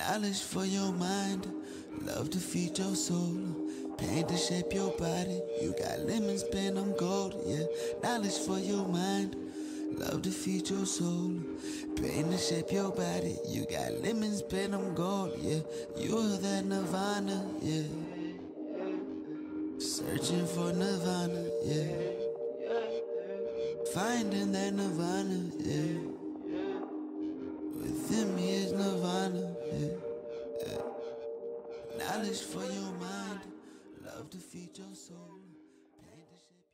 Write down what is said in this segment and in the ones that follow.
Knowledge for your mind, love to feed your soul, pain to shape your body. You got lemons, pen them gold, yeah. Knowledge for your mind, love to feed your soul, pain to shape your body. You got lemons, pen them gold, yeah. You're that nirvana, yeah. Searching for nirvana, yeah. Finding that nirvana, yeah. Within me is nirvana, yeah. Knowledge for your mind, love to feed your soul, pain to shape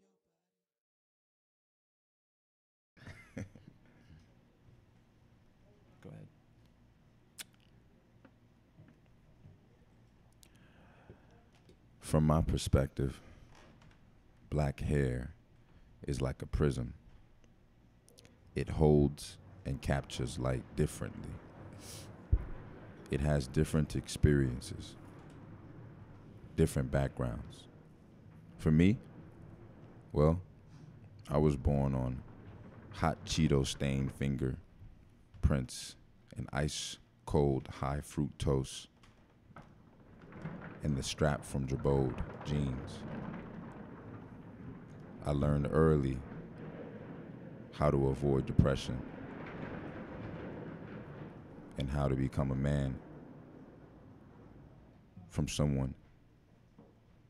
your Go ahead. From my perspective, black hair is like a prism. It holds and captures light differently. It has different experiences, different backgrounds. For me, well, I was born on hot Cheeto stained finger prints and ice cold high fructose and the strap from Jabode jeans. I learned early how to avoid depression and how to become a man from someone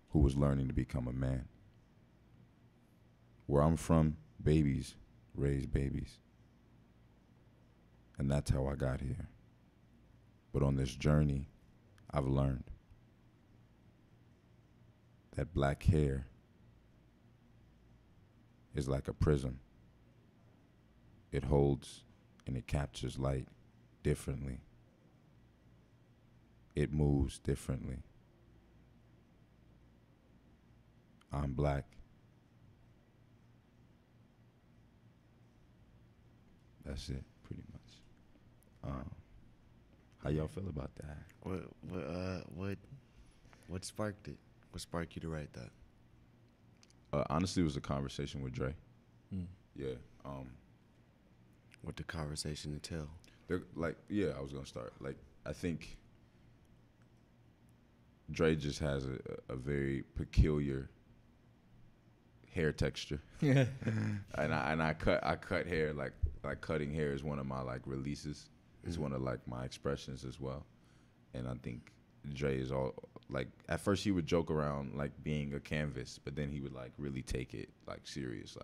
who was learning to become a man. Where I'm from, babies raise babies. And that's how I got here. But on this journey, I've learned that black hair is like a prism. It holds and it captures light differently. It moves differently. I'm black. That's it, pretty much. How y'all feel about that? What sparked it? What sparked you to write that? Honestly, it was a conversation with Dre. Yeah. What the conversation entail? I was gonna start. I think Dre just has a very peculiar hair texture. Yeah. and I cut hair like cutting hair is one of my releases. It's one of my expressions as well. And I think Dre is all at first he would joke around being a canvas, but then he would really take it serious.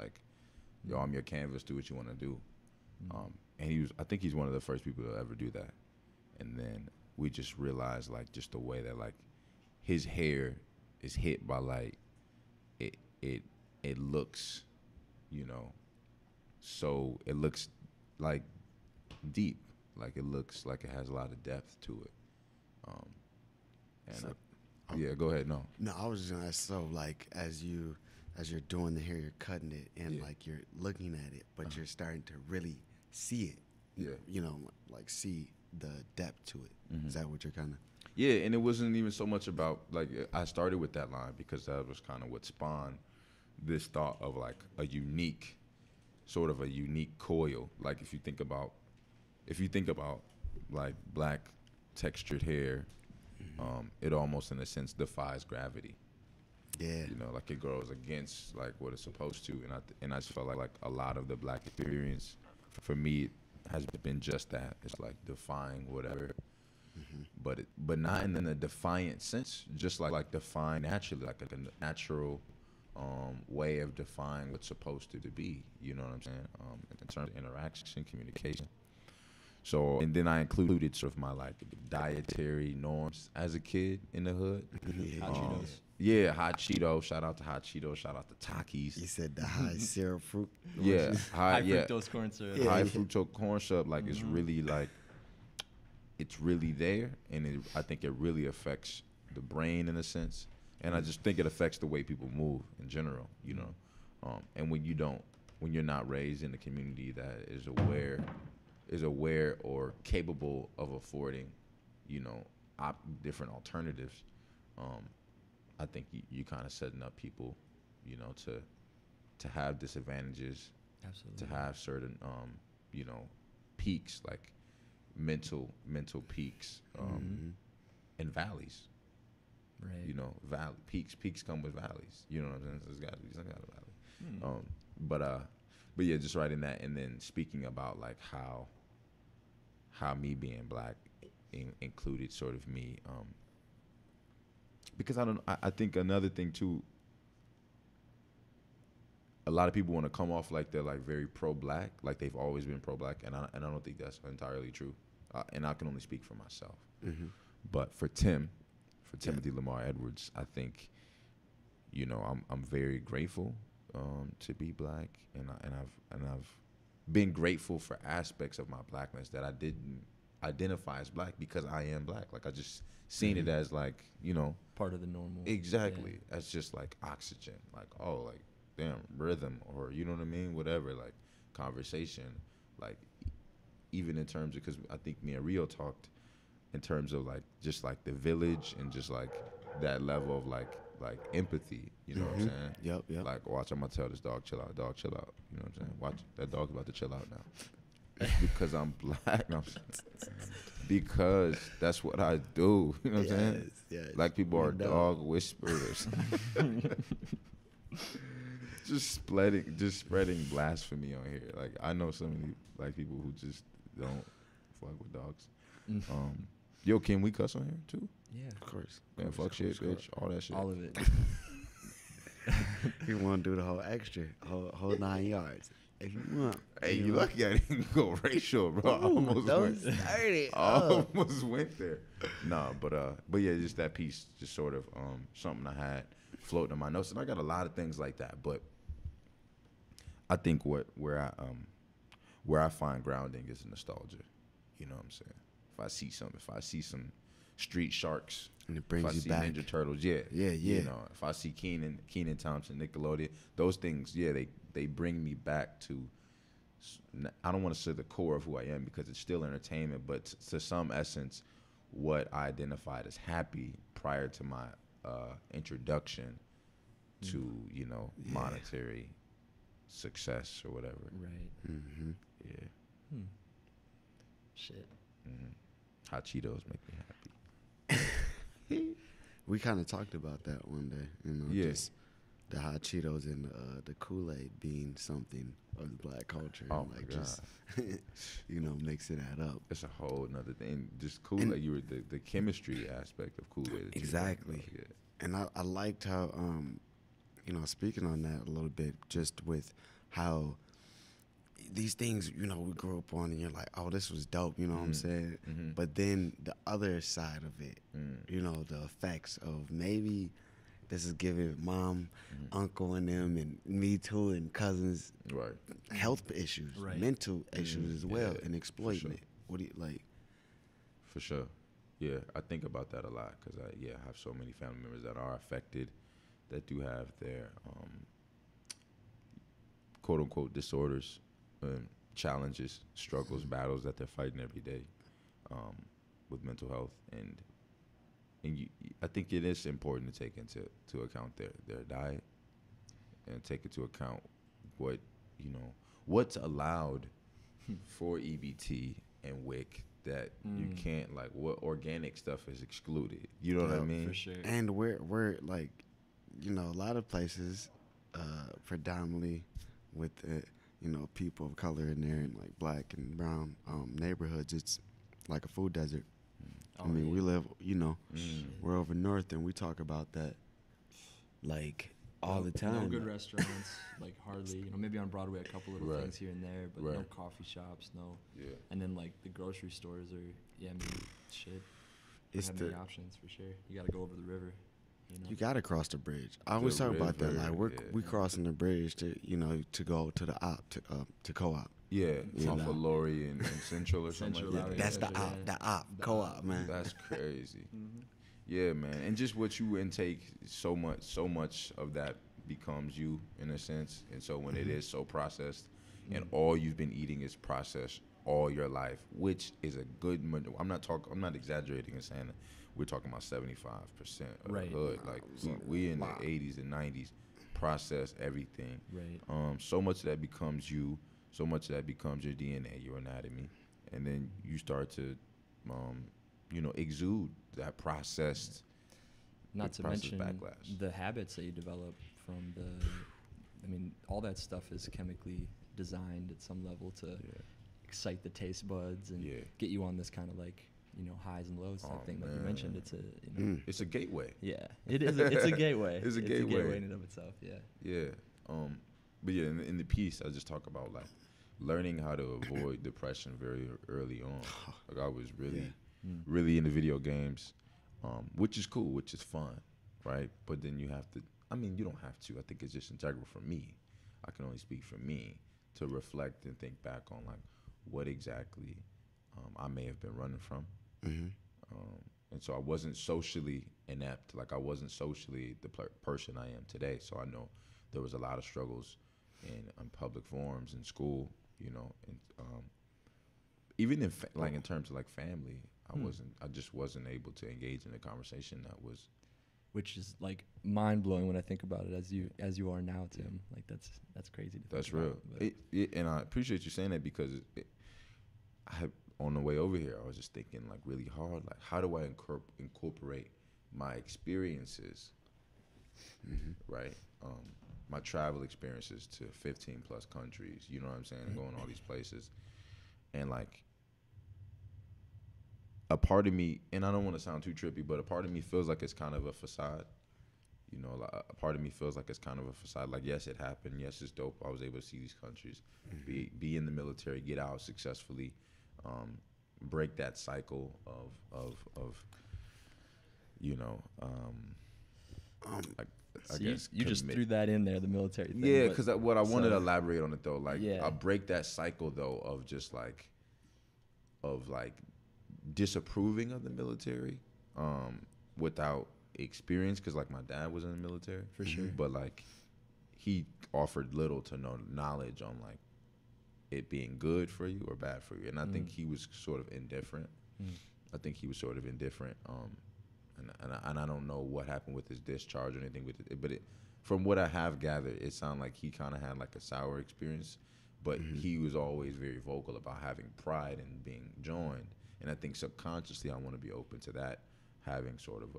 Yo, I'm your canvas, do what you want to do. And I think he's one of the first people to ever do that. And then we just realized just the way that his hair is hit by light. It looks, so it looks deep. It looks like it has a lot of depth to it. Yeah, go ahead. No, I was just gonna ask. So, as you're doing the hair, you're cutting it, and you're looking at it, but you're starting to really see it. Yeah. See the depth to it. Is that what you're kind of? Yeah, and it wasn't even so much about I started with that line because that was kind of what spawned this thought of a unique coil. If you think about black textured hair, it almost in a sense defies gravity. Yeah. It grows against what it's supposed to, and I just felt like a lot of the black experience for me has been just that. It's defying whatever. But not in a defiant sense, just define naturally, a natural way of defining what's supposed to be. You know what I'm saying? In terms of interaction, communication. So, and then I included sort of my dietary norms as a kid in the hood. Hot Cheetos. Yeah, hot Cheetos. Shout out to hot Cheetos. Shout out to Takis. You said the high syrup fruit. Yeah, High fructose corn syrup. High fructose corn syrup. It's really it's really there, and I think it really affects the brain in a sense, and I just think it affects the way people move in general. And when you're not raised in a community that is aware or capable of affording, different alternatives, I think you kind of setting up people, to have disadvantages. Absolutely. To have certain, peaks. mental peaks and valleys. Right. You know, peaks come with valleys. You know what I'm saying? So there's got to be some kind of valley. But yeah, just writing that, and then speaking about like how me being black included sort of me, because I think another thing too. A lot of people want to come off like they're like very pro-black, like they've always been pro-black, and I don't think that's entirely true. And I can only speak for myself. But for Timothy Lamar Edwards, I think, you know, I'm very grateful to be black, and I've been grateful for aspects of my blackness that I didn't identify as black because I am black. Like I just seen it as like, you know, Part of the normal. exactly as just like oxygen, like oh like damn rhythm, or you know what I mean, whatever, like conversation, like even in terms of, because I think me and Rio talked in terms of like just like the village and just like that level of like empathy, you know what I'm saying? Yep. Like, watch, I'm gonna tell this dog, chill out, dog, chill out. You know what I'm saying? Watch, that dog's about to chill out now. Because I'm black. No, because that's what I do. You know what I'm saying? Yes. Black people are dog whisperers. just spreading blasphemy on here. Like, I know so many black people who just don't fuck with dogs. Yo, can we cuss on here too? Yeah. Of course. Man, fuck shit, bitch, all that shit. All of it. You want to do the whole extra, whole 9 yards. If you want. Hey, you lucky I didn't go racial, bro. I almost went there. Nah, but yeah, just that piece, just sort of something I had floating in my notes, and I got a lot of things like that. But I think where I find grounding is nostalgia. You know what I'm saying? If I see some Street Sharks, and it brings if I you see back. Ninja Turtles, yeah. You know, if I see Kenan Thompson, Nickelodeon, those things, yeah, they bring me back to, I don't want to say the core of who I am because it's still entertainment, but to some essence, what I identified as happy prior to my introduction to, you know, monetary success or whatever. Right. Yeah. Shit. Hot Cheetos make me happy. We kind of talked about that one day, you know, Yeah. just the hot Cheetos and the Kool-Aid being something of the black culture. Oh and my like God. just, you know, mixing that up. It's a whole nother thing. Just Kool-Aid, you were the chemistry aspect of Kool-Aid. Exactly. And I liked how, you know, speaking on that a little bit, just with how these things, you know, we grew up on and you're like, oh, this was dope, you know what I'm saying? But then the other side of it, you know, the effects of maybe this is giving mom, uncle and them and me too and cousins Right. health issues, Right. mental issues as well, Yeah, and exploiting sure. it. What do you like? For sure. Yeah, I think about that a lot because I have so many family members that are affected, that do have their quote unquote disorders, challenges, struggles, battles that they're fighting every day with mental health, and I think it is important to take into account their diet and take into account what, you know, what's allowed for EBT and WIC that you can't, like what organic stuff is excluded. You know what I mean? For sure. And we're like, you know, a lot of places, predominantly with you know, people of color in there and like black and brown neighborhoods, it's like a food desert. I mean, we live, you know, we're over north and we talk about that like all the time. No good restaurants, like hardly. You know, maybe on Broadway a couple little Right. things here and there, but no Right. coffee shops, no. Yeah. And then like the grocery stores are, yeah, I mean, shit. It's Don't have many options for sure. You got to go over the river. You know. You gotta cross the bridge. I always talk about that. Like river, we yeah. crossing the bridge to, you know, to go to the to co-op. Yeah, You off know. of Laurie and Central or something Central like out that. here. That's the Yeah. op, co-op, man. That's crazy. Yeah, man, and just what you intake, so much of that becomes you in a sense, and so when it is so processed, and all you've been eating is processed all your life, which is a good. I'm not exaggerating and saying that we're talking about 75% of Right. the hood. Like we in the 80s and 90s, process everything. Right. So much of that becomes you. So much of that becomes your DNA, your anatomy, and then you start to, exude that processed. Not to process mention backlash. the habits that you develop from all that stuff is chemically designed at some level to excite the taste buds and get you on this kind of like, highs and lows type thing that you mentioned. It's It's a gateway. yeah, it is. It's a gateway. It's a gateway. In and of itself. Yeah. Yeah. But yeah, in the piece, I just talk about like learning how to avoid depression very early on. Like I was really into video games, which is cool, which is fun, right? But then you have to. I mean, you don't have to. I think it's just integral for me. I can only speak for me to reflect and think back on like what exactly I may have been running from. And so I wasn't socially inept. Like I wasn't socially the person I am today. So I know there was a lot of struggles in public forums in school, and even in in terms of like family, I just wasn't able to engage in a conversation that was. Which is like mind blowing when I think about it, as you are now, Tim. Like that's crazy. To That's think real. About, And I appreciate you saying that because on the way over here, I was just thinking like really hard, like how do I incorporate my experiences, right? My travel experiences to 15 plus countries, you know what I'm saying, and going all these places, and like a part of me, and I don't want to sound too trippy, but a part of me feels like it's kind of a facade. Like a part of me feels like it's kind of a facade. Like, yes, it happened. Yes, it's dope. I was able to see these countries, be in the military, get out successfully, break that cycle of I guess you just threw that in there, the military thing. Yeah, because what I wanted to elaborate on it though, like I break that cycle though of just like disapproving of the military without experience, because like my dad was in the military for sure, but like he offered little to no knowledge on like it being good for you or bad for you, and I think he was sort of indifferent. I think he was sort of indifferent, and I don't know what happened with his discharge or anything with it, but from what I have gathered, it sounded like he kind of had like a sour experience, but he was always very vocal about having pride in being joined. And I think subconsciously I want to be open to that, having sort of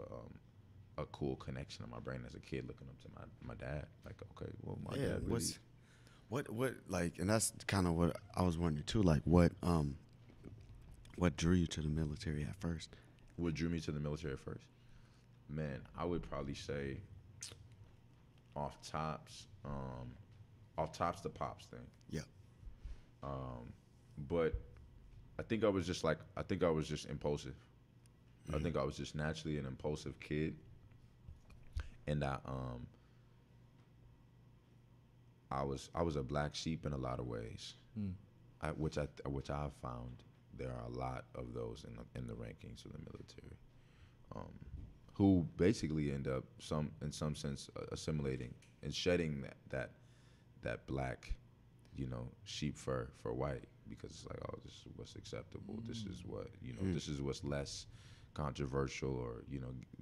a cool connection in my brain as a kid, looking up to my dad. Like, okay, well, my dad really... What like, and that's kind of what I was wondering too, like what drew you to the military at first? What drew me to the military at first? Man, I would probably say off tops the Pops thing. Yeah. But I think I was just impulsive. I think I was just naturally an impulsive kid, and I was a black sheep in a lot of ways, which I've found there are a lot of those in the rankings of the military, who basically end up in some sense assimilating and shedding that black, sheep fur for white, because it's like, oh, this is what's acceptable. This is what, this is what's less controversial, or,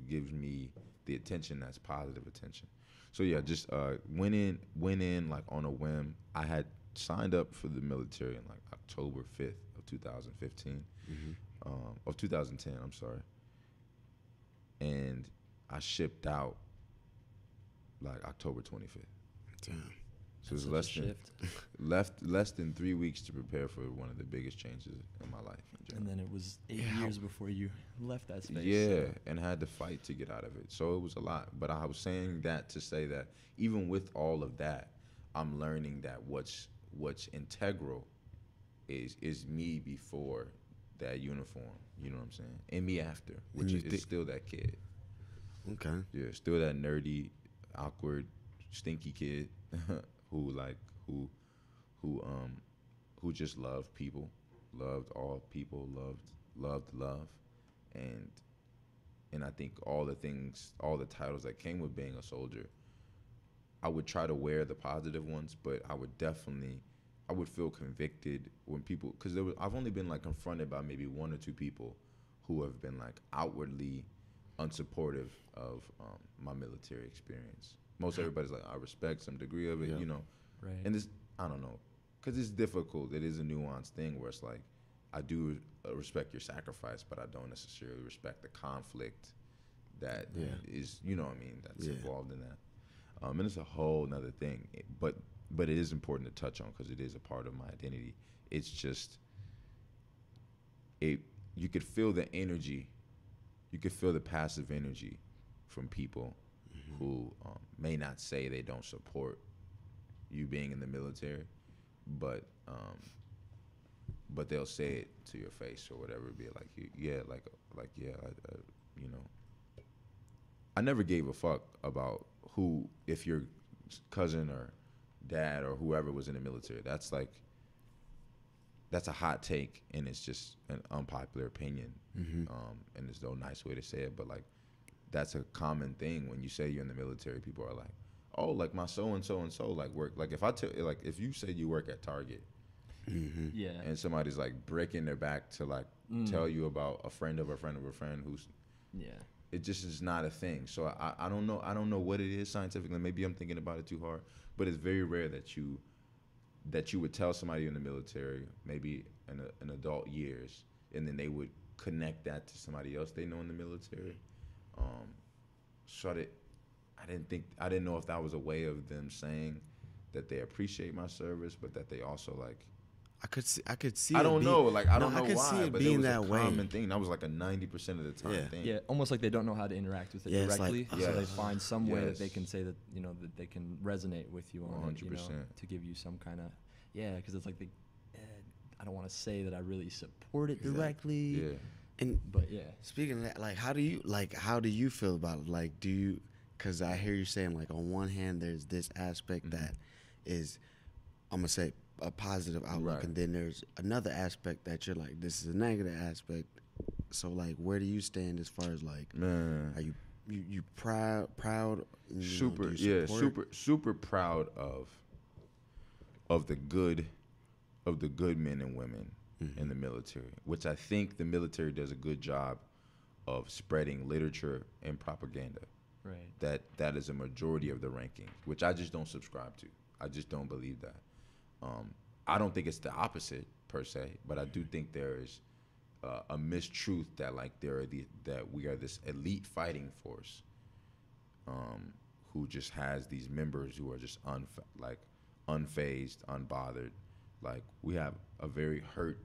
gives me the attention that's positive attention. So yeah, just went in like on a whim. I had signed up for the military in like October 5th of 2015, of 2010, I'm sorry. And I shipped out like October 25th. Damn. So it was less than 3 weeks to prepare for one of the biggest changes in my life. And then it was 8 years before you left that space. Yeah, so. And had to fight to get out of it. So it was a lot. But I was saying that to say that even with all of that, I'm learning that what's integral is me before that uniform. You know what I'm saying? And me after, which is still that kid. Okay. Yeah, still that nerdy, awkward, stinky kid who just loved people, loved all people, loved love, and I think all the titles that came with being a soldier, I would try to wear the positive ones, but I would feel convicted when people, because I've only been like confronted by maybe one or two people who have been like outwardly unsupportive of my military experience. Most everybody's like, I respect some degree of it, Right. And this, I don't know, because it's difficult. It is a nuanced thing where it's like, I do respect your sacrifice, but I don't necessarily respect the conflict that is, you know what I mean, that's involved in that. And it's a whole nother thing, but it is important to touch on because it is a part of my identity. It's just, you could feel the energy, you could feel the passive energy from people who may not say they don't support you being in the military, but they'll say it to your face or whatever. Be like, you know, I never gave a fuck about who, if your cousin or dad or whoever was in the military. That's a hot take, and it's just an unpopular opinion. And there's no nice way to say it, but like, that's a common thing when you say you're in the military. People are like, oh, like my so and so like work. Like if I tell, like if you say you work at Target, and somebody's like breaking their back to like tell you about a friend of a friend of a friend who's, it just is not a thing. So I don't know what it is scientifically. Maybe I'm thinking about it too hard, but it's very rare that you would tell somebody in the military, maybe in adult years, and then they would connect that to somebody else they know in the military. So I didn't know if that was a way of them saying that they appreciate my service, but that they also like. I could see. I don't know. Like I don't know I could why, see it but being there was that a way. common thing. That was like a 90% of the time thing. Yeah, almost like they don't know how to interact with it Yeah, it's directly, like, so they find some way that they Yes. can say that, you know, that they can resonate with you on it, you know, 100%. to give you some kind of, because it's like I don't want to say that I really support it directly, Yeah. And but speaking of that, like, how do you feel about it? Like, do you? Because I hear you saying, like, on one hand, there's this aspect that is, I'm gonna say, a positive outlook, Right. and then there's another aspect that you're like, this is a negative aspect. So, like, where do you stand as far as like, Man. are you proud? You Super, know, do you support it? super proud of the good men and women in the military, which I think the military does a good job of spreading literature and propaganda. right. That is a majority of the rankings, which I just don't subscribe to. I just don't believe that. I don't think it's the opposite per se, but I do think there is a mistruth that like that we are this elite fighting force who just has these members who are just unfazed, unbothered. Like we have a very hurt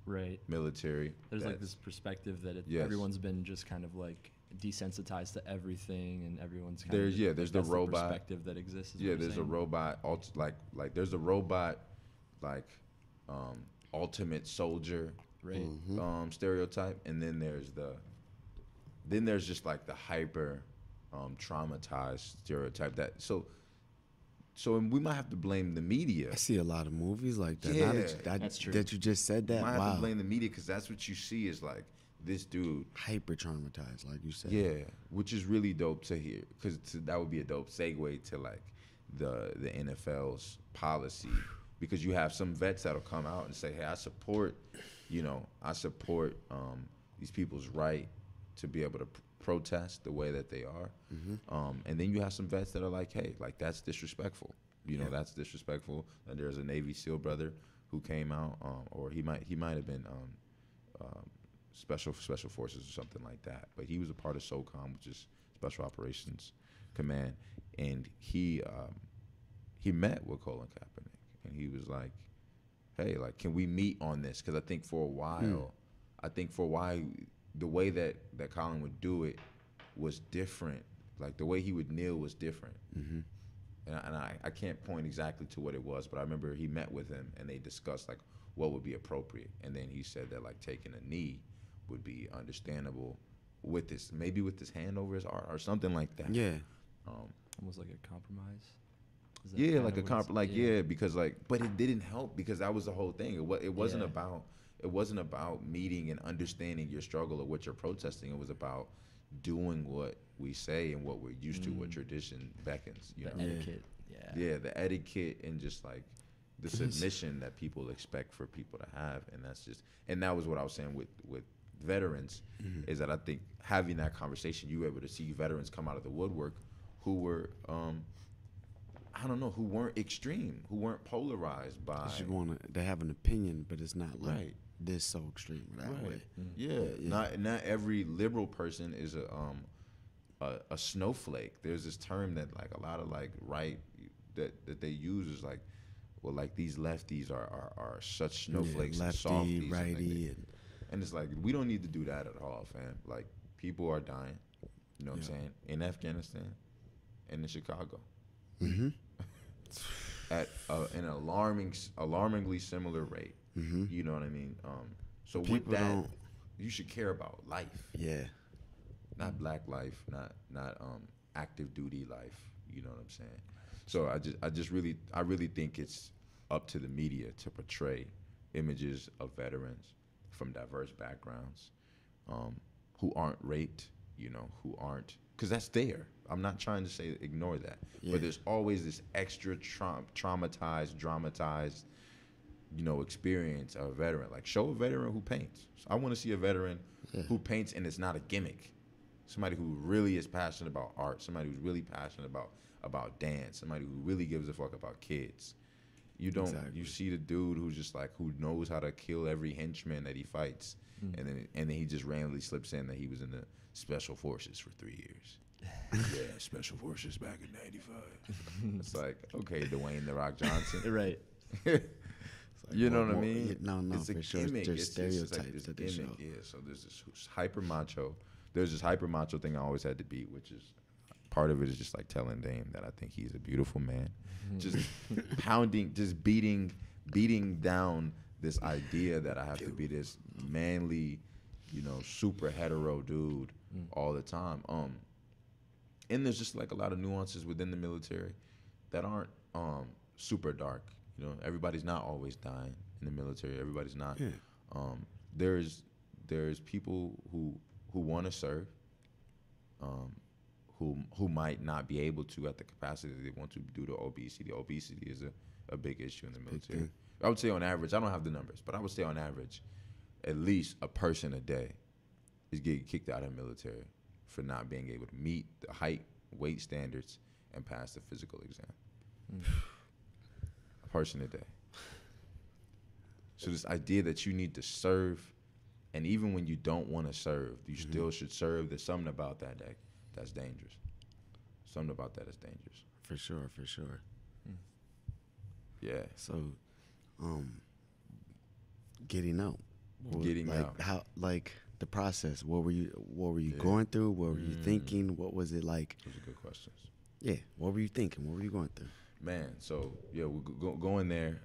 Right. military. There's like that's- this perspective that Yes. everyone's been just kind of like desensitized to everything, and everyone's kind There's- of yeah, there's the that's robot. perspective that exists. is what Yeah, you're there's a saying. robot, like there's a robot, like ultimate soldier, Right. stereotype, and then there's just like the hyper traumatized stereotype that so we might have to blame the media. I see a lot of movies like that. Yeah, that's true. That you just said that. You might have Wow. to blame the media because that's what you see is like this dude. Hyper traumatized, like you said. Yeah, which is really dope to hear because that would be a dope segue to like the NFL's policy because you have some vets that'll come out and say, hey, I support these people's right to be able to protest the way that they are. And then you have some vets that are like, hey, like that's disrespectful. You know, that's disrespectful. And there's a Navy SEAL brother who came out, or he might have been special forces or something like that. But he was a part of SOCOM, which is Special Operations Command, and he met with Colin Kaepernick, and he was like, hey, like, can we meet on this? Because I think for a while, the way that Colin would do it was different. Like the way he would kneel was different. And I can't point exactly to what it was, but I remember he met with him and they discussed like what would be appropriate. And then he said that like taking a knee would be understandable with this, maybe with his hand over his heart or something like that. Yeah. Almost like a compromise. Is that Yeah, kinda like a what it's- yeah, because like, but it didn't help because that was the whole thing. It wasn't Yeah. about meeting and understanding your struggle or what you're protesting. It was about doing what we say and what we're used to, what tradition beckons. You The know, etiquette. yeah, the etiquette and just like the submission that people expect for people to have, and that was what I was saying with veterans, is that I think having that conversation, you were able to see veterans come out of the woodwork who were who weren't extreme, who weren't polarized by They have an opinion, but it's not like right. this so extreme that Right. way. Yeah. Not every liberal person is a snowflake. There's this term that like a lot of like that they use is like, well, like these lefties are such snowflakes and lefty, softies and, righty, and it's like we don't need to do that at all, fam. Like people are dying, you know what I'm saying, in Afghanistan and in Chicago. Mm-hmm. At an alarmingly similar rate. Mm-hmm. You know what I mean? So with People that, don't- you should care about life, Yeah. not black life, not active duty life. You know what I'm saying? So I really think it's up to the media to portray images of veterans from diverse backgrounds, who aren't raped, you know, who aren't, because that's there. I'm not trying to say ignore that, Yeah. but there's always this extra traumatized, dramatized, you know, experience of a veteran. Like show a veteran who paints. So I want to see a veteran who paints and it's not a gimmick. Somebody who really is passionate about art. Somebody who's really passionate about dance. Somebody who really gives a fuck about kids. You don't. Exactly. You see the dude who's just like who knows how to kill every henchman that he fights, and then he just randomly slips in that he was in the special forces for 3 years. Yeah, special forces back in '95. It's like, okay, Dwayne the Rock Johnson. Right. You know what I Well, mean? yeah, no, it's a for sure. gimmick. There's It's just like stereotypes this that they gimmick. show. Yeah, so there's this hyper macho. There's this hyper macho thing I always had to be, which is part of it is just like telling Dame that I think he's a beautiful man. Just pounding, just beating down this idea that I have to be this manly, you know, super hetero dude all the time. And there's just like a lot of nuances within the military that aren't super dark. You know, everybody's not always dying in the military. Everybody's not. Yeah. There's people who want to serve, who might not be able to at the capacity that they want to due to obesity. Obesity is a big issue in the military. thing. I would say on average, I don't have the numbers, but I would say on average, at least a person a day is getting kicked out of the military for not being able to meet the height, weight standards, and pass the physical exam. A person a day. So this idea that you need to serve, and even when you don't want to serve, you still should serve. There's something about that's dangerous. Something about that is dangerous. For sure, for sure. Yeah. So, getting out. Getting like, out. How, like the process. What were you Yeah. going through? What were you thinking? What was it like? Those are good questions. Yeah. What were you thinking? What were you going through? Man, so yeah, we going there.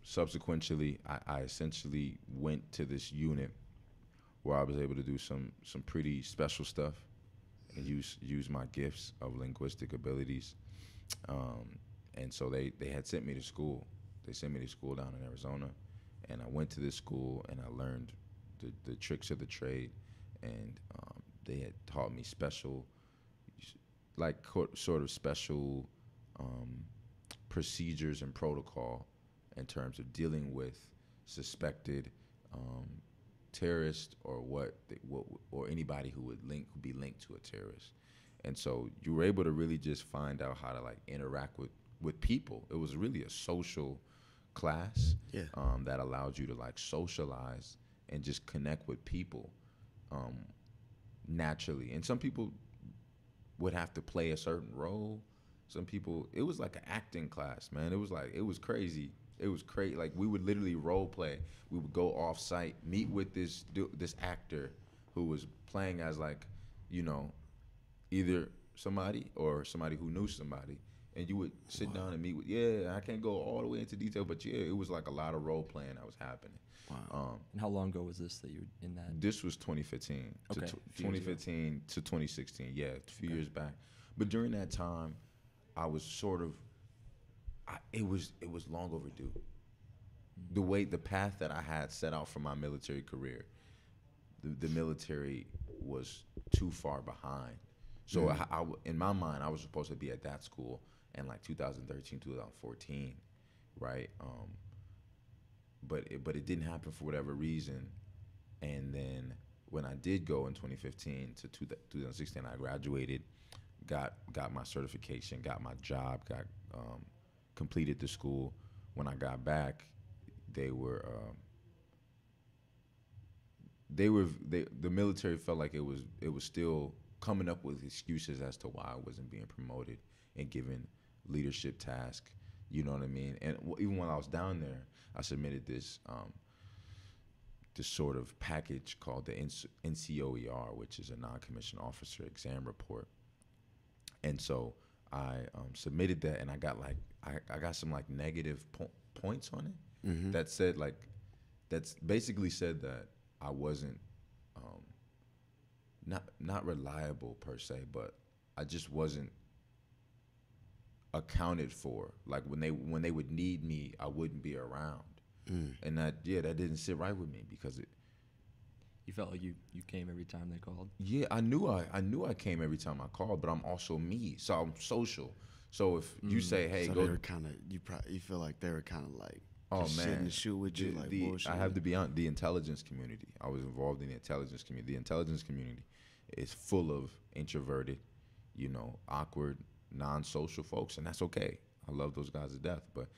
Subsequently, I essentially went to this unit where I was able to do some pretty special stuff and use my gifts of linguistic abilities. And so they had sent me to school. They sent me to school down in Arizona, and I went to this school and I learned the tricks of the trade, and they had taught me special, like sort of special procedures and protocol in terms of dealing with suspected terrorists or or anybody who would be linked to a terrorist. And so you were able to really just find out how to like interact with people. It was really a social class that allowed you to like socialize and just connect with people naturally. And some people would have to play a certain role. Some people, it was like an acting class, man. It was crazy. It was crazy. Like we would literally role play. We would go off site, meet with this actor who was playing as like, you know, either somebody or somebody who knew somebody. And you would sit down and meet with, I can't go all the way into detail, but it was like a lot of role playing that was happening. Wow. And how long ago was this that you were in that? This was 2015 Okay, to a few years ago. 2015 to 2016. Yeah, a few years back. But during that time, I was sort of, it was long overdue. The path that I had set out for my military career, the military was too far behind. So in my mind, I was supposed to be at that school in like 2013, 2014, right? But it didn't happen for whatever reason. And then when I did go in 2015 to 2016, I graduated, got my certification, got my job, completed the school. When I got back, they were the military felt like it was still coming up with excuses as to why I wasn't being promoted and given leadership tasks. You know what I mean? And even when I was down there, I submitted this this sort of package called the NCOER, which is a non-commissioned officer exam report. And so I submitted that, and I got like I got some like negative points on it that said like that's basically said that I wasn't not reliable per se, but I just wasn't accounted for. Like when they would need me, I wouldn't be around. And that didn't sit right with me because you felt like you came every time they called. Yeah, I knew I came every time I called, but I'm also me, so I'm social. So if you say, hey, so go, they were kind of you feel like they were kind of like oh just man, shitting the shoe with you, like bullshit. I have to be on the intelligence community. I was involved in the intelligence community. The intelligence community is full of introverted, awkward, non-social folks, and that's okay. I love those guys to death, but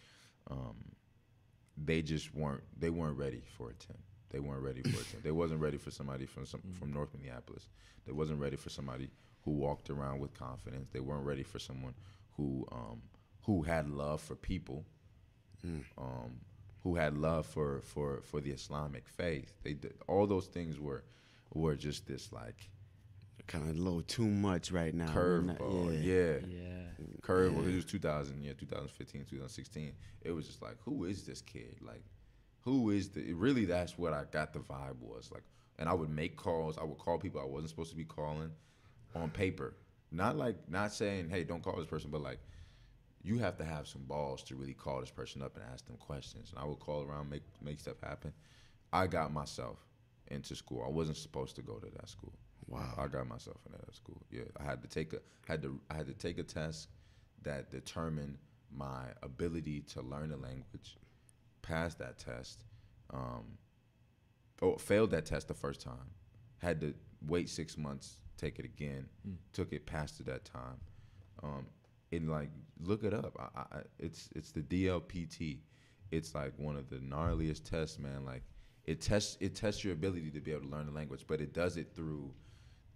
they just weren't ready for it, Tim. They weren't ready for it, Tim. They wasn't ready for somebody from North Minneapolis. They wasn't ready for somebody who walked around with confidence. They weren't ready for someone who had love for people, who had love for the Islamic faith. They did, all those things were just this like kind of a little too much right now. Curveball, yeah. Curveball. Yeah. It was 2015, 2016. It was just like, who is this kid? Like, who is the? Really, that's what I got. The vibe was like, and I would make calls. I would call people I wasn't supposed to be calling, on paper. Not saying, hey, don't call this person, but like, you have to have some balls to really call this person up and ask them questions. And I would call around, make stuff happen. I got myself into school. I wasn't supposed to go to that school. Wow. I got myself into that school. Yeah, I had to take a test that determined my ability to learn a language. Passed that test. Failed that test the first time. Had to wait 6 months, take it again. Took it, passed it that time. And like, look it up. It's the DLPT. It's like one of the gnarliest tests, man. Like, it tests your ability to be able to learn the language, but it does it through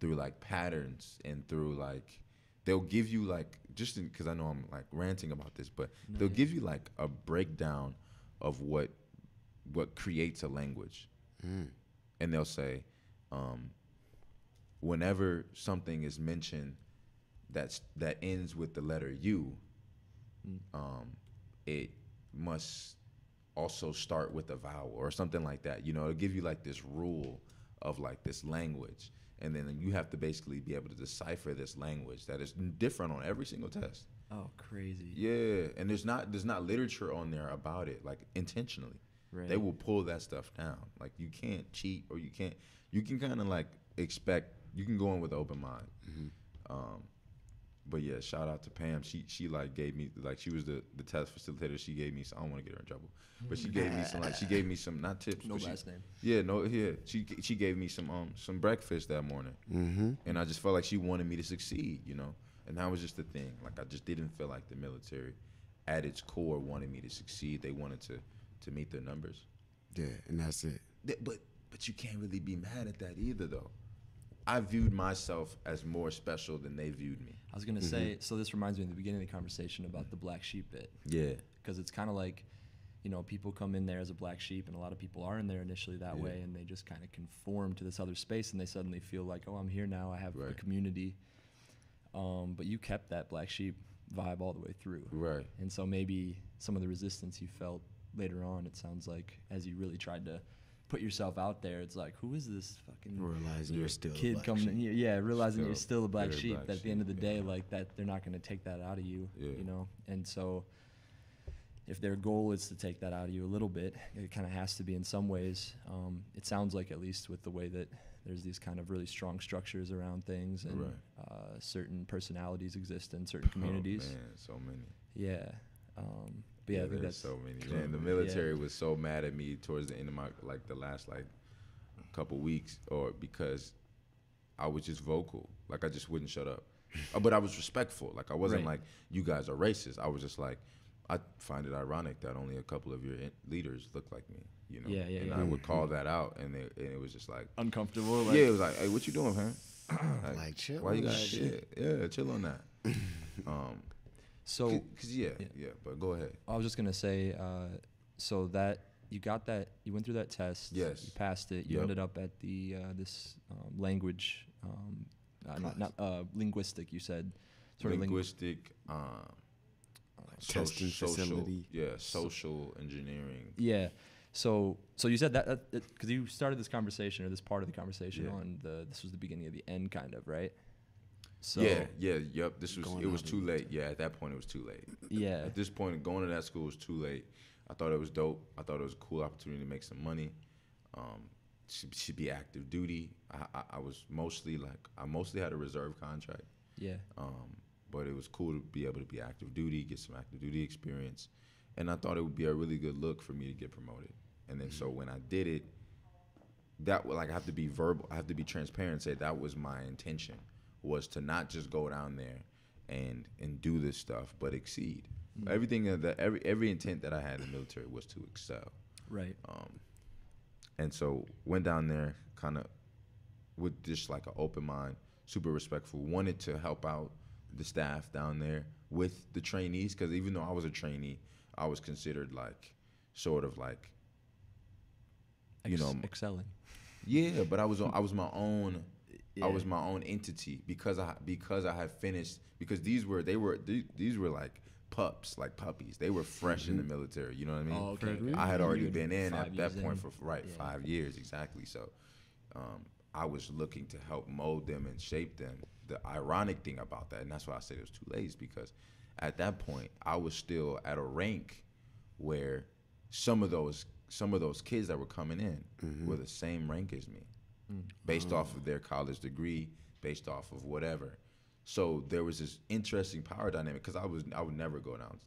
like patterns and through like, they'll give you like, just because I know I'm like ranting about this, but they'll give you like a breakdown of what creates a language. And they'll say, whenever something is mentioned that ends with the letter U, it must also start with a vowel or something like that. It'll give you like this rule of like this language. And then you have to basically be able to decipher this language that is different on every single test. Oh, crazy. Yeah, and there's not literature on there about it, like intentionally. Right. They will pull that stuff down. Like, you can't cheat, or you can kind of like expect, you can go in with an open mind. But yeah, shout out to Pam. She like gave me, like, she was the test facilitator. She gave me some, I don't want to get her in trouble, but she gave me some not tips. No last name. Yeah, no, yeah. She gave me some breakfast that morning, and I just felt like she wanted me to succeed, And that was just the thing. Like, I just didn't feel like the military, at its core, wanted me to succeed. They wanted to meet their numbers. Yeah, and that's it. But you can't really be mad at that either, though. I viewed myself as more special than they viewed me. I was going to say, so this reminds me of the beginning of the conversation about the black sheep bit. Yeah. Because it's kind of like, people come in there as a black sheep, and a lot of people are in there initially that way, and they just kind of conform to this other space, and they suddenly feel like, oh, I'm here now, I have a community. But you kept that black sheep vibe all the way through. Right. And so maybe some of the resistance you felt later on, it sounds like, as you really tried to put yourself out there, it's like, who is this fucking realizing you're still kid a black coming in here? Yeah, realizing you're still a black very sheep. black That at the end of the sheep, day, like, that they're not going to take that out of you, Yeah. And so if their goal is to take that out of you a little bit, it kind of has to be in some ways. It sounds like, at least with the way that there's these kind of really strong structures around things, and certain personalities exist in certain communities. Oh, man, so many. Yeah. But yeah, I think that's so many. Man, the military was so mad at me towards the end of my, like, the last, like, couple weeks, or because I was just vocal. Like, I just wouldn't shut up. But I was respectful. Like, I wasn't like, you guys are racist. I was just like, I find it ironic that only a couple of your leaders look like me, you know. Yeah, yeah, and yeah. I would call that out, and it was just like, Uncomfortable. Like, yeah, it was like, hey, what you doing, man? Like, chill Why you on got that shit? Yeah, chill on that. So yeah. But go ahead. I was just gonna say, so that you got that, you went through that test. Yes. You passed it. You Yep. ended up at the this language, not linguistic. You said sort Linguistic, testing facility. Social engineering. Yeah. So you said that because you started this conversation or this part of the conversation Yeah. on this was the beginning of the end, kind of, right? So Yep. This was Going it was out too of- late. Yeah, at that point it was too late. yeah, At this point, going to that school was too late. I thought it was dope. I thought it was a cool opportunity to make some money. Should be active duty. I was mostly I mostly had a reserve contract. yeah, But it was cool to be able to be active duty, get some active duty experience, and I thought it would be a really good look for me to get promoted. And then so when I did it, that I have to be verbal, I have to be transparent and say that was my intention, was to not just go down there and do this stuff, but exceed. Everything that every intent that I had in the military was to excel. right. And so went down there kind of with just like an open mind, super respectful, wanted to help out the staff down there with the trainees, because even though I was a trainee, I was considered sort of Excelling. yeah, but I was my own. Yeah. I was my own entity because I had finished, because these were like pups, like puppies. They were fresh in the military. You know what I mean? Oh, okay. I had You already were been in 5 at that years point in. for 5 years exactly. So I was looking to help mold them and shape them. The ironic thing about that, and that's why I said it was too late, is because at that point I was still at a rank where some of those kids that were coming in were the same rank as me, based off of their college degree, based off of whatever. So there was this interesting power dynamic, because I would never go down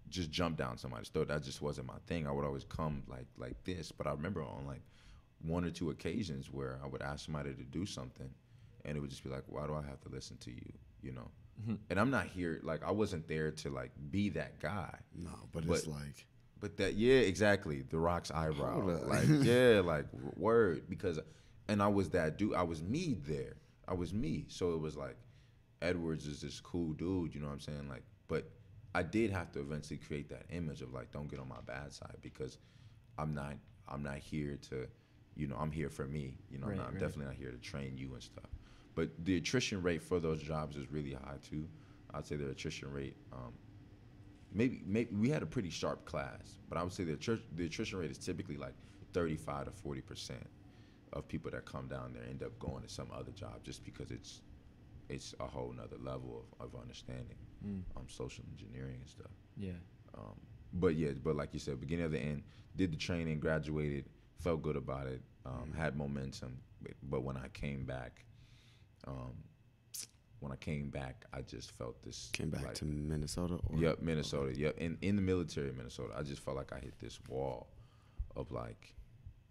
just jump down somebody's throat. That just wasn't my thing. I would always come like this. But I remember on one or two occasions where I would ask somebody to do something, and it would just be like, why do I have to listen to you? You know? And I'm not here, I wasn't there to be that guy. No, but it's like, But exactly. The Rock's eyebrow. Hold up. Word. And I was that dude. I was me there. I was me. So it was like, Edwards is this cool dude, you know what I'm saying? But I did have to eventually create that image of don't get on my bad side, because I'm not here to, I'm here for me. Right, I'm right. definitely not here to train you and stuff. But the attrition rate for those jobs is really high too. I'd say the attrition rate, maybe we had a pretty sharp class, but I would say the attrition rate is typically 35 to 40% of people that come down there end up going to some other job, just because it's a whole nother level of understanding social engineering and stuff. Yeah. But like you said, beginning of the end, did the training, graduated, felt good about it, had momentum. But when I came back, I just felt this. came back to Minnesota? Or? Yep, Minnesota. Yep, in the military of Minnesota, I just felt like I hit this wall of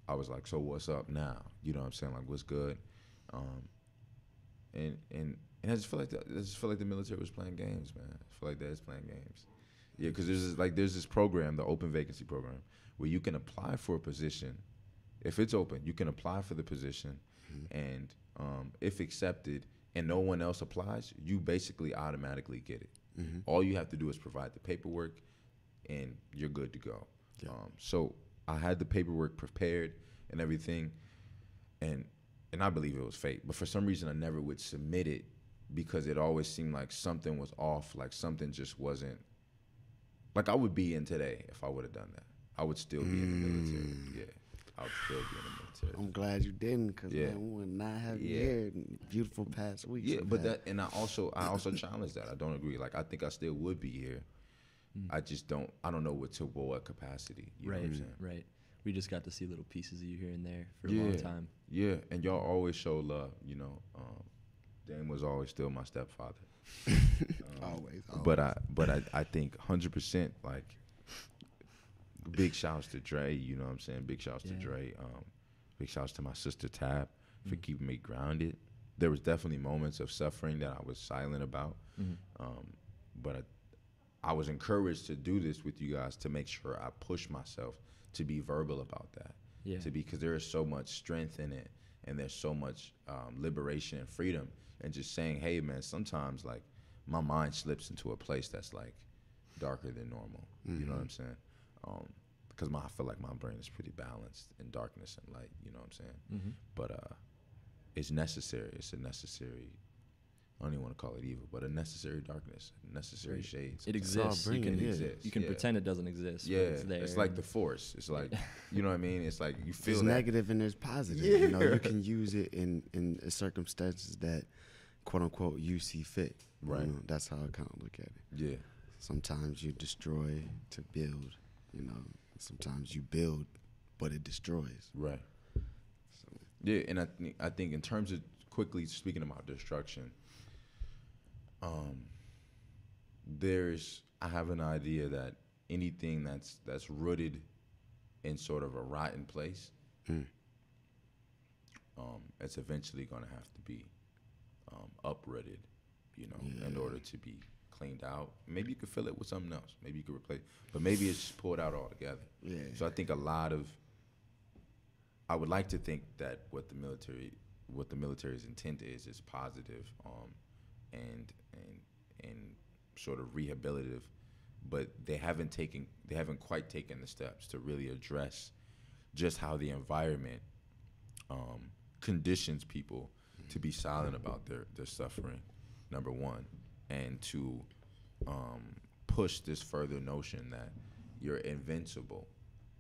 I was like, so what's up now? You know what I'm saying? What's good? And I just feel like the military was playing games, man. I feel like they're just playing games. Yeah, because there's this program, the open vacancy program, where you can apply for a position. If it's open, you can apply for the position, and if accepted and no one else applies, you basically automatically get it. All you have to do is provide the paperwork, and you're good to go. Yeah. So I had the paperwork prepared and everything, and I believe it was fake. But for some reason, I never would submit it, because it always seemed like something was off, something just wasn't. I would be in today if I would have done that. I would still be in the military. Yeah, I would still be in the military. I'm glad you didn't, because Yeah. we would not have you Yeah. here in beautiful past weeks. Yeah, we've but had. I also challenge that. I don't agree. I think I still would be here. I just don't. I don't know what capacity. You know what I'm saying? Right. We just got to see little pieces of you here and there for a long time. Yeah, and y'all always show love. Dame was always still my stepfather. Always. But I think 100% big shouts to Dre. You know what I'm saying? Big shouts to Dre. Big shouts to my sister Tab for keeping me grounded. There was definitely moments of suffering that I was silent about, but I was encouraged to do this with you guys to make sure I push myself to be verbal about that. Yeah. Because there is so much strength in it, and there's so much liberation and freedom, and just saying, hey man, sometimes like my mind slips into a place that's like darker than normal. You know what I'm saying? Because I feel like my brain is pretty balanced in darkness and light. You know what I'm saying? But it's necessary. It's a necessary. I don't even want to call it evil, but a necessary darkness, necessary shades. It exists. You can exist. You can pretend it doesn't exist. Yeah, but it's there. it's like the force. It's like, you know what I mean? It's like you feel there's that. negative and there's positive. You know, you can use it in circumstances that, quote unquote, you see fit. Right. You know, that's how I kind of look at it. Yeah. Sometimes you destroy to build. You know, sometimes you build, but it destroys. Right. So, Yeah, and I think in terms of quickly speaking about destruction, I have an idea that anything that's rooted in sort of a rotten place, it's eventually going to have to be uprooted, you know, in order to be cleaned out. Maybe you could fill it with something else. Maybe you could replace, but maybe it's just pulled out altogether. Yeah. So I think I would like to think that what the military's intent is positive, and sort of rehabilitative, but they haven't quite taken the steps to really address just how the environment conditions people to be silent about their suffering, number one, and to push this further notion that you're invincible.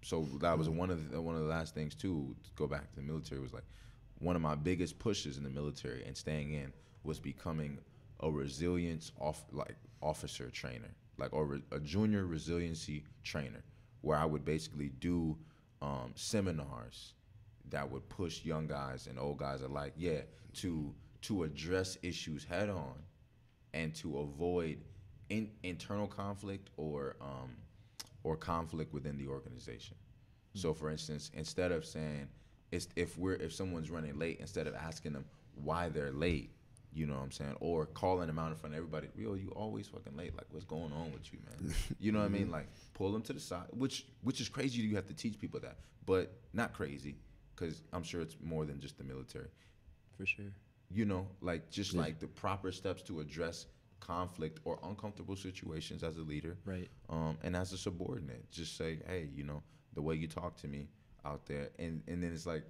So that was one of the last things too, to go back to the military, was like one of my biggest pushes in the military and staying in was becoming a resilience officer trainer, or a junior resiliency trainer, where I would basically do seminars that would push young guys and old guys alike, to address issues head on and to avoid internal conflict or conflict within the organization. So for instance, instead of saying if someone's running late, instead of asking them why they're late, you know what I'm saying, or calling them out in front of everybody, yo, you always fucking late, like what's going on with you, man? You know what I mean? Like pull them to the side, which is crazy. You have to teach people that, but not crazy, because I'm sure it's more than just the military. For sure. You know, like just like the proper steps to address conflict or uncomfortable situations as a leader, right? And as a subordinate, just say, hey, you know, the way you talk to me out there, and then it's like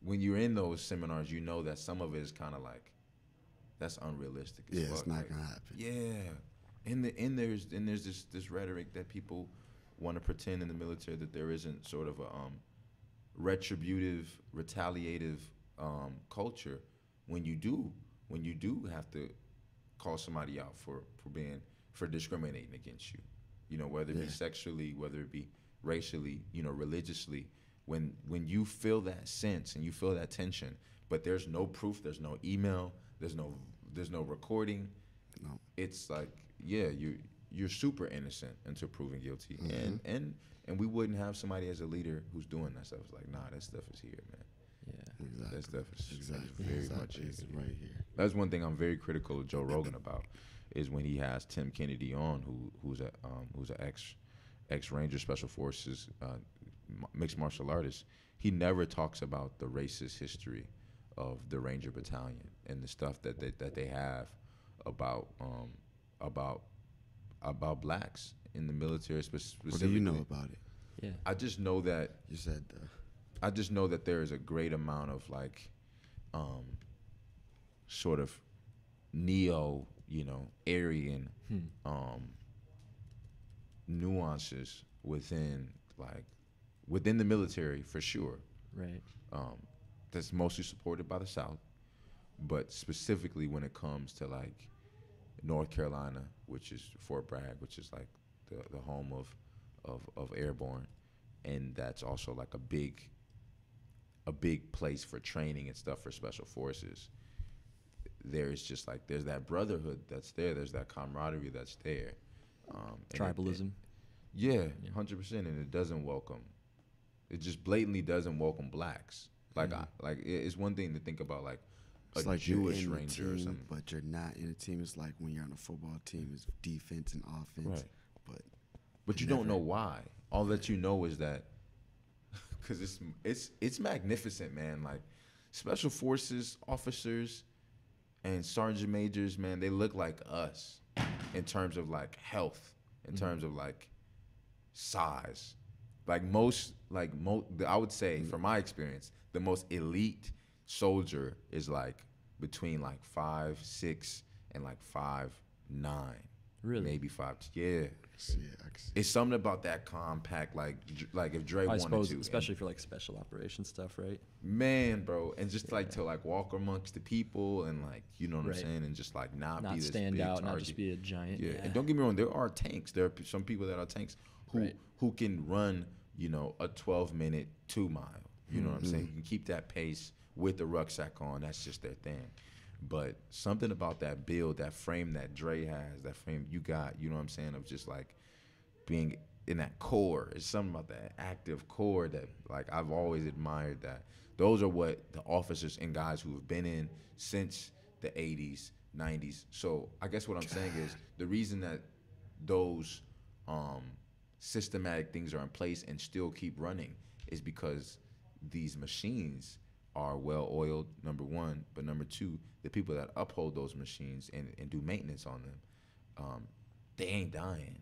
when you're in those seminars, you know that some of it is kind of like that's unrealistic. As fuck. It's not like, gonna happen. Yeah, and there's this rhetoric that people want to pretend in the military that there isn't sort of a retributive, retaliative culture when you do have to call somebody out for discriminating against you, you know, whether it be sexually, whether it be racially, you know, religiously, when you feel that sense and you feel that tension, but there's no proof, there's no email, there's no recording. No. It's like, yeah, you're super innocent until proven guilty. And we wouldn't have somebody as a leader who's doing that stuff. It's like, nah, that stuff is here, man. Yeah. Exactly. That stuff is Exactly. very Exactly. much It's here. right here. That's one thing I'm very critical of Joe Rogan about, is when he has Tim Kennedy on, who's an ex Ranger Special Forces mixed martial artist. He never talks about the racist history of the Ranger Battalion and the stuff that they have about blacks in the military specifically. What do you know about it? Yeah. I just know that You said there is a great amount of like sort of neo, you know, Aryan nuances within the military, for sure. Right. That's mostly supported by the South, but specifically when it comes to like North Carolina, which is Fort Bragg, which is like the home of Airborne, and that's also like a big place for training and stuff for Special Forces. There's just like there's that brotherhood that's there. There's that camaraderie that's there. Tribalism. Yeah, 100%, and it doesn't welcome. It just blatantly doesn't welcome blacks. Like, it's one thing to think about like it's a like Jewish you're in ranger the or team, something. but you're not in a team. It's like when you're on a football team, it's defense and offense. Right. but you don't know why. All that you know is that, because it's magnificent, man. Like special forces officers and sergeant majors, man, they look like us in terms of like health, in terms of like size. Like I would say from my experience, the most elite soldier is like between like 5'6" and like 5'9". Really? Maybe 5. Yeah. Yeah, I can see. It's something about that compact, like if Dre I wanted suppose, to, especially for like special operations stuff, right? man, bro, and just like to like walk amongst the people and like you know what Right. I'm saying, and just like not be this stand big out, target. not just be a giant. Yeah. And don't get me wrong, there are tanks. There are some people that are tanks who Right. who can run, you know, a 12-minute 2 mile. You know what I'm saying? You can keep that pace with the rucksack on. That's just their thing. But something about that build, that frame that Dre has, that frame you got, you know what I'm saying, of just like being in that core. It's something about that active core that like I've always admired that. Those are what the officers and guys who have been in since the 80s, 90s. So I guess what I'm saying is the reason that those systematic things are in place and still keep running is because these machines are well oiled, number one, but number two, the people that uphold those machines and do maintenance on them, they ain't dying.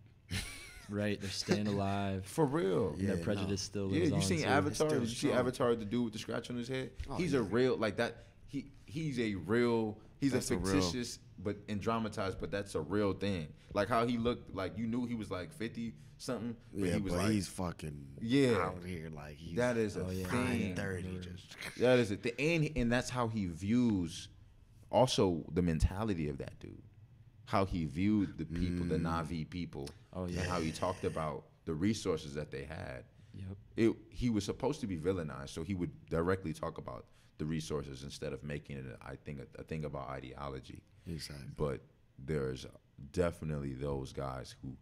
Right, they're staying alive. For real. Their Yeah, prejudice still Yeah, lives you on. seen too. Avatar? still Did you see strong. Avatar, the dude with the scratch on his head? Oh, He's yeah. a real, like that, he's a real, he's That's a a real- fictitious but and dramatized, but that's a real thing. Like how he looked, like you knew he was like 50 something, but Yeah, he was but like, he's fucking Yeah. out here like he's that is a Oh, yeah. thing. 30 just. That is a thing. And that's how he views also the mentality of that dude. How he viewed the people, the Na'vi people, Oh, yeah. and how he talked about the resources that they had. Yep. He was supposed to be villainized, so he would directly talk about the resources instead of making it, I think, a thing about ideology. Exactly. But there's definitely those guys who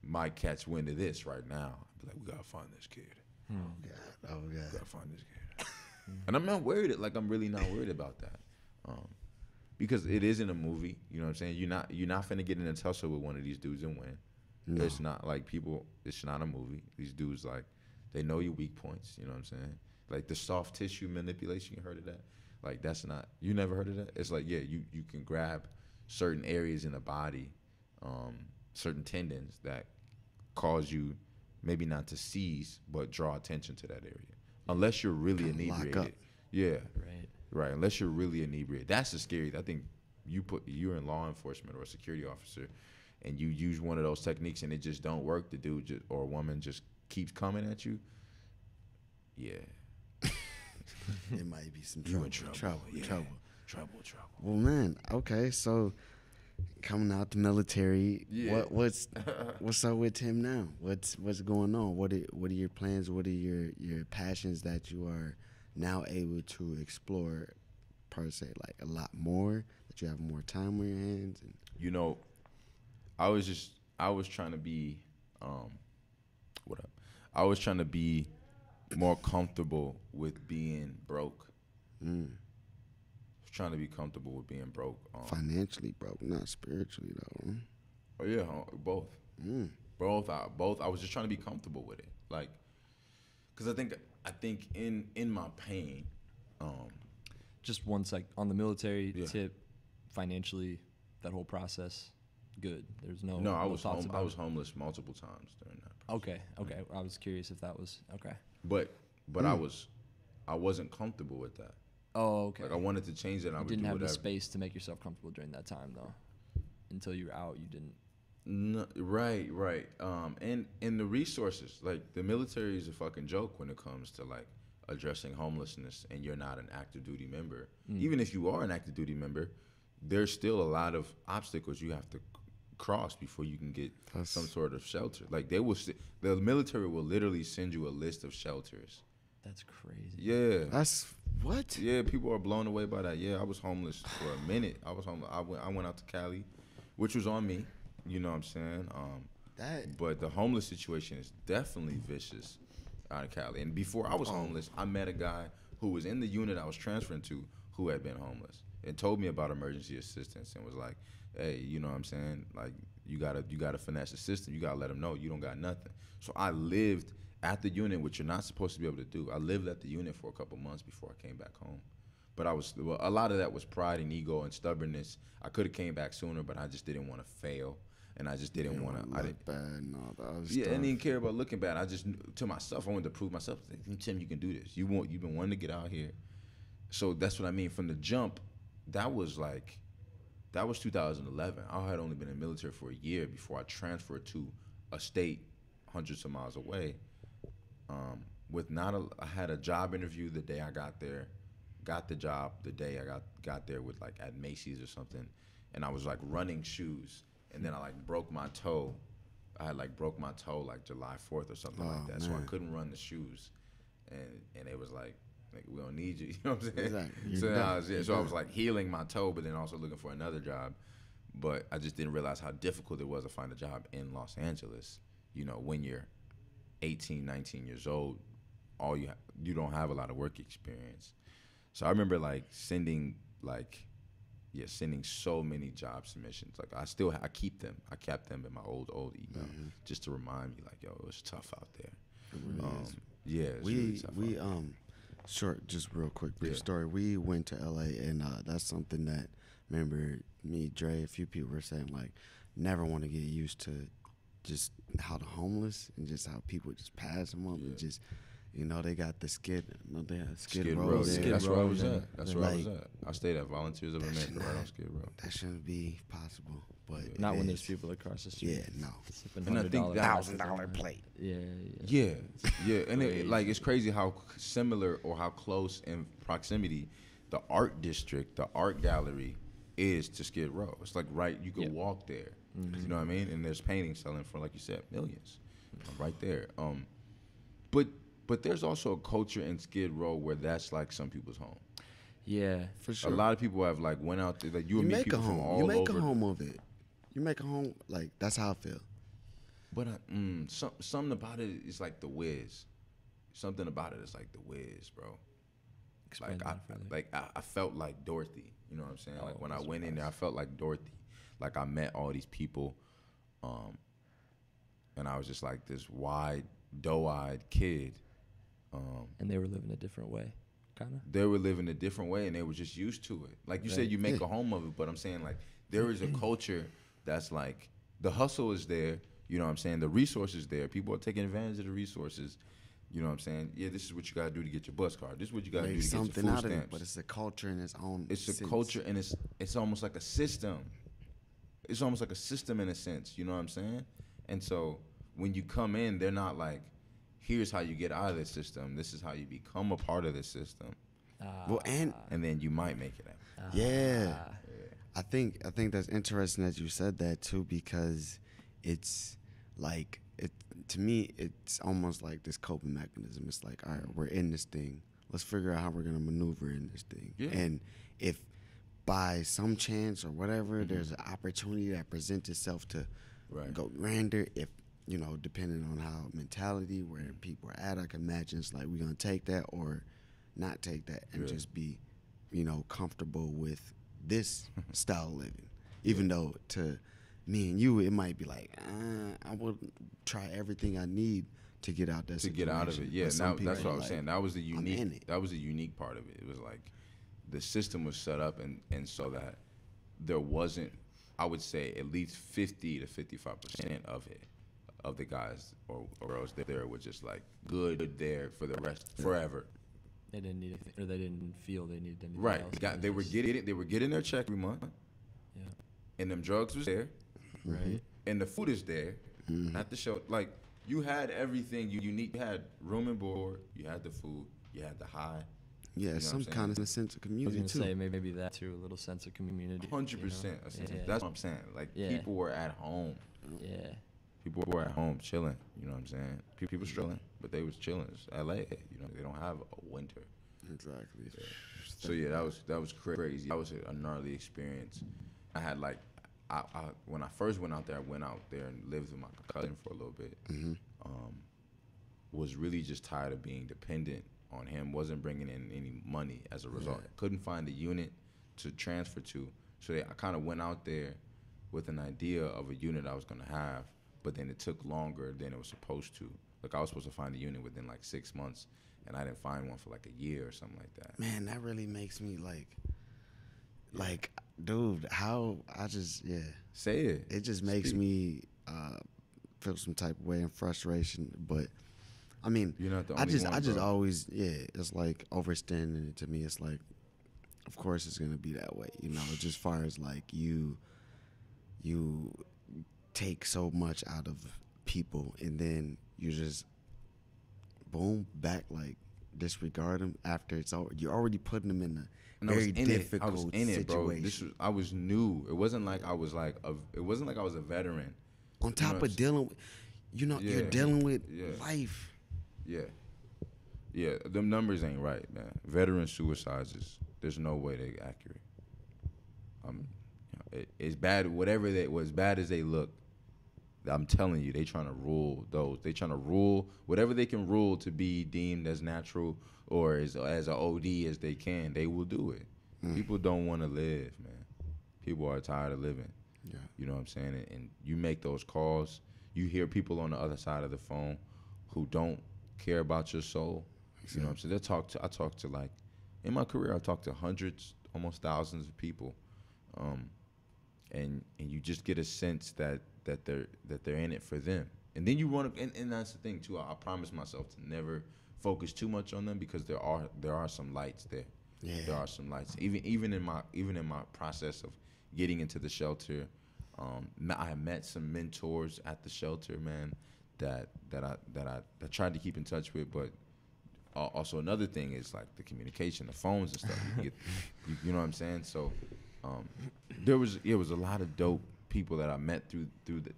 might catch wind of this right now. Be like, we gotta find this kid. Oh god. We gotta find this kid. And I'm not worried. Like I'm really not worried about that, because it isn't a movie. You know what I'm saying? You're not finna get in a tussle with one of these dudes and win. No. It's not like people. It's not a movie. These dudes like they know your weak points. You know what I'm saying? Like the soft tissue manipulation. You heard of that? Like that's not. You never heard of that? It's like yeah, you can grab certain areas in the body, certain tendons that cause you maybe not to seize but draw attention to that area. Unless you're really Kinda lock up. inebriated. Yeah. Right. Unless you're really inebriated. That's the scary. I think you're in law enforcement or a security officer and you use one of those techniques and it just don't work. The dude just, or a woman just keeps coming at you. Yeah. It might be some You trouble. in trouble. Trouble. Trouble. Well, man. Okay, so coming out the military, Yeah. what's up with Tim now? What's going on? What are your plans? What are your passions that you are now able to explore per se, like a lot more, that you have more time on your hands? And You know, I was trying to be, what up? I was trying to be more comfortable with being broke. Trying to be comfortable with being broke. financially broke, not spiritually though. Oh yeah, both. Both. I was just trying to be comfortable with it, like, cause I think in my pain, Just one sec on the military Yeah. tip. Financially, that whole process, good. There's no. no, I was thoughts home. I about was it? homeless multiple times during that. Okay. I was curious if that was okay. But I wasn't comfortable with that. Oh, okay. Like I wanted to change it. And I You would didn't do have the whatever. space to make yourself comfortable during that time, though. Until you were out, you didn't. No, right. And the resources, like the military is a fucking joke when it comes to like addressing homelessness, and you're not an active duty member. Even if you are an active duty member, there's still a lot of obstacles you have to cross before you can get some sort of shelter. Like the military will literally send you a list of shelters. That's crazy. Yeah. That's what? Yeah, people are blown away by that. Yeah, I was homeless for a minute. I went out to Cali, which was on me. You know what I'm saying? But the homeless situation is definitely vicious out of Cali. And before I was homeless, I met a guy who was in the unit I was transferring to who had been homeless. and told me about emergency assistance and was like, hey, you know what I'm saying? Like, you gotta finesse the system. You gotta let them know you don't got nothing. So I lived at the unit, which you're not supposed to be able to do. I lived at the unit for a couple months before I came back home. But a lot of that was pride and ego and stubbornness. I could have came back sooner, but I just didn't want to fail, and I just didn't want to. I didn't. Bad. No, that was Yeah, I tough. didn't care about looking bad. I just to myself, I wanted to prove myself. Like, Tim, you can do this. You've been wanting to get out here. So that's what I mean. From the jump, that was 2011. I had only been in the military for a year before I transferred to a state hundreds of miles away. I had a job interview the day I got there, got the job the day I got there with like at Macy's or something, and I was like running shoes, and then I like broke my toe. I had like broke my toe like July 4th or something like that, so I man. couldn't run the shoes, and it was like we don't need you, you know what I'm saying? Exactly. So You're then done. I was like healing my toe, but then also looking for another job, but I just didn't realize how difficult it was to find a job in Los Angeles, you know, when you're 18, 19 years old, you don't have a lot of work experience. So I remember like sending so many job submissions. Like I keep them. I kept them in my old email just to remind me like, yo, it was tough out there. Yeah, it's really tough out there. Short, just real quick, brief Yeah. story. We went to LA, and that's something that, remember, me, Dre, a few people were saying, like, never want to get used to just how the homeless and just how people just pass them up and just, you know, they got the Skid Row there. Yeah, that's where I was Row, at. That's where I was like, at. I stayed at Volunteers of that America should right on not- Skid Row. That shouldn't be possible, but Not it when there's is. people across the street. Yeah, no. Sipping And I think $100 that- $1,000 plate. Yeah. Yeah, and crazy. it's crazy how similar or how close in proximity the art district, the art gallery, is to Skid Row. It's like you could Yeah. walk there. You know what I mean? And there's paintings selling for, like you said, millions, right there. But there's also a culture in Skid Row where that's like some people's home. Yeah. For sure. A lot of people have like went out there. Like you You would meet make a people from home. all You make over. a home of it. You make a home, like, that's how I feel. But something about it is like the whiz. Something about it is like the whiz, bro. Explain Like that further. I felt like Dorothy. You know what I'm saying? Oh, Like when I that's went in there, I felt like Dorothy. Like I met all these people, and I was just like this wide, doe-eyed kid. And they were living a different way, kind of. They were living a different way, and they were just used to it. Like you said, you make a home of it, but I'm saying like there is a culture that's like the hustle is there. You know what I'm saying? The resources there. People are taking advantage of the resources. You know what I'm saying? Yeah, this is what you gotta do to get your bus card. This is what you gotta do Make to get your something food out of it, stamps. but it's a culture in its own It's a sense. culture, and it's almost like a system. It's almost like a system in a sense. You know what I'm saying? And so when you come in, they're not like, here's how you get out of this system. This is how you become a part of this system, Well, and and then you might make it out. yeah, I think that's interesting that you said that too, because it's like to me it's almost like this coping mechanism. It's like, all right, we're in this thing. Let's figure out how we're gonna maneuver in this thing. Yeah. And if by some chance or whatever there's an opportunity that presents itself to Right. go grander, if you know, depending on how mentality where people are at, I can imagine it's like we're gonna take that or not take that and Yeah. just be, you know, comfortable with this style of living. Even though to me and you, it might be like, I would try everything I need to get out that To get out of it, situation. yeah. But some Now, that's people what I are was like, saying. That was the I'm in unique. it. That was the unique part of it. It was like the system was set up, and so that there wasn't, I would say, at least 50 to 55% of it, of the guys or girls there were just like good there for the rest forever. They didn't need anything, or they didn't feel they needed anything Right. else. They were getting their check every month, Yeah. and them drugs was there, Right. and the food is there at the show. Like you had everything you need. You had room and board. You had the food. You had the high. yeah, know what some I'm kind of sense of I was community gonna too. say maybe that too, a little sense of community. 100%. Yeah. That's what I'm saying. Like Yeah. people were at home. Yeah. People were at home chilling. You know what I'm saying? People chilling, but they was chilling. It's LA. You know, they don't have a winter. Exactly. So yeah, that was crazy. That was a gnarly experience. I had like, I when I first went out there, I went out there and lived with my cousin for a little bit. Was really just tired of being dependent on him. Wasn't bringing in any money as a result. Yeah. Couldn't find a unit to transfer to. So I kind of went out there with an idea of a unit I was gonna have, but then it took longer than it was supposed to. Like I was supposed to find a unit within like 6 months, and I didn't find one for like a year or something like that. Man, that really makes me like, dude, how I just Say it. It just makes Speak. me feel some type of way and frustration. But I mean, You're not the I only just one, I just bro. always it's like overstanding it to me. It's like, of course it's gonna be that way, you know. Just as far as like you take so much out of people and then you just boom back, like disregard them after it's over. You're already putting them in a And I was very in difficult it. I was in it, bro. situation. I was new. It wasn't like I was like it wasn't like I was a veteran. On top know, of dealing with, you're Yeah. dealing with Yeah. life. Yeah, them numbers ain't right, man. Veteran suicides there's no way they're accurate. It's bad. Whatever they as bad as they look, I'm telling you, they trying to rule those. They trying to rule whatever they can rule to be deemed as natural or as a OD as they can. They will do it. People don't want to live, man. People are tired of living. Yeah. You know what I'm saying? And you make those calls. You hear people on the other side of the phone who don't care about your soul. You know what I'm saying? I talk to like, in my career, I talked to hundreds, almost thousands of people, and you just get a sense that they're in it for them. And then you want to, and that's the thing too. I promise myself to never focus too much on them because there are some lights there. Yeah. There are some lights. Even in my process of getting into the shelter, I met some mentors at the shelter, man, that I tried to keep in touch with. But also another thing is like the communication, the phones and stuff. You know what I'm saying? So there was a lot of dope people that I met through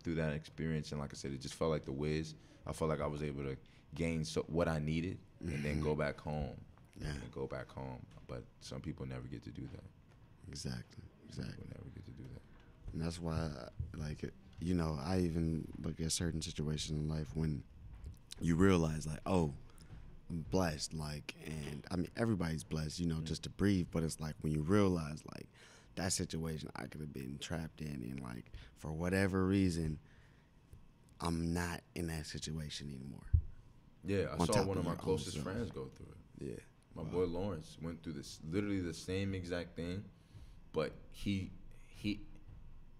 that experience, and like I said, it just felt like the whiz. I felt like I was able to gain what I needed and then go back home. Yeah. And go back home. But some people never get to do that. Exactly. People never get to do that. And that's why, like, you know, I even look at certain situations in life when you realize, like, oh, I'm blessed, like, and I mean, everybody's blessed, you know, just to breathe. But it's like when you realize, like, that situation I could have been trapped in, and like for whatever reason, I'm not in that situation anymore. Yeah, I On saw top one of of my your own closest self. friends go through it. Yeah. My boy Lawrence went through this, literally the same exact thing, but he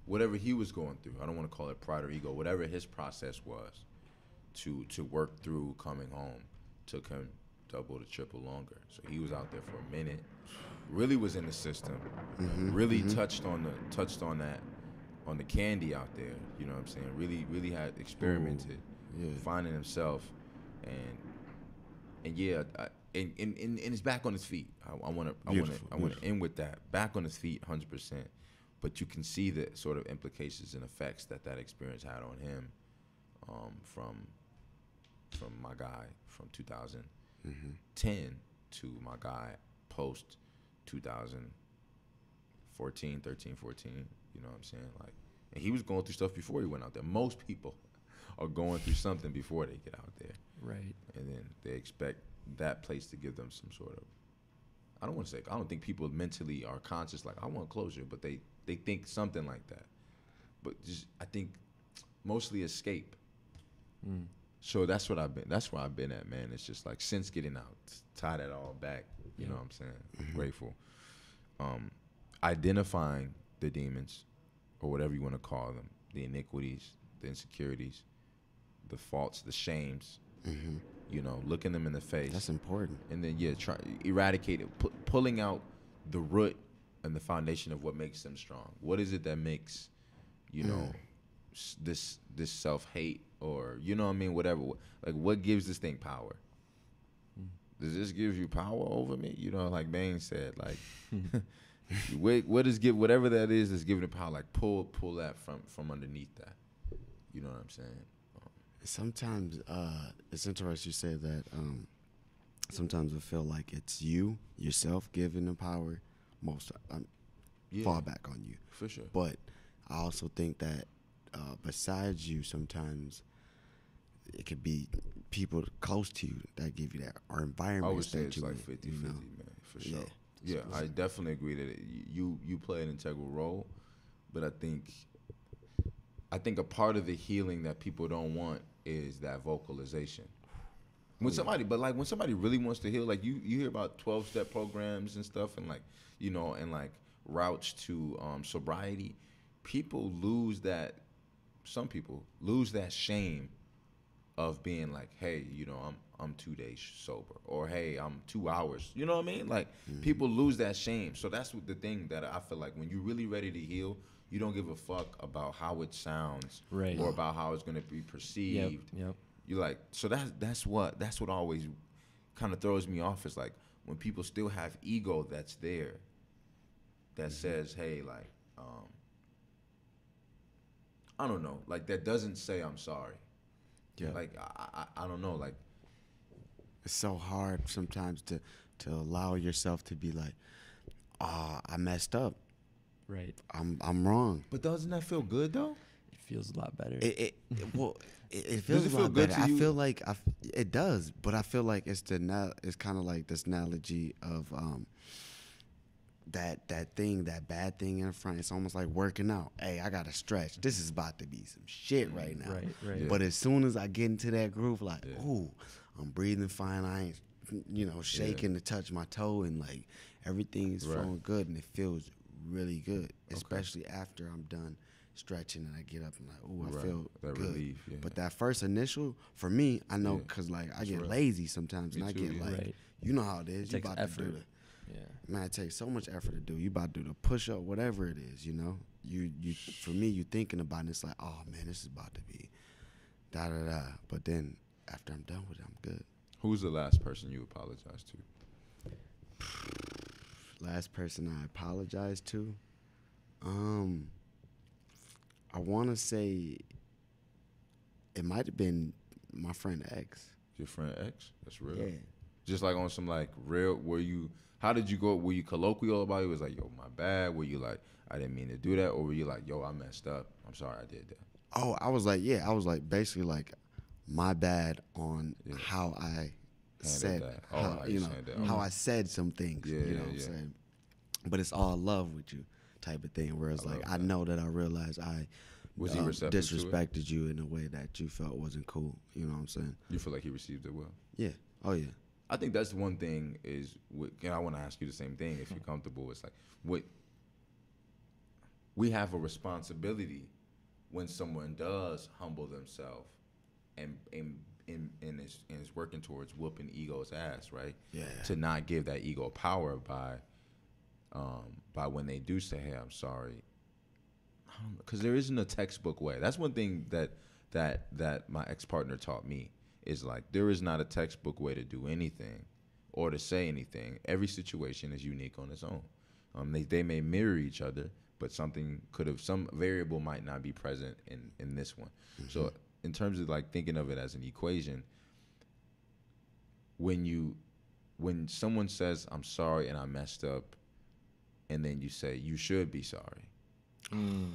whatever he was going through, I don't want to call it pride or ego, whatever his process was to work through coming home took him double to triple longer. So he was out there for a minute, really was in the system, really touched on that, on the candy out there, you know what I'm saying? Really had experimented, finding himself, and yeah, and it's back on his feet. I want to end with that. Back on his feet, 100%. But you can see the sort of implications and effects that experience had on him, from my guy from 2010 to my guy post 2014, 13, 14. You know what I'm saying? Like, and he was going through stuff before he went out there. Most people are going through something before they get out there. Right. And then they expect that place to give them some sort of, I don't think people mentally are conscious like, I want closure, but they think something like that. But just, I think mostly escape. So that's where I've been at, man. It's just like, since getting out, tie that all back, you know what I'm saying? Grateful. Identifying the demons, or whatever you want to call them, the iniquities, the insecurities, the faults, the shames, you know, looking them in the face. That's important. And then, try eradicate it, pulling out the root and the foundation of what makes them strong. What is it that makes, you know, this self-hate, or, you know what I mean, whatever. Like, what gives this thing power? Does this give you power over me? You know, like Bane said, like, whatever that is that's giving it power, like, pull that from underneath that. You know what I'm saying? Sometimes it's interesting you say that. Sometimes I feel like it's you yourself giving the power. Most fall back on you, for sure. But I also think that besides you, sometimes it could be people close to you that give you that, or I would environments say that it's you like in, 50-50, you know? man, for sure. Yeah, I definitely agree that you play an integral role, but I think a part of the healing that people don't want is that vocalization. When somebody, but like when somebody really wants to heal, like you hear about 12-step programs and stuff, and like and like routes to sobriety. People lose that. Some people lose that shame of being like, hey, I'm 2 days sober, or hey, I'm 2 hours. You know what I mean? Like people lose that shame. So that's the thing that I feel like when you're really ready to heal, you don't give a fuck about how it sounds, Right. or about how it's gonna be perceived. Yep. You like, so that's what always kind of throws me off, is like when people still have ego that's there, that says, hey, like I don't know, like that doesn't say I'm sorry. Yeah. Like I don't know, like It's so hard sometimes to allow yourself to be like, I messed up. Right. I'm wrong. but doesn't that feel good though? It feels a lot better. It feels it a feel lot good better. to you? I feel like it does, but I feel like it's kind of like this analogy of that bad thing in front. It's almost like working out. Hey, I gotta stretch. This is about to be some shit right now. Right. Yeah. But as soon as I get into that groove, like, ooh, I'm breathing fine. I ain't, shaking to touch my toe, and like everything is Right. flowing good, and it feels really good, especially after I'm done stretching and I get up and like, ooh, I Right. feel That good. relief, yeah. But that first initial, for me, I know Yeah. because like I That's get real. lazy sometimes, Me and I too, get yeah. like, Right. you know how it is. It You takes about to do effort. Yeah. man, it takes so much effort to do. You about to do the push up, whatever it is, You for me, you thinking about it, and it's like, oh man, this is about to be da da da. But then after I'm done with it, I'm good. Who's the last person you apologized to? Last person I apologized to, I want to say it might have been my friend X. Your friend X? That's real. Yeah. Just like on some like real, how did you go? Were you colloquial about it? It was like, yo, my bad. Were you like, I didn't mean to do that? Or were you like, yo, I messed up. I'm sorry I did that. Oh, I was like basically like my bad on how I said that. Oh, how you said that. how I said some things. Yeah, you know what I'm saying? But it's all love with you type of thing. Whereas like I know that I realized I Was he receptive to it? disrespected you in a way that you felt wasn't cool. You know what I'm saying? You feel like he received it well? Yeah. Oh yeah. I think that's one thing is, and I want to ask you the same thing if you're comfortable. It's like, we have a responsibility when someone does humble themselves and is working towards whooping ego's ass, right? Yeah. To not give that ego power by when they do say, hey, I'm sorry. Because there isn't a textbook way. That's one thing that my ex-partner taught me, is like, there is not a textbook way to do anything or to say anything. Every situation is unique on its own. They may mirror each other, but some variable might not be present in this one. Mm-hmm. So in terms of like thinking of it as an equation, when someone says, I'm sorry and I messed up, and then you say, you should be sorry,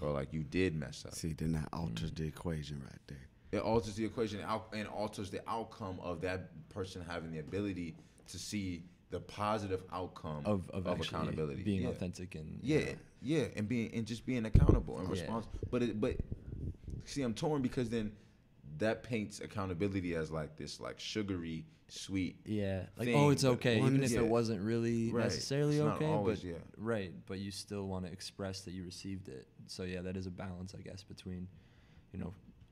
or like, you did mess up. See, then that alters the equation right there. It alters the equation and alters the outcome of that person having the ability to see the positive outcome of accountability, being authentic and and just being accountable and Yeah. responsible. But see, I'm torn, because then that paints accountability as like this like sugary sweet like thing, oh, it's but okay, even if yeah. it wasn't really Right. necessarily It's not okay, always, but yeah. right, but you still want to express that you received it. So yeah, that is a balance, I guess, between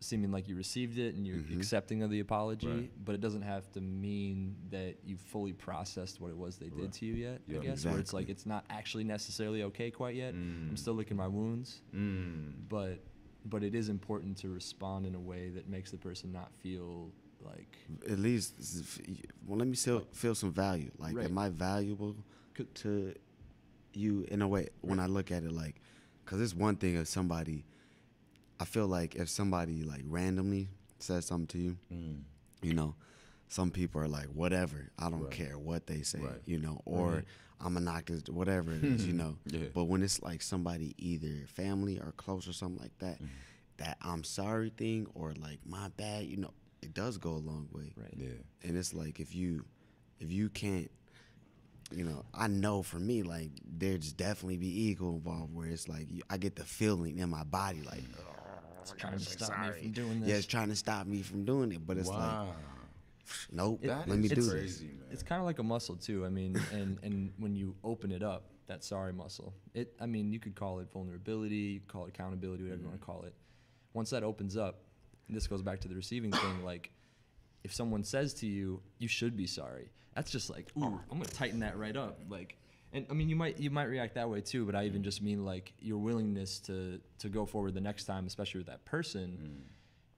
seeming like you received it and you're accepting of the apology, Right. but it doesn't have to mean that you fully processed what it was they did Right. to you yet. Yeah. I guess where it's Exactly. like it's not actually necessarily okay quite yet. I'm still licking my wounds, but it is important to respond in a way that makes the person not feel like At least, let me still feel some value. Like, Right. am I valuable to you in a way? When I look at it, like, because it's one thing if somebody, I feel like if somebody like randomly says something to you, some people are like, whatever, I don't Right. care what they say, Right. or Right. I'm gonna knock this, whatever it is, Yeah. But when it's like somebody either family or close or something like that, that I'm sorry thing or like my bad, it does go a long way. right. Yeah. And it's like if you can't you know, I know for me, like, there's definitely be ego involved where it's like I get the feeling in my body, like, It's trying to stop me from doing this. yeah, it's trying to stop me from doing it, but it's like, nope, That let me is do crazy, this. man. It's kind of like a muscle too. I mean, and when you open it up, that sorry muscle, I mean, you could call it vulnerability, you could call it accountability, whatever you want to call it. Once that opens up, and this goes back to the receiving thing, like, if someone says to you, you should be sorry, that's just like, ooh, I'm gonna tighten that right up. Like, and I mean, you might react that way too, but I even just mean like your willingness to go forward the next time, especially with that person,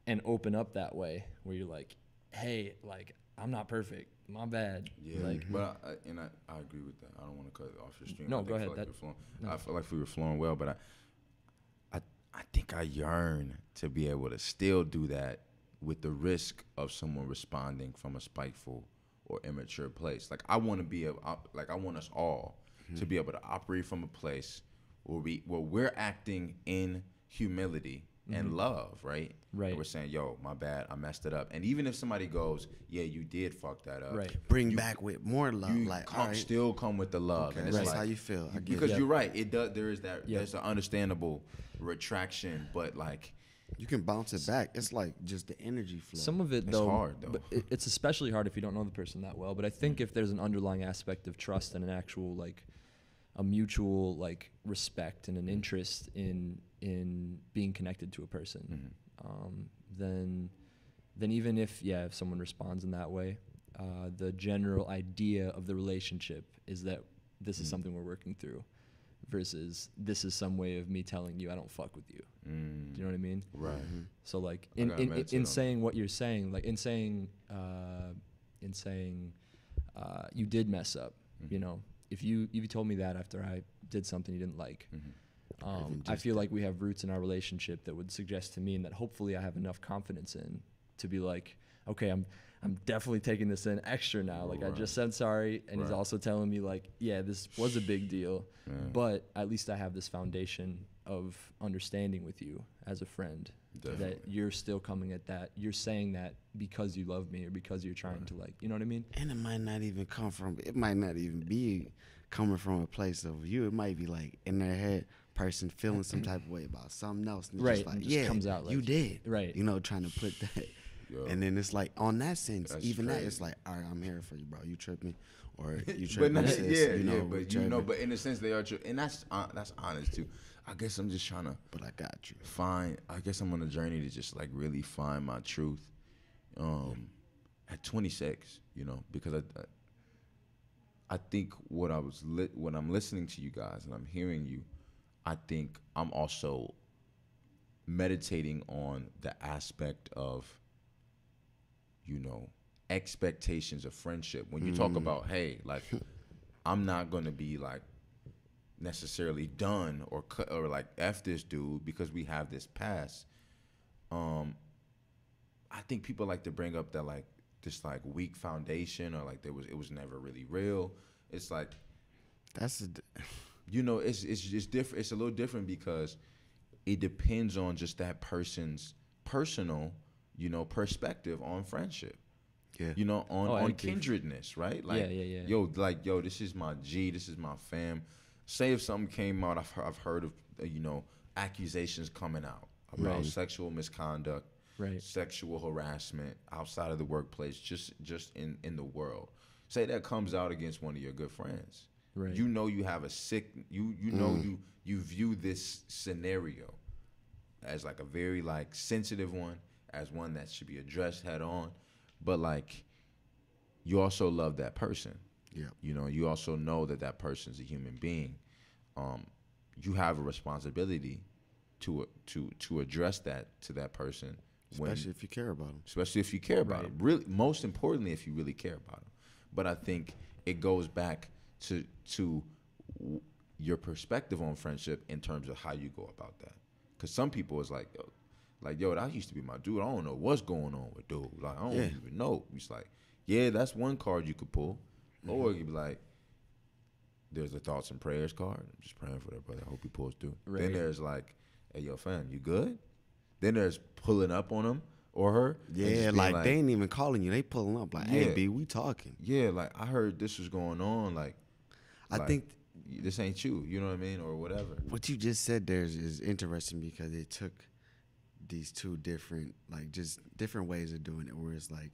and open up that way where you're like, hey, like, I'm not perfect, my bad. Yeah, like, but I agree with that. I don't want to cut off your stream. No, I think go I ahead. feel like That- we're flowing. no. I feel like we were flowing well, but I think I yearn to be able to still do that with the risk of someone responding from a spiteful or immature place. Like, I want to be I want us all to be able to operate from a place where we're acting in humility and love, right? Right. And we're saying, yo, my bad, I messed it up. And even if somebody goes, yeah, you did fuck that up. Right. Bring back with more love, You like, all right, still come with the love. okay, And it's that's like, how you feel. I get because it. you're right. It does. There is that. Yeah. There's an understandable retraction, but like, You can bounce it back. It's like just the energy flow. some of it It's though, hard, though. but it's especially hard if you don't know the person that well. But I think if there's an underlying aspect of trust and an actual like a mutual like respect and an interest in being connected to a person, then even if someone responds in that way, the general idea of the relationship is that this is something we're working through, versus this is some way of me telling you I don't fuck with you. Do you know what I mean? right. So like I gotta meditate in on saying what you're saying, like in saying you did mess up, you know, if you told me that after I did something you didn't like, I feel like we have roots in our relationship that would suggest to me, and that hopefully I have enough confidence in, to be like, okay, I'm definitely taking this in extra now. Like, I just said sorry, and he's Right. also telling me like, yeah, this was a big deal, Yeah. but at least I have this foundation of understanding with you as a friend. Definitely. That you're still coming at that. You're saying that because you love me, or because you're trying to, like, you know what I mean? And it might not even come from, it might not even be coming from a place of you. It might be like in their head, person feeling some type of way about something else. And it's Right, just like, and it just yeah, comes out like- you did. right. You know, trying to put that. Yo. And then it's like, on that sense, That's even that, crazy. it's like, all right, I'm here for you, bro. You tripping? Or you But tripping, not, sis, but whichever. but in a sense they are true, and that's honest too. I guess I'm just trying to But I got you. I guess I'm on a journey to just like really find my truth. At 26, you know, because I think when I'm listening to you guys and I'm hearing you, I think I'm also meditating on the aspect of, you know, expectations of friendship. When you talk about, hey, like, I'm not gonna be like necessarily done or cut or like F this dude because we have this past. I think people like to bring up that like this like weak foundation, or like it was never really real. It's like, That's you know, it's just different. It's a little different because it depends on just that person's personal, you know, perspective on friendship. yeah. You know, on I agree. kindredness, right? Like, Yeah. yo, this is my G, this is my fam. Say if something came out, I've heard of, you know, accusations coming out about Right. sexual misconduct, Right. sexual harassment outside of the workplace, just in the world. Say that comes out against one of your good friends. Right. You know you have a sick, you know you view this scenario as like a very like sensitive one, as one that should be addressed head on, but like you also love that person. Yeah. You know, you also know that that person's a human being. You have a responsibility to address that to that person, Especially if you care about them. especially if you care about them. Really, most importantly, if you really care about them. But I think it goes back to your perspective on friendship in terms of how you go about that. Because some people is like, yo, that used to be my dude. I don't know what's going on with dude. Like, I don't even know. It's like, yeah, that's one card you could pull. Or you could be like, there's the thoughts and prayers card. I'm just praying for that brother. I hope he pulls through. Right. Then there's like, hey, yo, fam, you good? Then there's pulling up on him or her. and just Yeah, being like they ain't even calling you. They pulling up like, hey, Yeah. B, we talking. yeah, like I heard this was going on. Like, I like, think this ain't you. You know what I mean, or whatever. what you just said there is interesting because it took these two different, like, just different ways of doing it. Where it's like,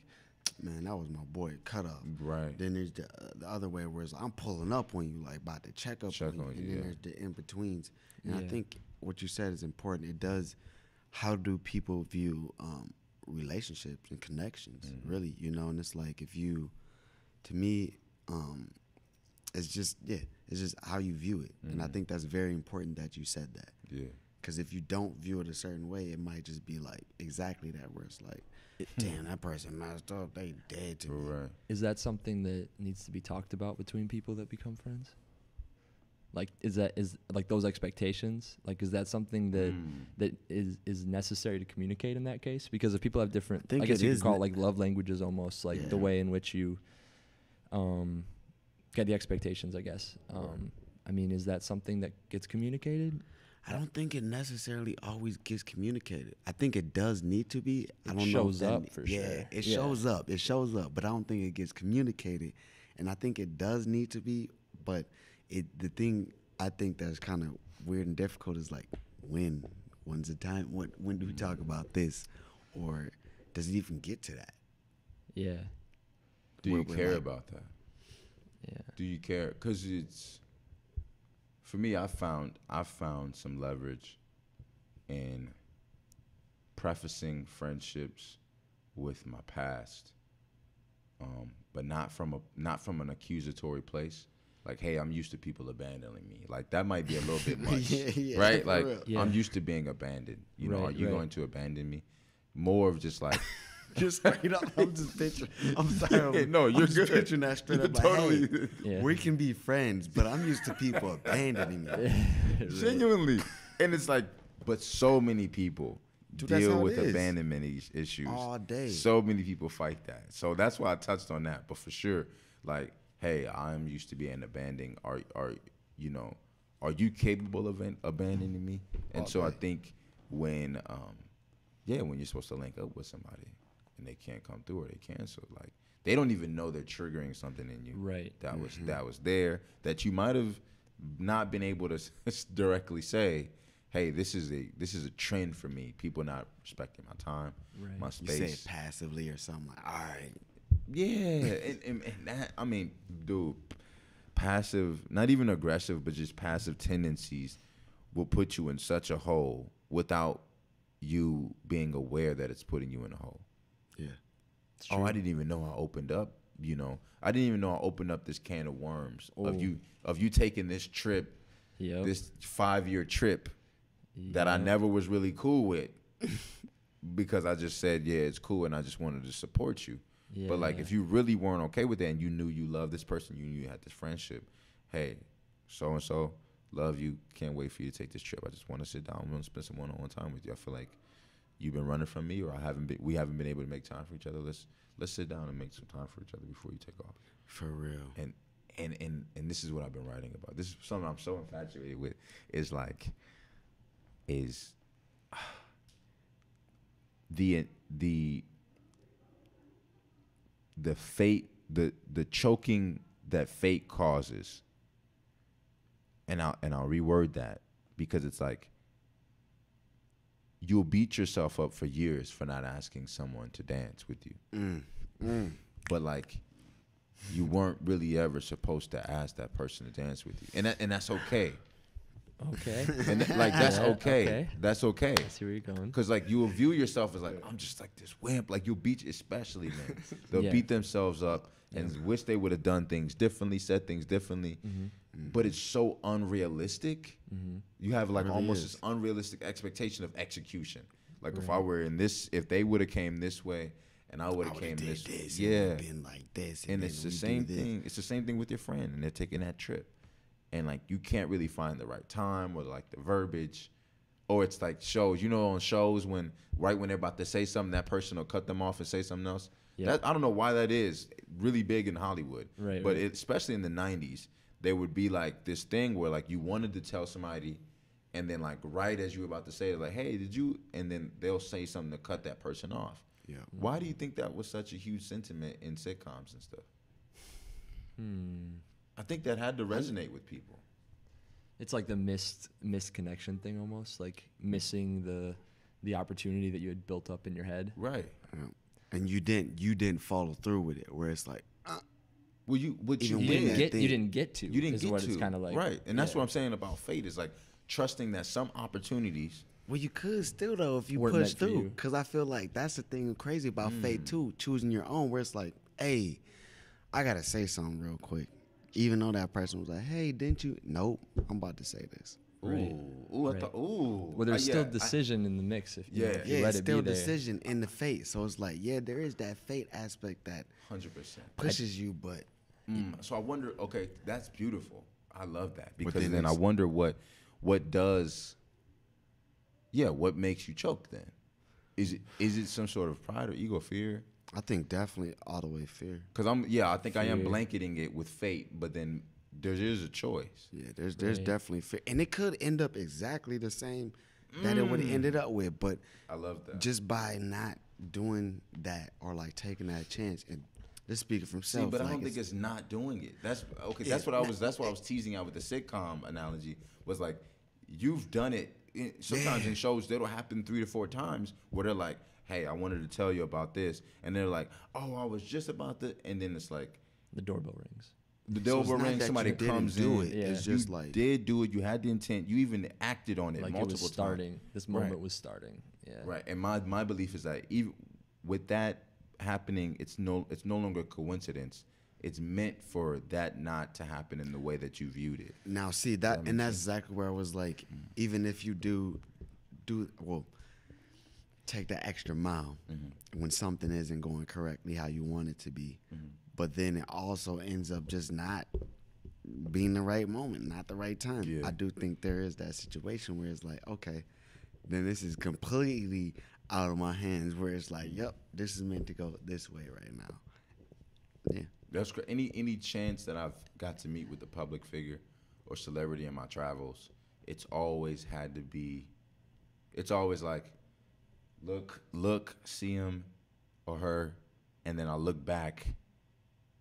man, that was my boy, cut off. Right. Then there's the other way where it's I'm pulling up on you, like about to check up on you. on you, And then yeah. there's the in betweens. And I Yeah. think what you said is important. It does. How do people view relationships and connections? Really, you know, and it's like if you, to me, it's just it's just how you view it, and I think that's very important that you said that. Yeah. Because if you don't view it a certain way, it might just be like exactly that, where it's like, damn, that person messed up, they dead to me. Right. Is that something that needs to be talked about between people that become friends? Like, is like those expectations? Like, is that something that is necessary to communicate in that case? Because if people have different, think I guess it you is could call it like love languages almost, like the Yeah. way in which you get the expectations, I guess. I mean, is that something that gets communicated? I don't think it necessarily always gets communicated. I think it does need to be. I It don't know. shows if that- up for yeah, sure. it Yeah. shows up. It shows up, but I don't think it gets communicated. And I think it does need to be. But the thing I think that's kind of weird and difficult is like when's the time? When do we talk about this, or does it even get to that? Yeah. Do Where you we're care like- about that? Yeah. Do you care? Because it's, for me, I found some leverage in prefacing friendships with my past, but not from an accusatory place. Like, hey, I'm used to people abandoning me. Like, that might be a little bit much, Yeah, right? for Like, real. Yeah. I'm used to being abandoned. You know, Right, are you right. going to abandon me? More of just like, Just straight up, I'm just picturing. I'm sorry. No, I'm you're just good. picturing that straight You're up. Like, totally- hey, Yeah. we can be friends, but I'm used to people abandoning me. genuinely. And it's like, but so many people Dude, that's deal how it with is. abandonment issues All day. So many people fight that. So that's why I touched on that. But for sure, like, hey, I'm used to being abandoned. Are you capable of abandoning me? And All so I day. think when when you're supposed to link up with somebody and they can't come through or they cancel, like, they don't even know they're triggering something in you. Right. That was there that you might have not been able to directly say, hey, this is a trend for me. People not respecting my time, Right. my You space. say it passively or something like, all right. Yeah, and that, I mean, dude, passive, not even aggressive, but just passive tendencies will put you in such a hole without you being aware that it's putting you in a hole. Yeah. Oh, I didn't even know I opened up. I didn't even know I opened up this can of worms of you taking this trip, Yep. this 5-year trip that I never was really cool with because I just said, yeah, it's cool, and I just wanted to support you. But like, Yeah. if you really weren't okay with that and you knew you loved this person, you knew you had this friendship, hey, so and so, love you, can't wait for you to take this trip. I just want to sit down, I want to spend some one-on-one time with you. I feel like you've been running from me, or we haven't been able to make time for each other. Let's sit down and make some time for each other before you take off. For real. And this is what I've been writing about. This is something I'm so infatuated with. Is the fate, the choking that fate causes. And I'll reword that, because it's like, you'll beat yourself up for years for not asking someone to dance with you. But like, you weren't really ever supposed to ask that person to dance with you, and that's okay. Okay. And like, that's Yeah, okay. okay. That's okay. I see where you're going. Because like, you will view yourself as like, I'm just like this wimp. Like, you'll beat, especially men, they'll Yeah. beat themselves up and wish they would have done things differently, said things differently. But it's so unrealistic. You have like really almost is. this unrealistic expectation of execution. Like, if I were in this, if they would have came this way and I would I have would've came did this, this. yeah. It would've been like this. And then it's the we do same this. thing. It's the same thing with your friend, and they're taking that trip, and like, you can't really find the right time or like the verbiage, or it's like shows. On shows when they're about to say something, that person will cut them off and say something else. Yeah. That, I don't know why that is really big in Hollywood, Right, but right. especially in the '90s, there would be like this thing where like, you wanted to tell somebody, and then like, right as you were about to say it, like, hey, did you? And then they'll say something to cut that person off. Yeah. Why do you think that was such a huge sentiment in sitcoms and stuff? I think that had to resonate with people. It's like the missed connection thing almost, like missing the opportunity that you had built up in your head. Right. Yeah. And you didn't follow through with it, where it's like, Well, you Even You when didn't that get thing- you didn't get to. you didn't is get what to it's kind of like. right, and that's yeah. what I'm saying about fate is like trusting that some opportunities. well, you could still though if you Weren't push meant for through, you. because I feel like that's the thing crazy about fate too, choosing your own. Where it's like, hey, I gotta say something real quick, even though that person was like, hey, didn't you? Nope, I'm about to say this. Right. Ooh, I Right. thought, ooh. Well, there's still yeah, decision in the mix if you, Yeah. know, if you Yeah, let it's it still be there. decision in the fate. So it's like, yeah, there is that fate aspect that 100%. pushes you, but So I wonder. Okay, that's beautiful. I love that because then then I it's- wonder what does. Yeah, what makes you choke then? Is it some sort of pride or ego, fear? I think definitely all the way fear. Because I think I am Fear. blanketing it with fate, but then there is a choice. Yeah, there's Right. definitely fear, and it could end up exactly the same that it would have ended up with, but I love that. just by not doing that or like taking that chance and just speaking from See, self. but I like don't think it's not doing it. That's okay. That's what I was teasing out with the sitcom analogy. Was like, you've done it. Sometimes in shows that'll happen 3 to 4 times where they're like, "Hey, I wanted to tell you about this," and they're like, "Oh, I was just about to," and then it's like The doorbell rings. the So it's doorbell not rings, that somebody you didn't comes do in. it. Yeah. It's just you like did do it. You had the intent. You even acted on it Like it multiple was times. starting. This moment Right. was starting. Yeah. Right, and my belief is that even with that happening, it's no longer a coincidence. It's meant for that not to happen in the way that you viewed it. now see that, and that's exactly where I was like, even if you do well, take that extra mile when something isn't going correctly how you want it to be, but then it also ends up just not being the right moment, not the right time. Yeah. I do think there is that situation where it's like, okay, then this is completely out of my hands. Where it's like, yep, this is meant to go this way right now. Yeah. That's great. Any chance that I've got to meet with a public figure or celebrity in my travels, it's always had to be. It's always like, look, see him or her, and then I'll look back,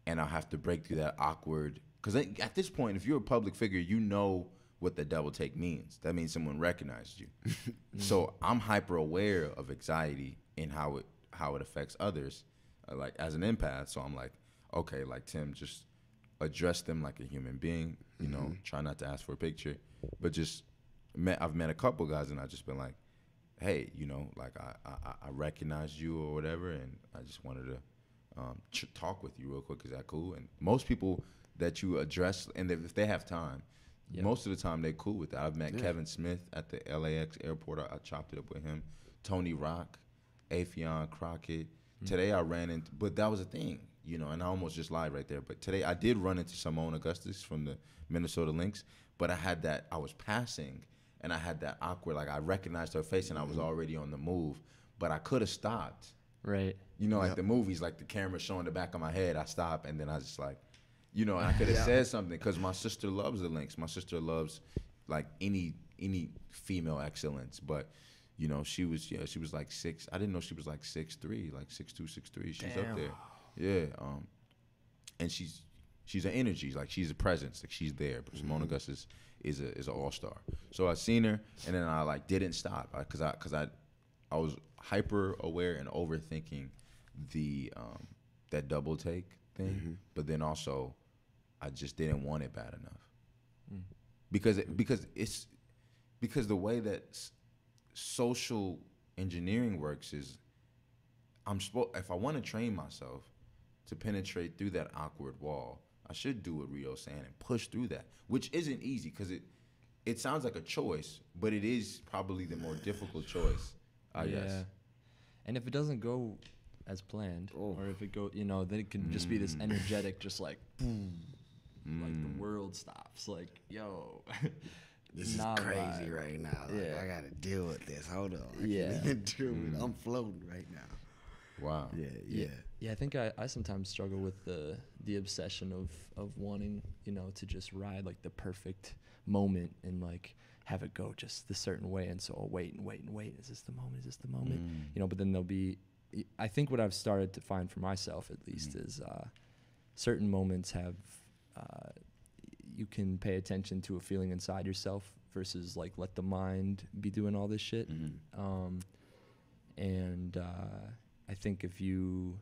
and I'll have to break through that awkward. Because at this point, if you're a public figure, you know what the double take means. That means someone recognized you. So I'm hyper aware of anxiety and how it affects others, like as an empath. So I'm like, okay, like Tim, just address them like a human being. You know, try not to ask for a picture, but just I've met a couple guys and I've just been like, hey, you know, like I recognized you or whatever, and I just wanted to talk with you real quick. Is that cool? And most people that you address, and if they have time, Yeah. most of the time they cool with that. I've met Kevin Smith at the LAX airport. I chopped it up with him. Tony Rock, Affion Crockett. Today I ran into, but that was a thing, you know, and I almost just lied right there. But today I did run into Simone Augustus from the Minnesota Lynx, but I was passing, and I had that awkward, like I recognized her face and I was already on the move, but I could have stopped. Right. You know, like the movies, like the camera showing the back of my head, I stop, and then I just like, you know, I could have said something because my sister loves the Lynx. My sister loves like any female excellence, but you know, she was like 6. I didn't know she was like 6'3", like 6'2", 6'3". She's up there, yeah. And she's an energy, like she's a presence, like she's there. But Simone Augustus is an all-star. So I seen her, and then I like didn't stop because I was hyper aware and overthinking the that double take thing, but then also I just didn't want it bad enough because the way that social engineering works is if I want to train myself to penetrate through that awkward wall, I should do what Rio saying and push through that, which isn't easy because it sounds like a choice, but it is probably the more difficult choice, I guess. And if it doesn't go as planned, or if it go, you know, then it can just be this energetic, just like boom, like the world stops. Like, yo, This is nah, crazy vibe. right now. Like, Yeah. I gotta deal with this. Hold on. I Yeah. can't even do it. I'm floating right now. Wow. Yeah. Yeah, I think I sometimes struggle with the obsession of wanting, you know, to just ride like the perfect moment and like have it go just the certain way. And so I'll wait. Is this the moment? Is this the moment? You know, but then there'll be, I think what I've started to find for myself at least is certain moments have you can pay attention to a feeling inside yourself versus like let the mind be doing all this shit. And I think if you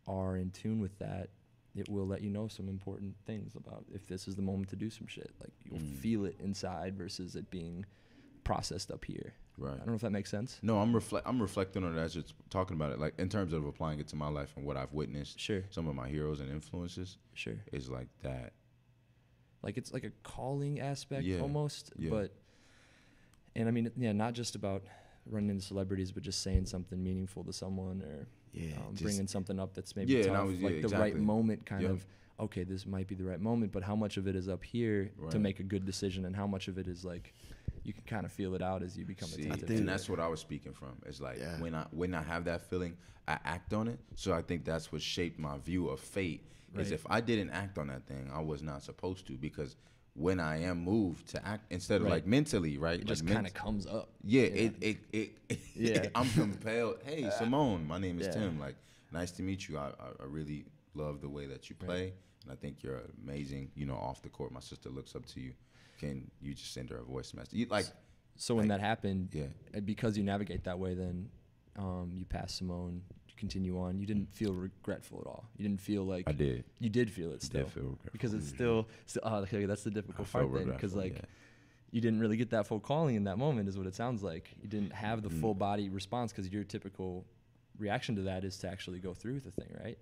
are in tune with that, it will let you know some important things about if this is the moment to do some shit. Like you'll feel it inside versus it being processed up here. Right. I don't know if that makes sense. No, I'm reflecting on it as you're talking about it, like in terms of applying it to my life and what I've witnessed. Sure. Some of my heroes and influences. Sure. Is like that. Like it's like a calling aspect Yeah. almost. Yeah. But, and I mean, yeah, not just about running into celebrities, but just saying something meaningful to someone or bringing something up that's maybe tough, like the right moment kind of, okay, this might be the right moment, but how much of it is up here to make a good decision and how much of it is like, you can kind of feel it out as you become attentive. And that's what I was speaking from. It's like when I have that feeling, I act on it. So I think that's what shaped my view of fate. Is if I didn't act on that thing, I was not supposed to, because when I am moved to act instead of like mentally, right? It just kind of comes up. Yeah, it I'm compelled. Hey, Simone, my name is Tim. Like, nice to meet you. I really love the way that you play, and I think you're amazing. You know, off the court, my sister looks up to you. Can you just send her a voice message? So when that happened, because you navigate that way, then you pass Simone, you continue on. You didn't feel regretful at all. You didn't feel like I did. You did feel it still. I did feel regretful. Because it's still okay, that's the difficult part then, because like you didn't really get that full calling in that moment, is what it sounds like. You didn't have the full body response, because your typical reaction to that is to actually go through with the thing, right?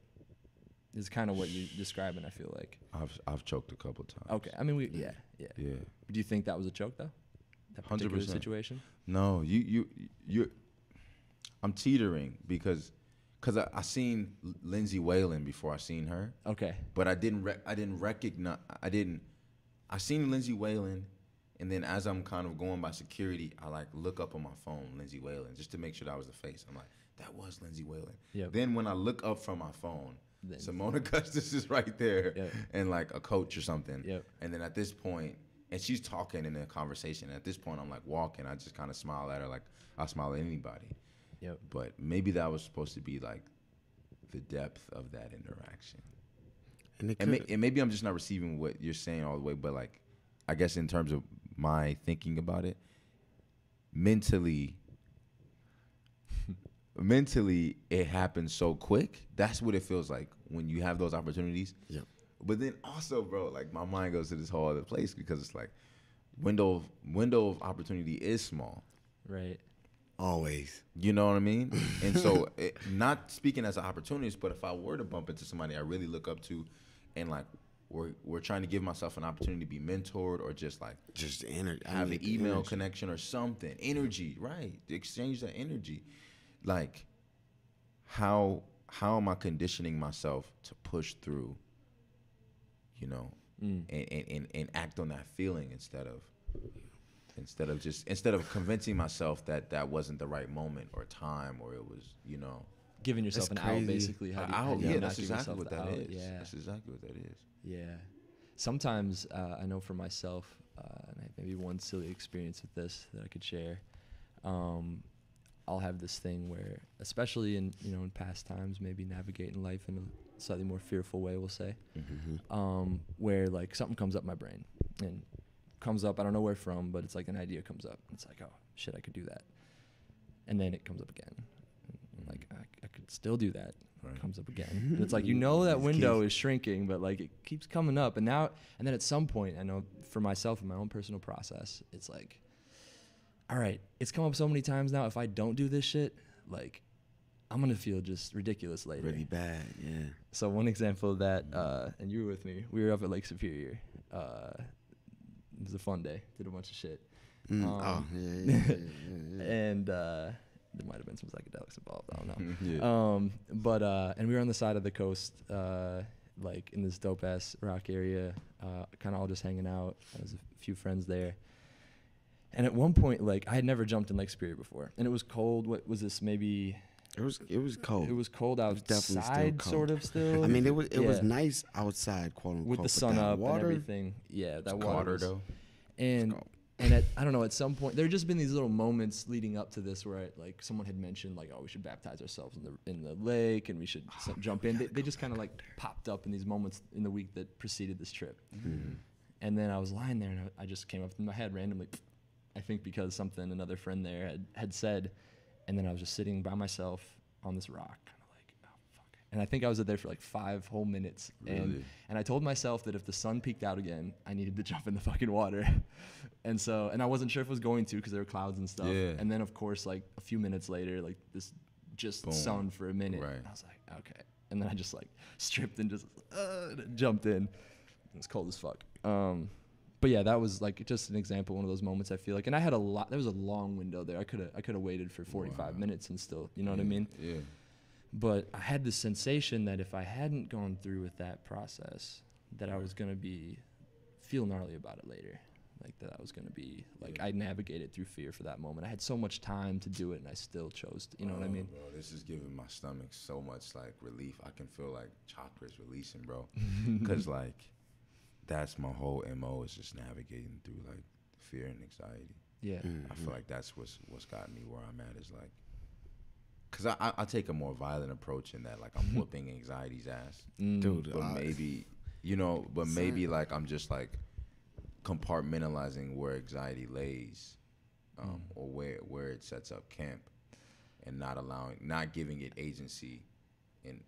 Is kind of what you're describing, I feel like. I've choked a couple times. Okay, I mean, yeah. Do you think that was a choke though? That particular 100%. situation? No, you. I'm teetering because I seen Lindsay Whalen before I seen her. Okay. But I didn't recognize. I seen Lindsay Whalen, and then as I'm kind of going by security, I like look up on my phone Lindsay Whalen just to make sure that was the face. I'm like, that was Lindsay Whalen. Yep. Then when I look up from my phone, Simone Augustus is right there, and like a coach or something. Yep. And then at this point, and she's talking in a conversation. At this point, I'm like walking. I just kind of smile at her like I smile at anybody. Yep. But maybe that was supposed to be like the depth of that interaction. And maybe I'm just not receiving what you're saying all the way. But like, I guess in terms of my thinking about it, mentally, it happens so quick. That's what it feels like when you have those opportunities. Yep. But then also, bro, like my mind goes to this whole other place, because it's like window of opportunity is small. Right. Always. You know what I mean? And so, not speaking as an opportunist, but if I were to bump into somebody I really look up to, and like we're trying to give myself an opportunity to be mentored, or just have an email connection or something, energy, right? Exchange that energy. Like, how am I conditioning myself to push through, you know, and act on that feeling instead of convincing myself that wasn't the right moment or time, or it was, you know, giving yourself an out, basically. That's exactly what that is. Yeah. That's exactly what that is. Yeah. Sometimes I know for myself, and I have maybe one silly experience with this that I could share. I'll have this thing where, especially in past times, maybe navigating life in a slightly more fearful way, we'll say, where like something comes up my brain and comes up, I don't know where from, but it's like an idea comes up. It's like, oh shit, I could do that. And then it comes up again. And like I could still do that. Right. It comes up again. And it's like, that window is shrinking, but like it keeps coming up. And then at some point, I know for myself in my own personal process, it's like, all right, it's come up so many times now. If I don't do this shit, like, I'm going to feel just ridiculous later. Really bad, yeah. So one example of that, and you were with me, we were up at Lake Superior. It was a fun day. Did a bunch of shit. Yeah. And there might have been some psychedelics involved. I don't know. But and we were on the side of the coast, like in this dope ass rock area, kind of all just hanging out. There was a few friends there. And at one point, like, I had never jumped in Lake Superior before, and it was cold. What was this? Maybe it was cold. It was cold outside, definitely still cold. Sort of still. I mean, it was nice outside, quote unquote, with the sun up water, and everything. Yeah, that water though. And I don't know. At some point, there had just been these little moments leading up to this where like someone had mentioned like, oh, we should baptize ourselves in the lake, and we should jump in. They just kind of like popped up in these moments in the week that preceded this trip. And then I was lying there, and I just came up in my head randomly, I think because something another friend there had said. And then I was just sitting by myself on this rock, kind of like, oh, fuck. And I think I was there for like 5 whole minutes. Really? And I told myself that if the sun peeked out again, I needed to jump in the fucking water. And I wasn't sure if it was going to because there were clouds and stuff. Yeah. And then, of course, like a few minutes later, like this just Boom. sun for a minute. Right. And I was like, okay. And then I just like stripped and just jumped in. It was cold as fuck. But yeah, that was like just an example, one of those moments I feel like. And I had there was a long window there. I could have waited for 45 minutes and still, you know what I mean? Yeah. But I had this sensation that if I hadn't gone through with that process, that I was going to feel gnarly about it later. Like that I was going to be, like I navigated through fear for that moment. I had so much time to do it and I still chose to, you know what I mean? Bro, this is giving my stomach so much like relief. I can feel like chakras releasing, bro. Because like, that's my whole MO is just navigating through like fear and anxiety. Yeah. I feel like that's what's gotten me where I'm at is like, cause I take a more violent approach in that like I'm whooping anxiety's ass, Dude, but maybe maybe like I'm just like compartmentalizing where anxiety lays, or where it sets up camp, and not giving it agency in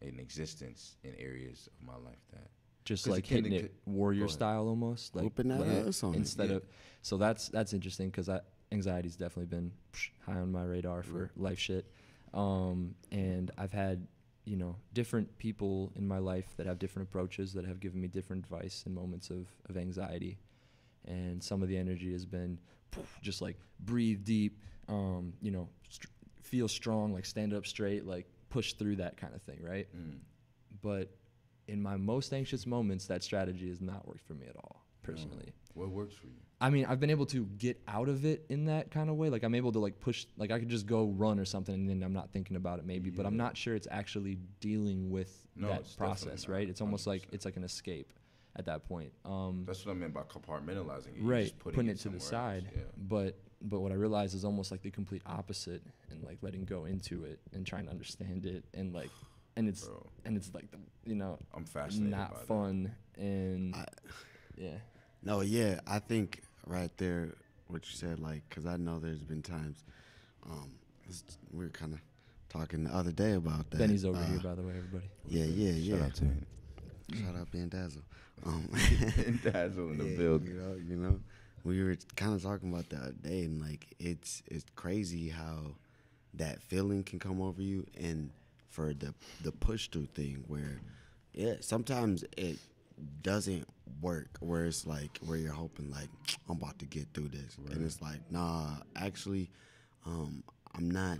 existence in areas of my life that. Just 'Cause like it can- hitting it warrior ahead. style almost, like Whooping that ass on it. instead of. So that's interesting because anxiety's definitely been high on my radar for life shit, and I've had different people in my life that have different approaches that have given me different advice in moments of anxiety, and some of the energy has been just like breathe deep, feel strong, like stand up straight, like push through that kind of thing, right? But in my most anxious moments, that strategy has not worked for me at all, personally. What works for you? I mean, I've been able to get out of it in that kind of way. Like I'm able to like push, like I could just go run or something and then I'm not thinking about it maybe, but I'm not sure it's actually dealing with that it's process, definitely right? not, It's almost like 100%. it's like an escape at that point. That's what I meant by compartmentalizing it. You're Right, just putting it to the somewhere else. side. Yeah. But what I realized is almost like the complete opposite, and like letting go into it and trying to understand it, and like, and it's Bro. like I'm fascinated by not that. fun, and yeah. No, yeah, I think right there what you said, like, because I know there's been times, we were kind of talking the other day about that. Benny's over here, by the way, everybody. Yeah. Shout out to him. Shout out Ben Dazzle. And Dazzle in the building. You know, we were kind of talking about the other day, and like it's crazy how that feeling can come over you, and for the push through thing where, sometimes it doesn't work, where it's like where you're hoping like I'm about to get through this, and it's like nah, actually, I'm not.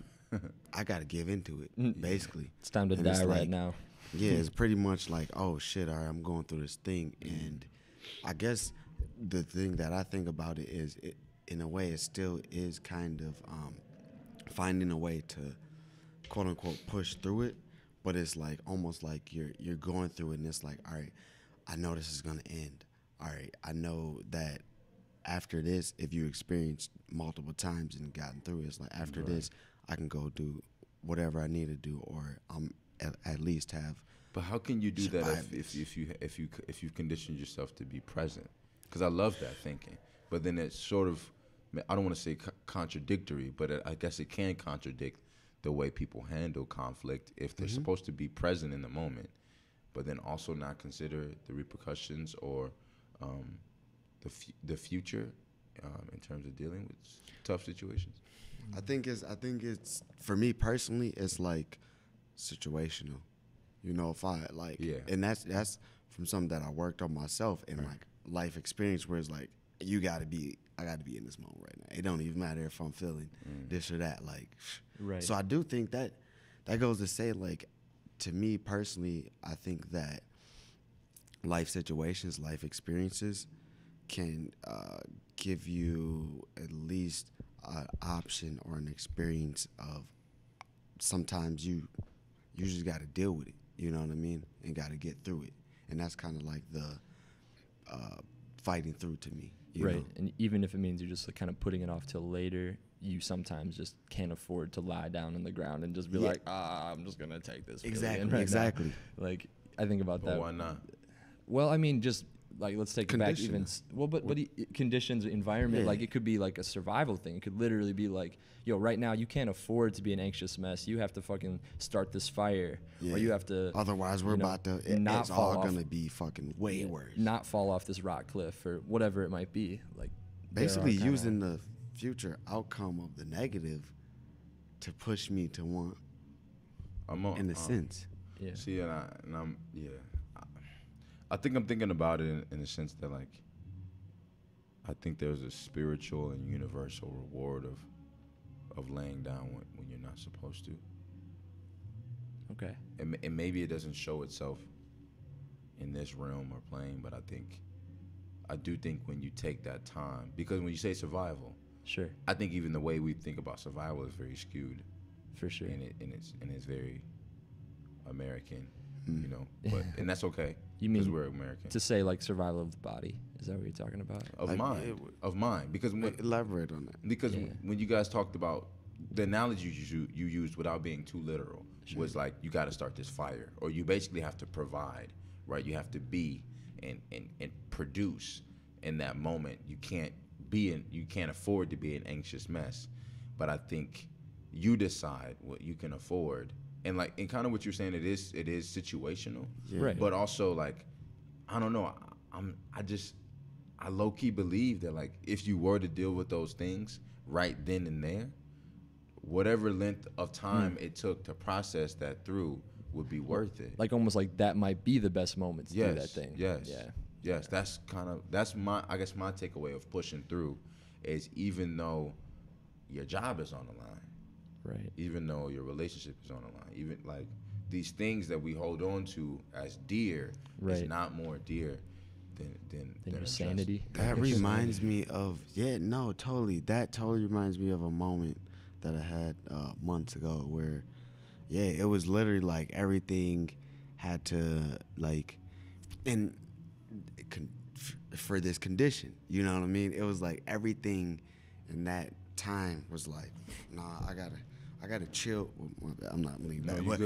I gotta give into it, basically. It's time to And die it's right like, now. Yeah, it's pretty much like, oh shit, all right, I'm going through this thing. And I guess the thing that I think about it is, in a way, it still is kind of finding a way to, quote unquote, push through it. But it's like almost like you're going through it, and it's like, all right, I know this is gonna end. All right, I know that after this, if you experienced multiple times and gotten through it, it's like after this, I can go do whatever I need to do, or at least have. But how can you do that survived if you conditioned yourself to be present? Because I love that thinking, but then it's sort of, I don't want to say contradictory, but I guess it can contradict the way people handle conflict if they're supposed to be present in the moment, but then also not consider the repercussions or the future in terms of dealing with tough situations. I think it's for me personally, it's like situational. You know, if I like, and that's from something that I worked on myself and like life experience, where it's like I got to be in this moment right now. It don't even matter if I'm feeling this or that. Like, Right. So I do think that goes to say, like, to me personally, I think that life situations, life experiences can give you at least an option or an experience of sometimes you just got to deal with it. You know what I mean? And got to get through it. And that's kind of like the fighting through to me. You Right. know? And even if it means you're just like kind of putting it off till later, you sometimes just can't afford to lie down on the ground and just be like, I'm just going to take this. Exactly. right now." Exactly. Like, I think about But that. why not? Well, I mean, just like let's take it back even conditions, environment, like it could be like a survival thing. It could literally be like, yo, right now you can't afford to be an anxious mess. You have to fucking start this fire, or you have to. Otherwise, we're about to. It's all gonna be fucking way worse. Not fall off this rock cliff or whatever it might be. Like basically using the future outcome of the negative to push me to want. In a sense. Yeah. See, I think I'm thinking about it in the sense that, like, I think there's a spiritual and universal reward of laying down when you're not supposed to. Okay. And maybe it doesn't show itself in this realm or plane, but I do think when you take that time, because when you say survival, sure, I think even the way we think about survival is very skewed. For sure. And it's very American. You know, and that's okay. You mean because we're American? To say like survival of the body? Is that what you're talking about? Of mind. Because elaborate on that. Because when you guys talked about the analogy you used without being too literal was like you got to start this fire, or you basically have to provide, right? You have to be and produce in that moment. You can't afford to be an anxious mess. But I think you decide what you can afford. And like, and kind of what you're saying, it is situational, right? But also, like, I don't know, I low key believe that, like, if you were to deal with those things right then and there, whatever length of time it took to process that through would be worth it. Like almost like that might be the best moment to do that thing. Yes. That's my takeaway of pushing through, is even though your job is on the line. Right. Even though your relationship is on the line, even like these things that we hold on to as dear is not more dear than your sanity. That reminds me of totally. That totally reminds me of a moment that I had months ago where, it was literally like everything had to for this condition. You know what I mean? It was like everything in that time was like, nah, I gotta chill. I'm not leaning back, but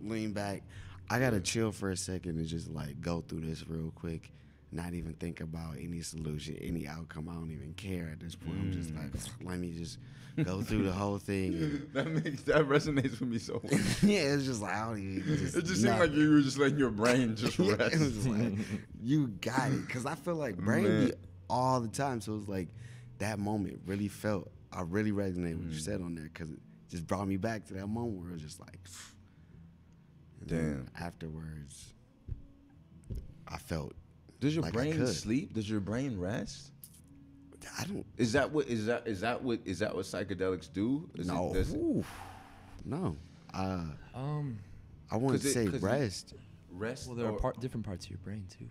lean back. I gotta chill for a second and just like go through this real quick, not even think about any solution, any outcome. I don't even care at this point. I'm just like, let me just go through the whole thing. That resonates with me so well. It's just like I don't even. It just seemed like you were just letting your brain just rest. It was just like, you got it, because I feel like brain be all the time. So it's like that moment really felt. I really resonate with what you said on there, because it just brought me back to that moment where it was just like, damn. Afterwards, I felt. Does your brain sleep? Does your brain rest? I don't. Is that what psychedelics do? No. I wouldn't say rest. Rest. Well, there are different parts of your brain too.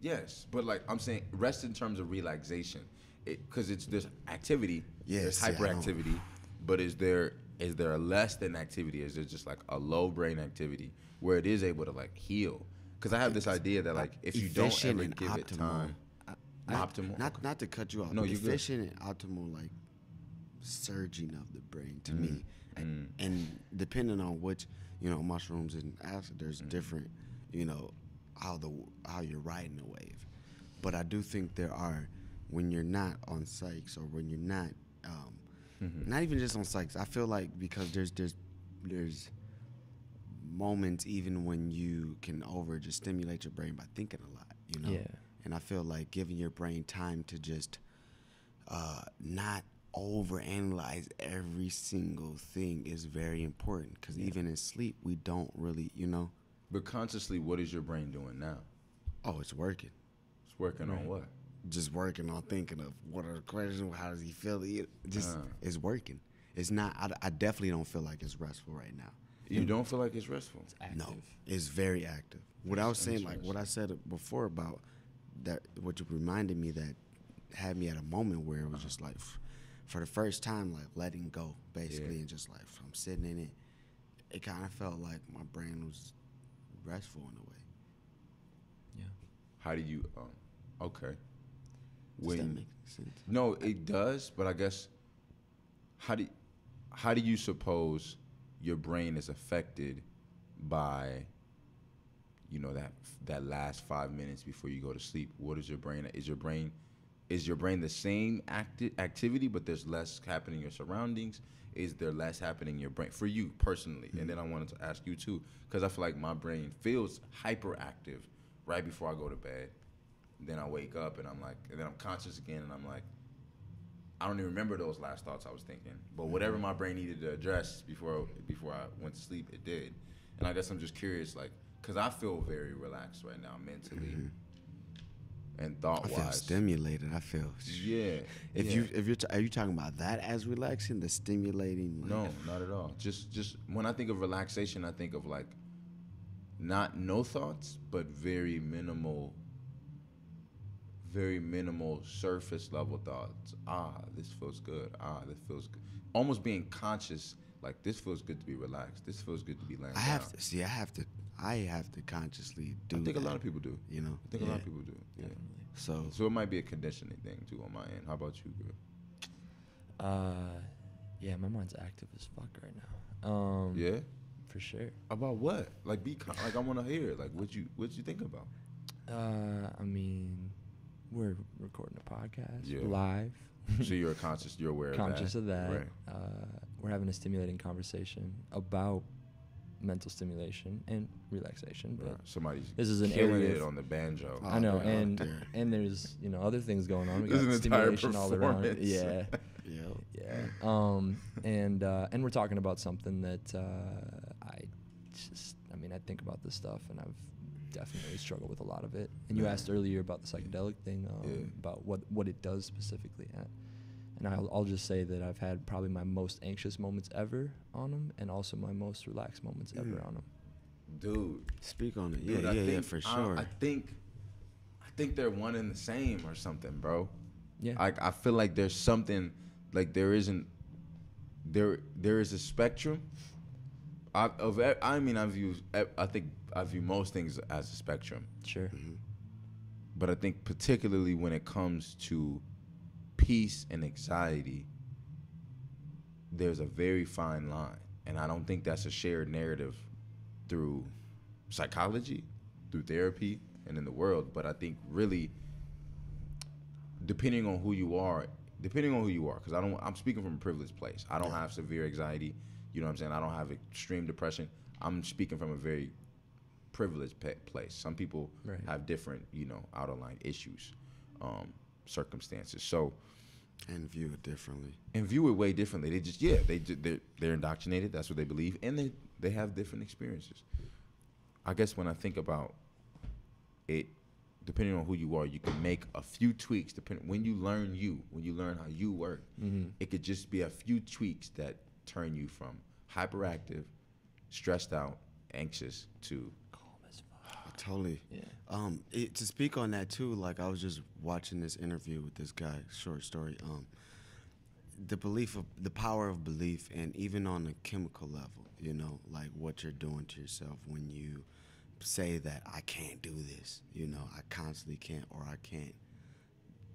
Yes, but like I'm saying, rest in terms of relaxation, because there's activity. Yes, there's hyperactivity, but is there a less than activity? Is there just like a low brain activity where it is able to like heal? Because I have this idea that like if you don't ever give it time, optimal. Not to cut you off. No, you're efficient and optimal, like surging of the brain to me, and depending on which mushrooms and acid, there's different how you're riding the wave. But I do think there are, when you're not on psychs, or when you're not not even just on psychs, I feel like, because there's moments even when you can just stimulate your brain by thinking a lot, Yeah. And I feel like giving your brain time to just not overanalyze every single thing is very important, because even in sleep we don't really, But consciously, what is your brain doing now? Oh, it's working. It's working on what? Just working on thinking of what are the questions, how does he feel? It's working. It's not. I definitely don't feel like it's restful right now. You don't feel like it's restful? It's active. No, it's very active. What I was saying, like what I said before about that, what you reminded me, that had me at a moment where it was just like, for the first time, like letting go, basically, and just like I'm sitting in it, it kind of felt like my brain was restful in a way. Yeah. How do you? Okay. Does that make sense? No, it does. But I guess how do you suppose your brain is affected by you know, that last 5 minutes before you go to sleep. What is your brain? Is your brain the same activity, but there's less happening in your surroundings? Is there less happening in your brain for you personally? And then I wanted to ask you too, because I feel like my brain feels hyperactive right before I go to bed. Then I wake up and I'm like, and then I'm conscious again, and I'm like, I don't even remember those last thoughts I was thinking. But whatever my brain needed to address before I went to sleep, it did. And I guess I'm just curious, like, because I feel very relaxed right now mentally and thought-wise. I feel stimulated. I feel. Yeah. Are you talking about that as relaxing, the stimulating? Like, no, not at all. Just when I think of relaxation, I think of like not no thoughts, but very minimal surface level thoughts. This feels good. This feels good. Almost being conscious, like this feels good to be relaxed. This feels good to be laying down. I have to consciously do. I think that, a lot of people do. You know. I think a lot of people do. Yeah. So it might be a conditioning thing too on my end. How about you, girl? Yeah, my mind's active as fuck right now. Yeah. For sure. About what? Like like I want to hear. Like what you think about? I mean, we're recording a podcast Yeah. live. So you're aware of that. Right. We're having a stimulating conversation about mental stimulation and relaxation. But somebody's this is an killing area it on the banjo. I know, and there's other things going on. We This got is an entire stimulation all around. performance. Yeah. Yeah. And we're talking about something that I think about this stuff, and I've definitely struggled with a lot of it. And you asked earlier about the psychedelic thing, about what it does specifically. And I'll just say that I've had probably my most anxious moments ever on them, and also my most relaxed moments ever on them. Dude, speak on it. Dude, Yeah, for sure. I think they're one and the same or something, bro. Yeah. I feel like there's something, like there is a spectrum. I view most things as a spectrum. Sure. But I think particularly when it comes to peace and anxiety, there's a very fine line. And I don't think that's a shared narrative through psychology, through therapy, and in the world. But I think really, depending on who you are, because I'm speaking from a privileged place. I don't have severe anxiety. You know what I'm saying? I don't have extreme depression. I'm speaking from a very privileged place. Some people have different, out of line issues, circumstances. So, and view it differently. And view it way differently. They just, they're indoctrinated. That's what they believe, and they have different experiences. I guess when I think about it, depending on who you are, you can make a few tweaks. When you learn how you work, it could just be a few tweaks that turn you from hyperactive, stressed out, anxious to calm as fuck. Totally. Yeah. To speak on that too, like I was just watching this interview with this guy, short story. The power of belief, and even on a chemical level, like what you're doing to yourself when you say that I can't do this, I constantly can't, or I can't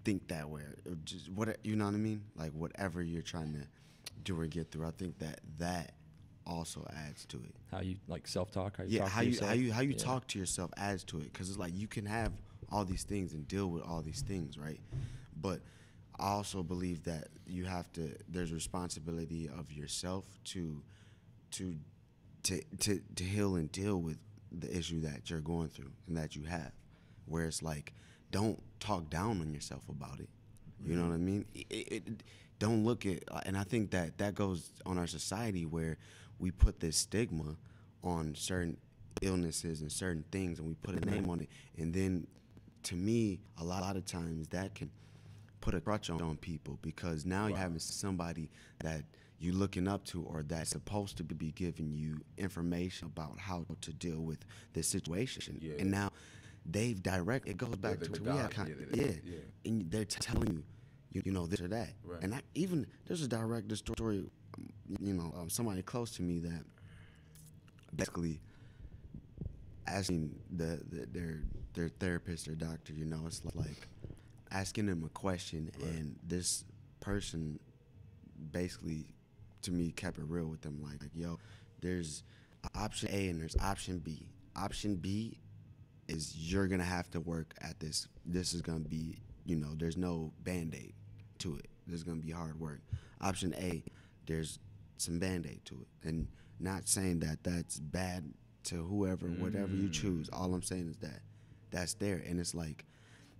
think that way, or just you know what I mean? Like whatever you're trying to do or get through, I think that also adds to it. How you self-talk, how you talk to yourself. How you talk to yourself adds to it, because it's like you can have all these things and deal with all these things, right? But I also believe that there's responsibility of yourself to heal and deal with the issue that you're going through and that you have, where it's like, don't talk down on yourself about it. You know what I mean? Don't look at, and I think that goes on our society, where we put this stigma on certain illnesses and certain things, and we put a name on it. And then, to me, a lot of times that can put a crutch on people, because now you're having somebody that you're looking up to, or that's supposed to be giving you information about how to deal with this situation. Yeah. And now they've it goes back to and they're telling you, this or that. Right. And there's a director story, somebody close to me that basically asking their therapist or doctor, it's like asking them a question, and this person basically, to me, kept it real with them, like, yo, there's option A and there's option B. Option B is you're gonna have to work at this. This is gonna be, there's no Band-Aid to it. There's gonna be hard work. Option A, there's some Band-Aid to it, and not saying that that's bad to whoever, whatever you choose. All I'm saying is that that's there, and it's like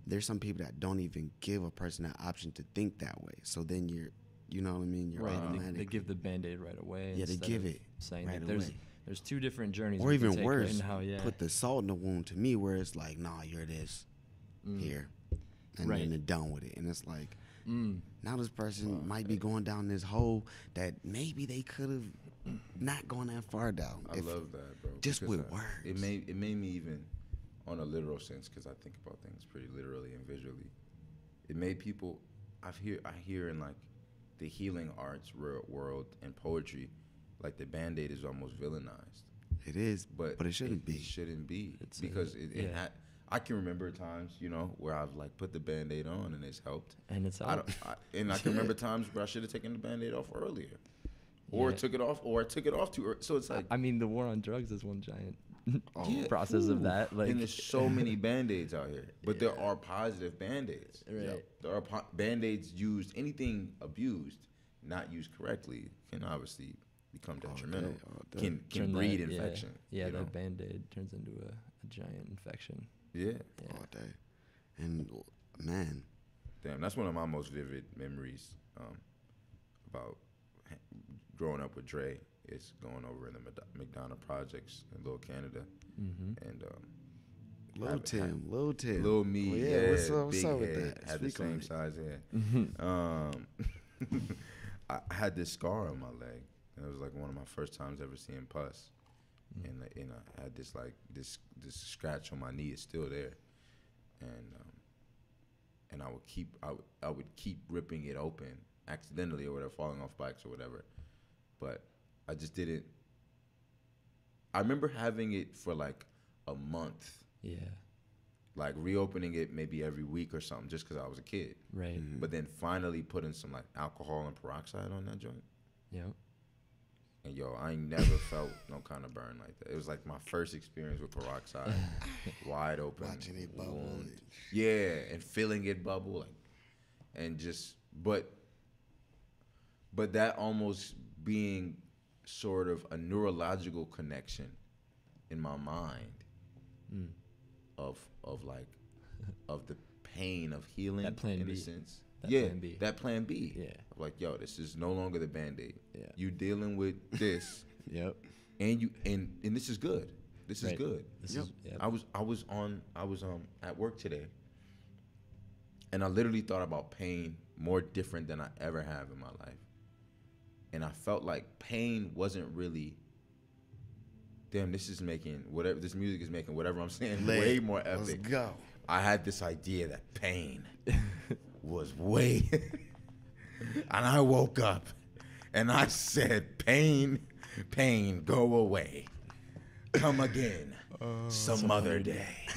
there's some people that don't even give a person that option to think that way. So then you're, you know what I mean? You're Right. automatically. They give the Band-Aid right away. Yeah, they instead give of it saying right that away. There's two different journeys. Or we can even take worse, right now, yeah. put the salt in the wound to me, where it's like, nah, you're this here, and Right. then they're done with it, and it's like, now this person might be going down this hole that maybe they could have not gone that far down. I love that, bro. just because with words. It made me even, on a literal sense, because I think about things pretty literally and visually. It made people. I hear in like the healing arts world and poetry, like the Band-Aid is almost villainized. It is, But it shouldn't be. It shouldn't be It's because yeah. I can remember times, where I've like put the Band-Aid on and it's helped. And it's I out. can remember times where I should have taken the Band-Aid off earlier, or Yeah. took it off too early. So it's like, I mean, the war on drugs is one giant Yeah. process of that. Like, and there's so many Band-Aids out here, but there are positive Band-Aids. Right. There are Band-Aids used, anything abused, not used correctly, can obviously become detrimental. all day. Can turn breed that- infection. Yeah, you know? that Band-Aid turns into a giant infection. Yeah. Yeah. All day, and man, Damn, that's one of my most vivid memories about growing up with Dre. Is going over in the McDonough projects in Little Canada, and Lil Tim, Lil me, Well, yeah, what's up big with head, that? had the Speak on same it. size head. I had this scar on my leg, and it was like one of my first times ever seeing pus, and I had this like this scratch on my knee. It's still there, and I would keep ripping it open accidentally or whatever, falling off bikes or whatever, but I just didn't. I remember having it for like a month, Yeah. like reopening it maybe every week or something, just because I was a kid. Right. But then finally putting some like alcohol and peroxide on that joint. Yep. And yo, I ain't never felt no kind of burn like that. It was like my first experience with peroxide, wide open, Watching it bubble. wound. Yeah, and feeling it bubble, and just but that almost being sort of a neurological connection in my mind of the pain of healing. That plan in B. a sense. That Yeah, plan B. that plan B. Yeah. Like, yo, this is no longer the Band-Aid. Yeah. You dealing with this, Yep. and this is good. This is Right. good. This is. Yep. I was at work today, and I literally thought about pain more different than I ever have in my life, and I felt like pain wasn't really. Damn, this music is making whatever I'm saying way more epic. Let's go. I had this idea that pain was way, and I woke up, and I said, "Pain, go away, come again, some other day."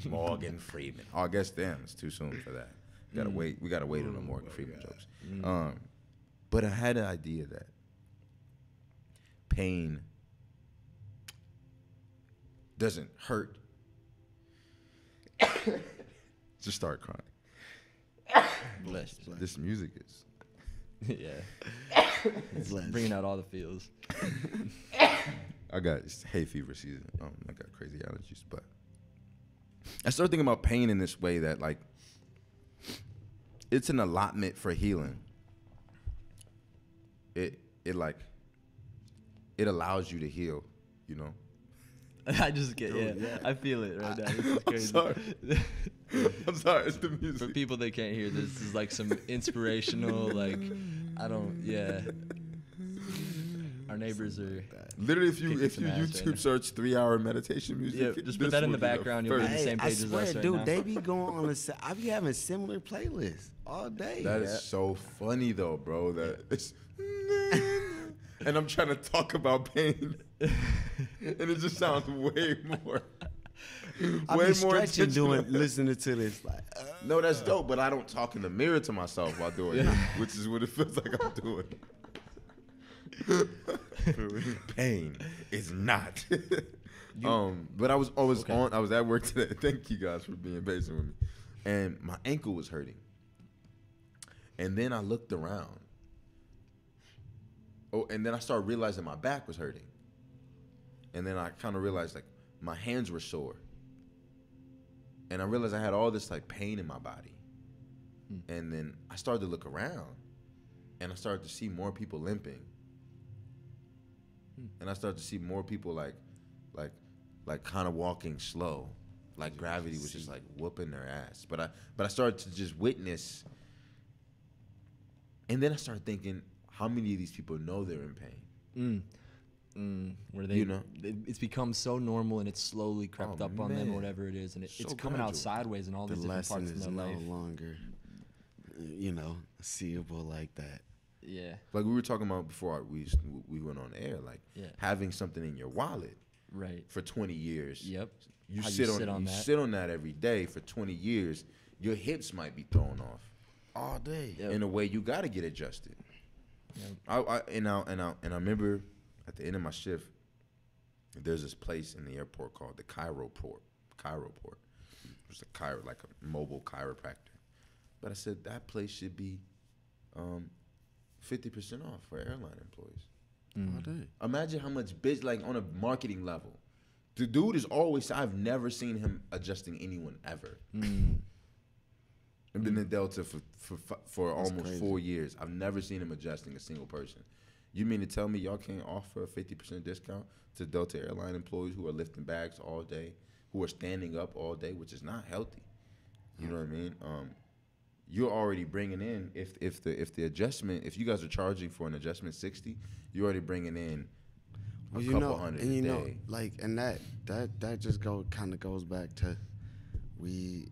Morgan Freeman. Oh, I guess it's too soon for that. We gotta wait on the Morgan Freeman jokes. But I had an idea that pain doesn't hurt. Just start crying. Bless. This music is. Yeah. It's Bless. bringing out all the feels. I got it's hay fever season. I got crazy allergies, but I started thinking about pain in this way that like it's an allotment for healing. It allows you to heal, you know. I just get I feel it right now. This is crazy. sorry. I'm sorry, it's the music. For people that can't hear this is like some inspirational our neighbors are Literally, if you kicking some ass right YouTube now. search 3-hour meditation music, Yeah, just put this that in will the be background, you'll be on the first. same I page as swear, us right dude, now. they be going on I be having similar playlists all day. That is so funny though, bro. That it's and I'm trying to talk about pain, and it just sounds way more. I way be more stretching intentional. listening to this. Like, No, that's dope, but I don't talk in the mirror to myself while doing it, which is what it feels like I'm doing. Pain is not But I was Okay. I was at work today. Thank you guys for being patient with me. And my ankle was hurting. And then I looked around. Oh, and then I started realizing my back was hurting. And then I kind of realized like my hands were sore. And I realized I had all this like pain in my body. And then I started to look around and I started to see more people limping. And I started to see more people like kind of walking slow. Like gravity was just like whooping their ass. But I started to just witness. And then I started thinking, how many of these people know they're in pain? Where they, You know? it's become so normal and it's slowly crept up on them man. or whatever it is, and it's So coming out gradual. sideways in all The these different lesson parts is of their no life. longer, seeable like that. Yeah, Like we were talking about before we went on air, like Yeah. having something in your wallet right. for 20 years. Yep. You How sit on that. sit on that every day for 20 years. Your hips might be thrown off All day. Yep. in a way you got to get adjusted. Yep. I remember at the end of my shift, there's this place in the airport called the Chiroport. It was like a mobile chiropractor. But I said that place should be 50% off for airline employees. All day. Imagine how much like on a marketing level. The dude is always, I've never seen him adjusting anyone ever. I've been in Delta for almost crazy. 4 years. I've never seen him adjusting a single person. You mean to tell me y'all can't offer a 50% discount to Delta airline employees who are lifting bags all day, who are standing up all day, which is not healthy? You know what I mean? You're already bringing in, if the adjustment, if you guys are charging for an adjustment 60, you're already bringing in a couple hundred a day. And that just kind of goes back to we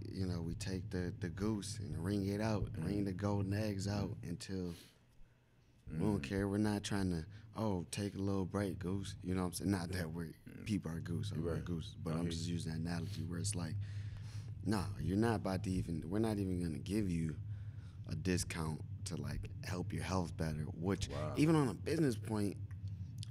take the goose and wring it out, wring the golden eggs out until we don't care. We're not trying to take a little break, goose. You know what I'm saying? Not that we're people are goose or we're goose, but I'm just using that analogy where it's like, nah, you're not about to we're not even gonna give you a discount to like help your health better. Which even on a business point,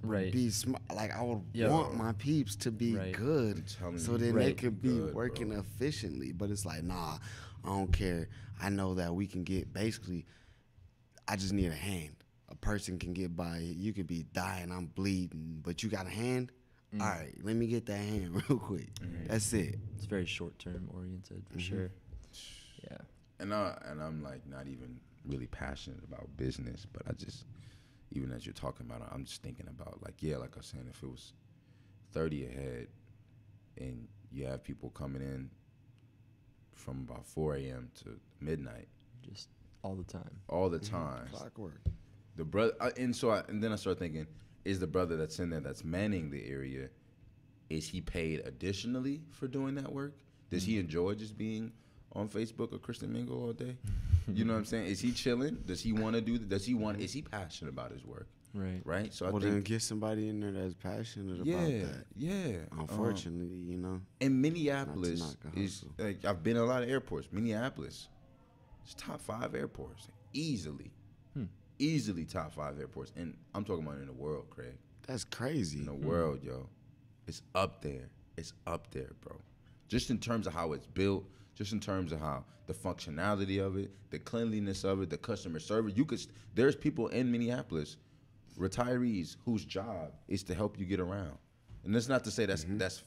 Right. be smart. Like I would Yeah. want my peeps to be Right. good, I'm telling so you. then they Right. could be Good, working bro. efficiently. But it's like, nah, I don't care. I know that we can get basically. I just need a hand. A person can get by. You could be dying. I'm bleeding, but you got a hand. All right, let me get that hand real quick. That's it. It's very short term oriented for sure. Yeah. And I'm like not even really passionate about business, but I just, even as you're talking about it, I'm just thinking about like I was saying, if it was 30 ahead and you have people coming in from about 4 a.m. to midnight Just all the time. all the time, Clockwork. the brother, and then I started thinking, is the brother that's in there that's manning the area, is he paid additionally for doing that work? Does he enjoy just being on Facebook or Christian Mingle all day? You know what I'm saying? Is he chilling? Does he want to do? Is he passionate about his work? Right. Right. So I Well, then think, get somebody in there that's passionate about that. yeah. Unfortunately, And Minneapolis knock a is hustle. like, I've been in a lot of airports. Minneapolis, it's top 5 airports easily. Easily top 5 airports, and I'm talking about in the world, Craig. That's crazy. In the world, yo. It's up there. It's up there, bro. Just in terms of how it's built, just in terms of how the functionality of it, the cleanliness of it, the customer service. There's people in Minneapolis, retirees, whose job is to help you get around. And that's not to say that's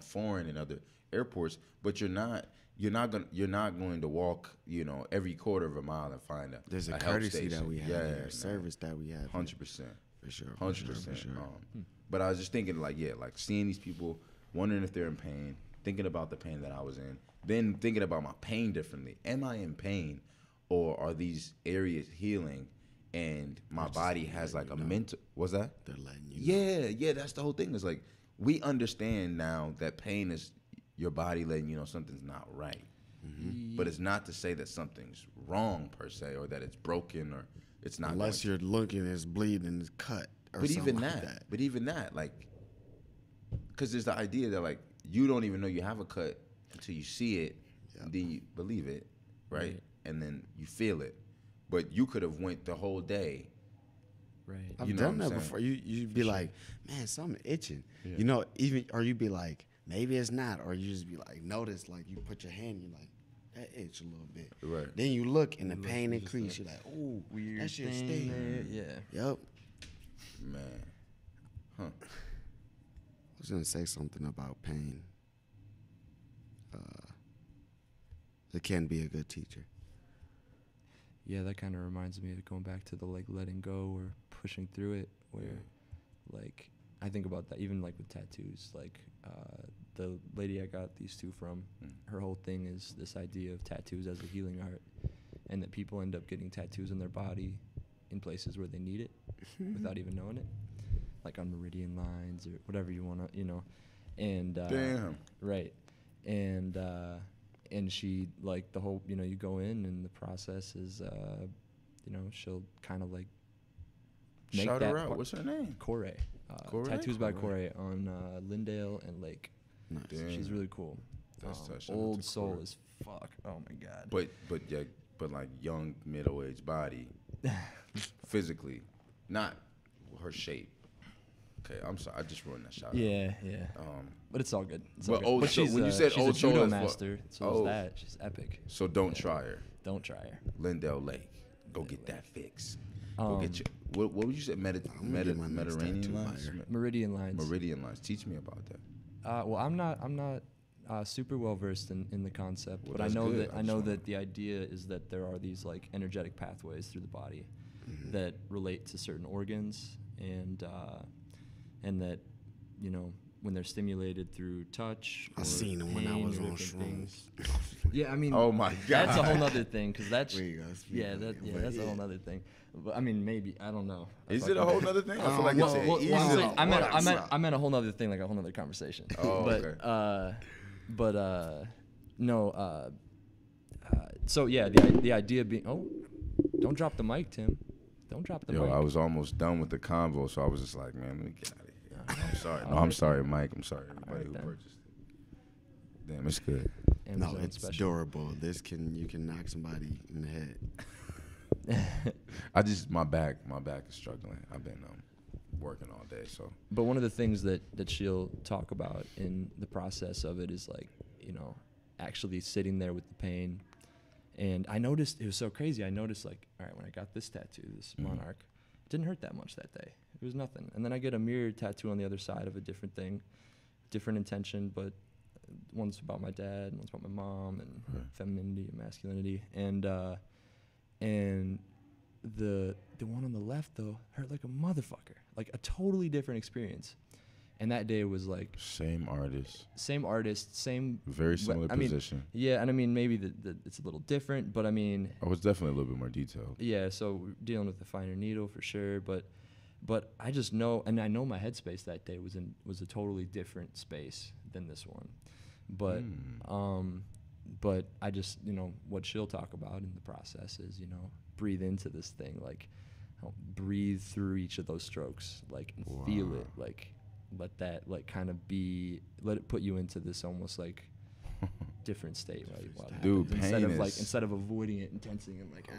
foreign in other airports, but you're not going to walk, every quarter of a mile and find out. There's a help courtesy that station. we have, Yeah, here, man. a service that we have. 100%. For sure. 100%. But I was just thinking, like seeing these people, wondering if they're in pain, thinking about the pain that I was in, then thinking about my pain differently. Am I in pain, or are these areas healing, and my body has like a mental? What's that? They're letting you know. Yeah. That's the whole thing. It's like we understand now that pain is your body letting you know something's not right. But it's not to say that something's wrong per se, or that it's broken, or it's not. Unless you're looking, it's bleeding, it's cut, or But something even like that, like, because there's the idea that like you don't even know you have a cut until you see it, and then you believe it, right? And then you feel it. But you could have went the whole day Right. I've You know done what I'm that saying? before. You'd be like, man, something itching. Yeah. You know, even or you'd be like, maybe it's not, or you just be like, notice, like you put your hand, you're like, that itch a little bit. Right. Then you look and the You look, pain you just increase. like, You're like, ooh, Weird that shit thing sting. there. Yeah. Yep. Man. Huh. I was gonna say something about pain. It can be a good teacher. Yeah, that kind of reminds me of going back to the like letting go or pushing through it, where like I think about that even like with tattoos. Like the lady I got these two from, her whole thing is this idea of tattoos as a healing art, and that people end up getting tattoos on their body in places where they need it without even knowing it, like on meridian lines or whatever you want to, you know. And Damn. right, and she like the whole, you know, you go in and the process is you know, she'll kind of like make Shout that her out. part- What's her name? Corey. Corey? Tattoos by Corey. Corey on Lindale and Lake. Nice. Damn. She's really cool. That's touching. Shout out Old to soul Corey. as fuck. Oh my god. But like young middle-aged body, physically, not her shape. Okay, I'm sorry. I just ruined that shout yeah. out. But it's all good. It's But all good. old But soul- she's, when you said she's old a soul, judo that's what- master, so Oh. is that. She's epic. So don't try her. Don't try her. Lindell Lake. Go get that fix. Go Um, get your. What would you say? I'm gonna get my next Mediterranean tattoo lines. by her. Meridian lines. Meridian lines. Teach me about that. Well, I'm not super well versed in the concept, Well, but I that's know good. that I I just know wanna- that the idea is that there are these like energetic pathways through the body that relate to certain organs, and that, you know, when they're stimulated through touch. I or seen them when I pain was or on different shrooms. things. Yeah, I mean, Oh my that's a whole God. nother thing, because that's We ain't gonna speak yeah, on that it, yeah, but that's a whole yeah. nother thing. But I mean, maybe I don't know. Is it a whole nother thing? I feel like Well, it's well, an easy. well, Well, I Well, meant a whole nother thing, like a whole nother conversation. Oh, but, okay. no. So yeah, the idea being, don't drop the mic, Tim. Don't drop the Yo, mic. I was almost done with the convo, so I was just like, man, let me get out of here. I'm sorry. No, I'm sorry, Mike. I'm sorry, everybody Alright who then. purchased it. Damn, it's good. No, Amazon it's special. durable. You can knock somebody in the head. My back is struggling. I've been working all day, so. But one of the things that she'll talk about in the process of it is like, you know, actually sitting there with the pain. And I noticed, it was so crazy. I noticed like, all right, when I got this tattoo, this monarch, it didn't hurt that much that day. It was nothing. And then I get a mirror tattoo on the other side of a different thing, different intention, but one's about my dad, one's about my mom, and femininity and masculinity. And the one on the left though hurt like a motherfucker, like a totally different experience. And that day was like Same artist, same artist, same very similar I mean, position. yeah, and I mean maybe it's a little different, but I mean, I was definitely a little bit more detailed. yeah. So we're dealing with the finer needle for sure, but I just know, and I know my headspace that day was a totally different space than this one, but I just, you know, what she'll talk about in the process is, you know, breathe into this thing, like breathe through each of those strokes, like and feel it, like let that like kind of let it put you into this almost like different state, right? Dude, instead pain of like is- instead of avoiding it and tensing and like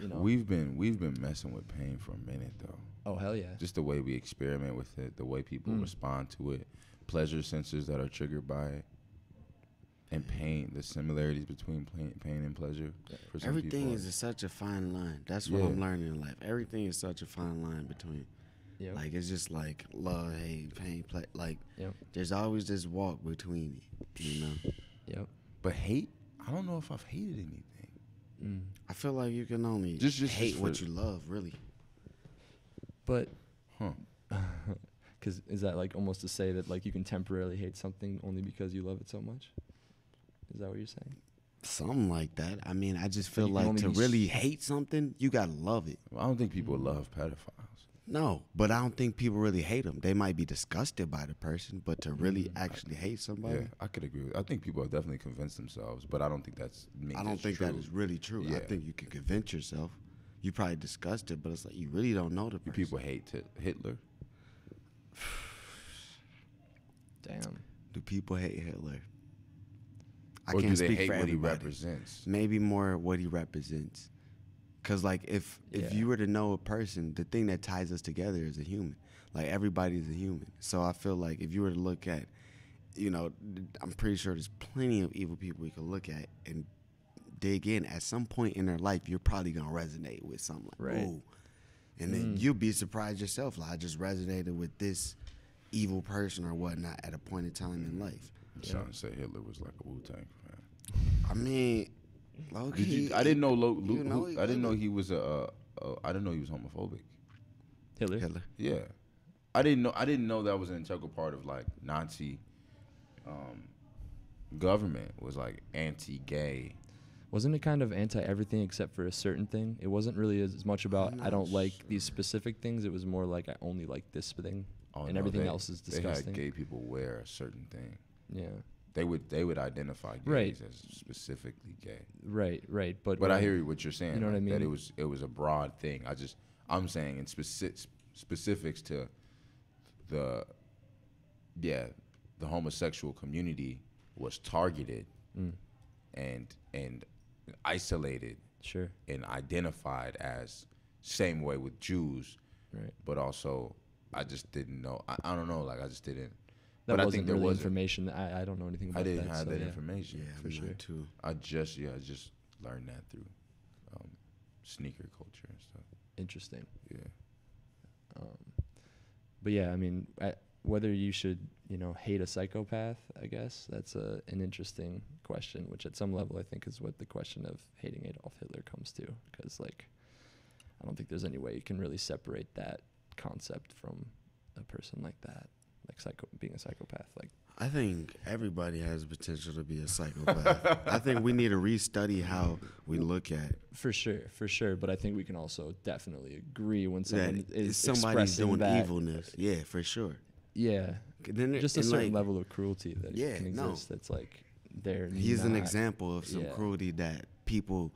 you know. We've been messing with pain for a minute though. Oh hell yeah. Just the way we experiment with it, the way people respond to it, pleasure sensors that are triggered by it, and pain, the similarities between pain and pleasure. For some Everything people. is such a fine line. That's what Yeah. I'm learning in life. Everything is such a fine line between. Yep. Like it's just like love, hate, pain, play. Like Yep. there's always this walk between it. You know. Yep. But hate, I don't know if I've hated anything. I feel like you can only Just hate what for- you love, really. But Huh. because is that like almost to say that like you can temporarily hate something only because you love it so much? Is that what you're saying? Something like that. I mean, I just feel you can like only to be really hate something, you gotta love it. I don't think people love pedophiles. No, but I don't think people really hate them. They might be disgusted by the person, but to really actually hate somebody, Yeah, I could agree with. I think people have definitely convinced themselves, but I don't think that's. I don't think that is really true. I Yeah. think you can convince yourself. You probably disgusted, but it's like you really don't know the person. People hate Hitler. Damn. Do people hate Hitler? I Or can't do they speak hate for what he everybody. represents? Maybe more what he represents. Cause like if you were to know a person, the thing that ties us together is a human. Like everybody's a human. So I feel like if you were to look at, you know, I'm pretty sure there's plenty of evil people you can look at and dig in. At some point in their life, you're probably gonna resonate with something like, Right. ooh. And then you'll be surprised yourself. Like I just resonated with this evil person or whatnot at a point in time in life. I'm trying to say Hitler was like a Wu-Tang fan. I mean, I didn't know. I didn't know Hitler? he was I didn't know he was homophobic. Hitler. Yeah, I didn't know that was an integral part of like Nazi government was like anti-gay. Wasn't it kind of anti-everything except for a certain thing? It wasn't really as much about I don't like these specific things. It was more like I only like this thing, and everything else is disgusting. They had gay people wear a certain thing. Yeah. They would identify gays Right. as specifically gay. Right. But I hear what you're saying. You know what I That mean? it was a broad thing. I'm saying in specifics to the homosexual community was targeted and isolated Sure. and identified as same way with Jews. Right. But also I just didn't know. I don't know. Like I just didn't. That but I wasn't think there really was information. I don't know anything about I that. didn't have so that yeah. information. Yeah, For I'm sure. not too. I just learned that through sneaker culture and stuff. Interesting. Yeah. But yeah, I mean, whether you should, hate a psychopath, I guess that's an interesting question, which at some level I think is what the question of hating Adolf Hitler comes to. Because, like, I don't think there's any way you can really separate that concept from a person like that, like being a psychopath. Like, I think everybody has the potential to be a psychopath. I think we need to restudy how we look at for sure. But I think we can also definitely agree when someone that is somebody's expressing doing that, evilness. Yeah, for sure. Yeah, Then just a and certain like, level of cruelty that Yeah, can no. exist. That's like they're. He's an not- example of some yeah. cruelty that people.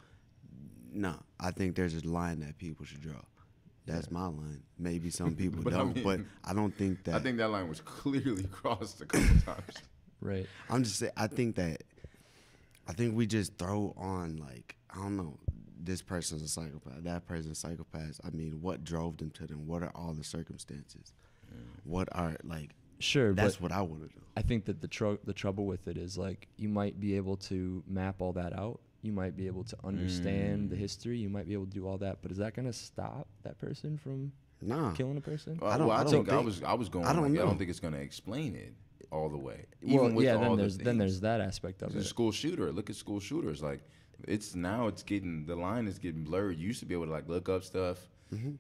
No, I think there's a line that people should draw. That's my line. Maybe some people But I don't, mean- but I don't think that. I think that line was clearly crossed a couple times. Right. I'm just saying. I think we just throw on like I don't know. This person's a psychopath. That person's a psychopath. I mean, what drove them to them? What are all the circumstances? What are like? Sure, That's but what I want to know. I think that the trouble with it is like you might be able to map all that out. You might be able to understand the history. You might be able to do all that. But is that going to stop that person from Nah. killing a person? I don't think think- I was going. I don't like, I know. don't think it's going to explain it all the way. Well, with yeah. all Then the there's things. that aspect of The it. school shooter. Look at school shooters. Like it's getting the line is getting blurred. You used to be able to like look up stuff.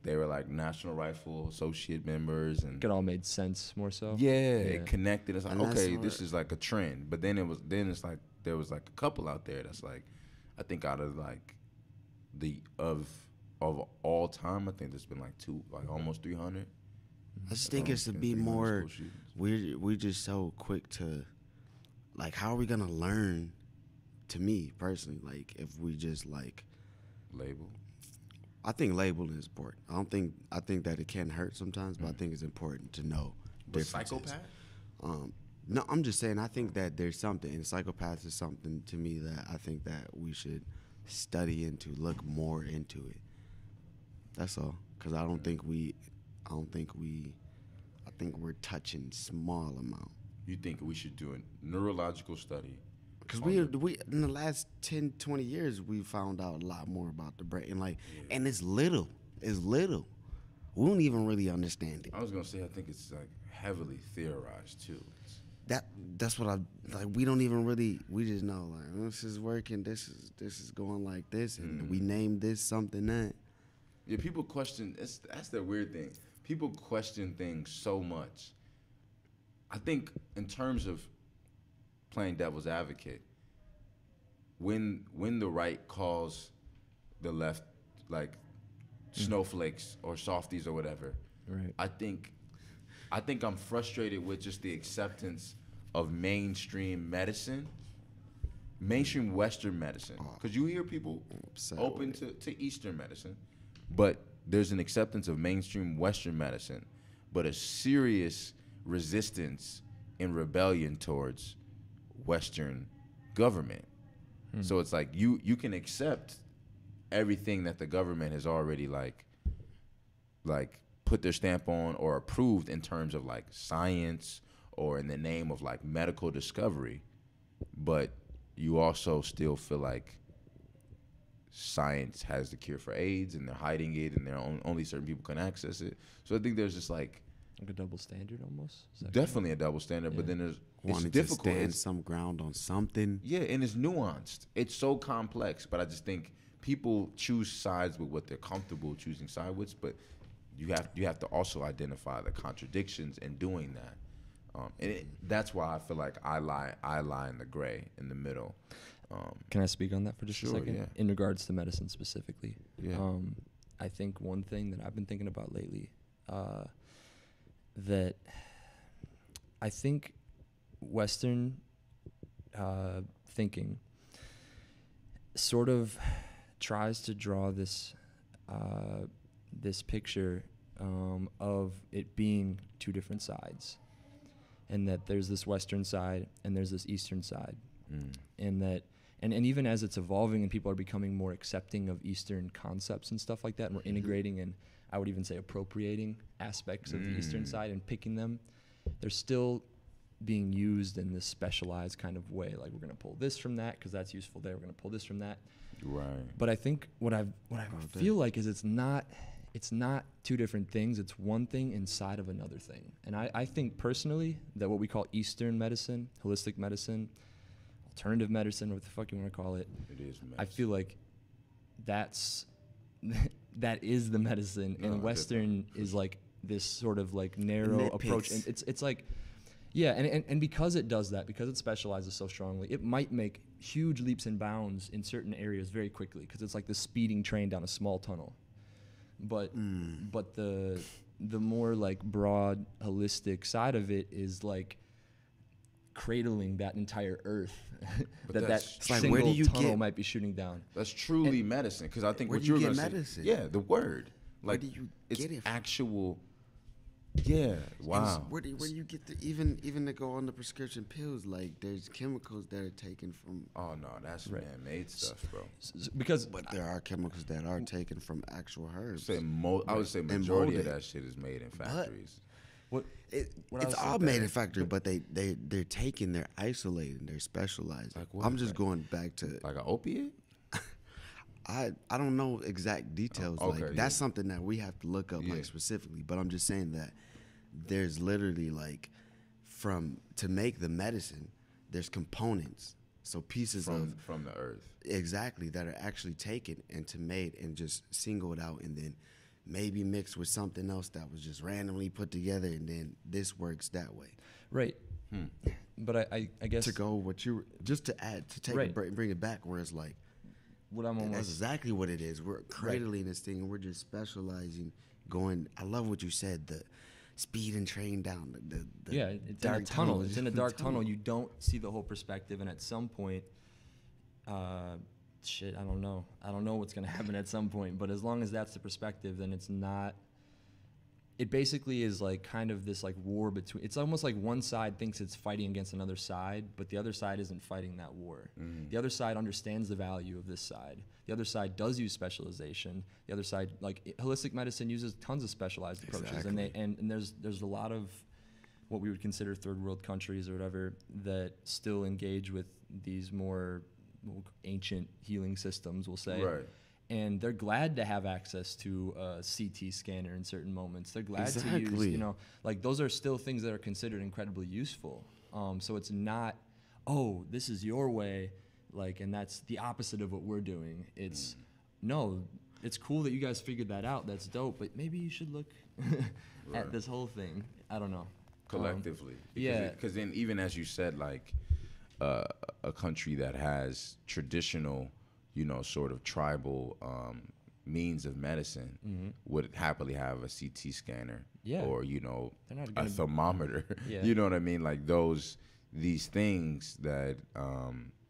They were like National Rifle Associate members and It all made sense more so. yeah, Yeah. it connected. It's like And that's okay, this smart. is like a trend. But then it's like there was like a couple out there that's like I think out of like the of all time, I think there's been like almost 300. I just think it's to be 300 more. school shootings. We're just so quick to, like, how are we gonna learn? To me personally, like, if we just like, Label. I think labeling is important. I think that it can hurt sometimes, but I think it's important to know But differences. psychopath? No, I'm just saying. I think that there's something, and psychopaths is something to me that I think that we should study into, look more into it. That's all. Because I think we're touching small amount. You think we should do a neurological study? Because we in the last 10, 20 years, we found out a lot more about the brain. Like, and it's little. It's little. We don't even really understand it. I was gonna say I think it's like heavily theorized too. That's what I like. We don't even really. We just know like this is working. This is going like this, and we named this something that. Yeah, people question. That's the weird thing. People question things so much. I think in terms of playing devil's advocate, when the right calls the left like snowflakes or softies or whatever, Right. I think I'm frustrated with just the acceptance of mainstream medicine, mainstream Western medicine. Because you hear people upset open with to Eastern medicine, but there's an acceptance of mainstream Western medicine, but a serious resistance and rebellion towards Western government. So it's like you can accept everything that the government has already like put their stamp on or approved in terms of like science or in the name of like medical discovery, but you also still feel like science has the cure for AIDS and they're hiding it and only certain people can access it. So I think there's just like a double standard almost. Definitely a double standard, but then it's wanting difficult. to stand some ground on something. Yeah, and it's nuanced. It's so complex, but I just think people choose sides with what they're comfortable choosing sides with, but you have to also identify the contradictions in doing that. That's why I feel like I lie in the gray, in the middle. Can I speak on that for just a second? Yeah. In regards to medicine specifically. Yeah. I think one thing that I've been thinking about lately, that I think Western thinking sort of tries to draw this this picture of it being two different sides, and that there's this Western side and there's this Eastern side, and that and even as it's evolving and people are becoming more accepting of Eastern concepts and stuff like that, and we're integrating and I would even say appropriating aspects of the Eastern side and picking them, they're still being used in this specialized kind of way. Like, we're going to pull this from that because that's useful there. We're going to pull this from that. Right. But I think what I feel like is it's not two different things. It's one thing inside of another thing. And I think personally that what we call Eastern medicine, holistic medicine, alternative medicine, what the fuck you want to call it, It is medicine. I feel like that is the medicine, and Western is like this sort of like narrow approach, and it's like, yeah, and because it does that, because it specializes so strongly, it might make huge leaps and bounds in certain areas very quickly, because it's like the speeding train down a small tunnel. But the more like broad holistic side of it is like cradling that entire earth that single where do you tunnel get, might be shooting down. That's truly medicine, because I think where what do you you're get going to medicine? say, yeah, the word, like do you it's get it from? actual, yeah, wow. Where do you get the even to go on the prescription pills? Like, there's chemicals that are taken from. Oh no, that's Right. man-made stuff, bro. Because But there are chemicals that are taken from actual herbs. I would say And majority of molded. that shit is made in factories. what I It's was all saying- made in factory, but they're taking, they're isolating, they're specialized. Like what? I'm just going back to Like an opiate? I don't know exact details. Oh, okay, like, yeah. that's something that we have to look up, Yeah. like, specifically. But I'm just saying that there's literally, like, to make the medicine, there's components. So pieces From the earth. exactly that are actually taken and to made and just singled out, and then maybe mixed with something else that was just randomly put together, and then this works that way. right. But I guess To go what you just to add to take Right. bring it back, where it's like, what I'm that's almost exactly what it is. We're cradling this thing, and we're just specializing. Going, I love what you said. The speed and train down. The yeah, it's in a dark tunnel. It's in a dark tunnel. You don't see the whole perspective, and at some point, shit, I don't know. I don't know what's gonna happen at some point. But as long as that's the perspective, then it's not. It basically is like kind of this like war between. It's almost like one side thinks it's fighting against another side, but the other side isn't fighting that war. The other side understands the value of this side. The other side does use specialization. The other side, like holistic medicine, uses tons of specialized approaches, and there's a lot of what we would consider third world countries or whatever that still engage with these more ancient healing systems, we'll say. Right. And they're glad to have access to a CT scanner in certain moments. They're glad to Exactly. use, like those are still things that are considered incredibly useful. So it's not, oh, this is your way, like, and that's the opposite of what we're doing. It's, no, it's cool that you guys figured that out. That's dope, but maybe you should look at this whole thing. I don't know. Collectively. Yeah. Because then even as you said, like a country that has traditional, sort of tribal means of medicine would happily have a CT scanner Yeah. or, They're not a gonna- thermometer. Yeah. You know what I mean? Like these things that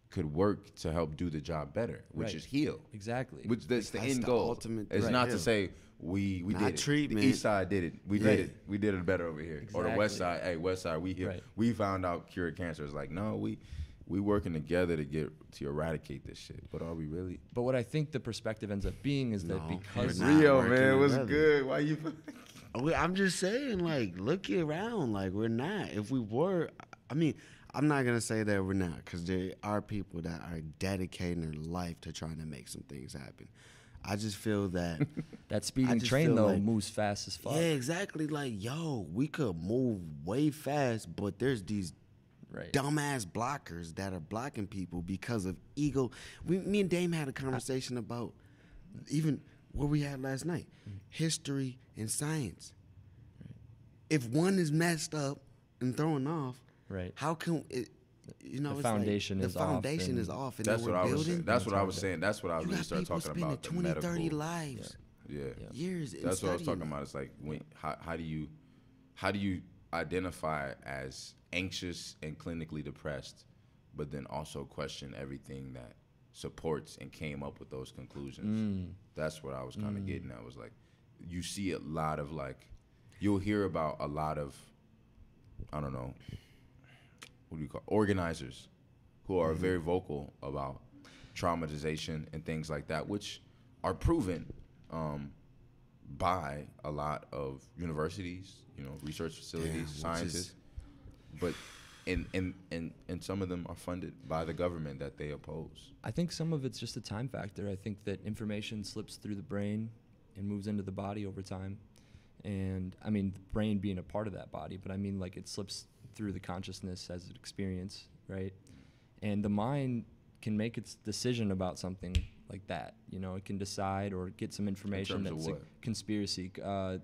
could work to help do the job better, which Right. is heal. Exactly. Which that's the That's end the goal. ultimate- It's Right. not to Heal. say we Not did it. treatment. The East Side did it. We Right. did it. We did it better over here. Or the West Exactly. Side. Hey, West Side, we heal. Right. We found out cured cancer. It's like, no, we working together to eradicate this shit. But are we really? But what I think the perspective ends up being is that No, because we're not. Rio, working man, what's together. good? Why you? I'm just saying, like, look around. Like, we're not. If we were, I mean, I'm not gonna say that we're not, because there are people that are dedicating their life to trying to make some things happen. I just feel that. that I speeding just train feel though like- moves fast as fuck. Yeah, exactly. Like, yo, we could move way fast, but there's these Right. dumbass blockers that are blocking people because of ego. Me and Dame had a conversation about even what we had last night, history and science. If one is messed up and thrown off, Right. how can it? You know, The it's foundation like is the off foundation and is off, and That's then what we're I was saying. building. That's what I was Retarded. saying. That's what I You really got started people talking spending about. The 20, 30 medical. lives, Yeah. years. in That's what I was studying talking it. about. It's like how do you identify as anxious and clinically depressed, but then also question everything that supports and came up with those conclusions. That's what I was kind of getting at. Was like, you see a lot of like, you'll hear about a lot of, I don't know, what do you call organizers who are very vocal about traumatization and things like that, which are proven by a lot of universities, research facilities, Damn, which is- scientists, but and some of them are funded by the government that they oppose. I think some of it's just a time factor. I think that information slips through the brain and moves into the body over time. And I mean, the brain being a part of that body, but I mean, like, it slips through the consciousness as an experience, right? And the mind can make its decision about something like that. It can decide or get some information terms of that's a what? conspiracy,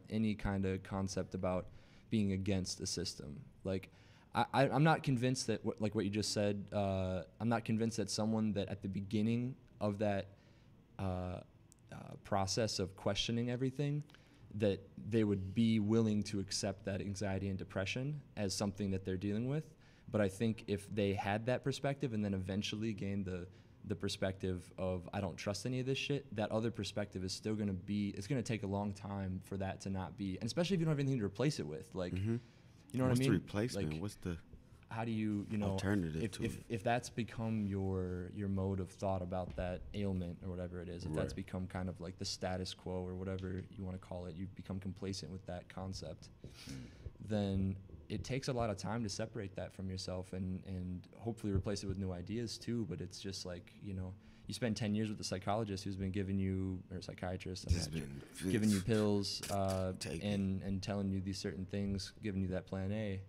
any kind of concept about being against the system. Like, I'm not convinced that, like what you just said, I'm not convinced that someone that at the beginning of that process of questioning everything, that they would be willing to accept that anxiety and depression as something that they're dealing with. But I think if they had that perspective and then eventually gained the perspective of, I don't trust any of this shit, that other perspective is still going to be, it's going to take a long time for that to not be, and especially if you don't have anything to replace it with. Like, you know What's what I mean? the replacement? Like, What's the how do you alternative to it? if that's become your mode of thought about that ailment or whatever it is, if that's Right. become kind of like the status quo or whatever you want to call it, you've become complacent with that concept, then it takes a lot of time to separate that from yourself and hopefully replace it with new ideas too. But it's just like, you spend 10 years with a psychologist who's been giving you, or a psychiatrist, Just imagine, been- giving you pills Take it. and telling you these certain things, giving you that plan A.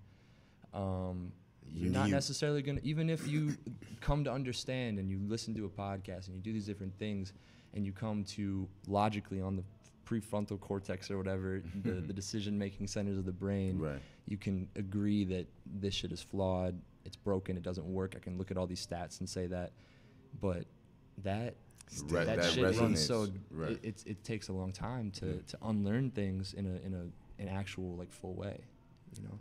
You You're not need- necessarily going to, even if you come to understand and you listen to a podcast and you do these different things and you come to logically on the prefrontal cortex or whatever, the decision-making centers of the brain, Right. you can agree that this shit is flawed, it's broken, it doesn't work. I can look at all these stats and say that, but that That shit runs resonates. so Right. it takes a long time to unlearn things in an actual like full way,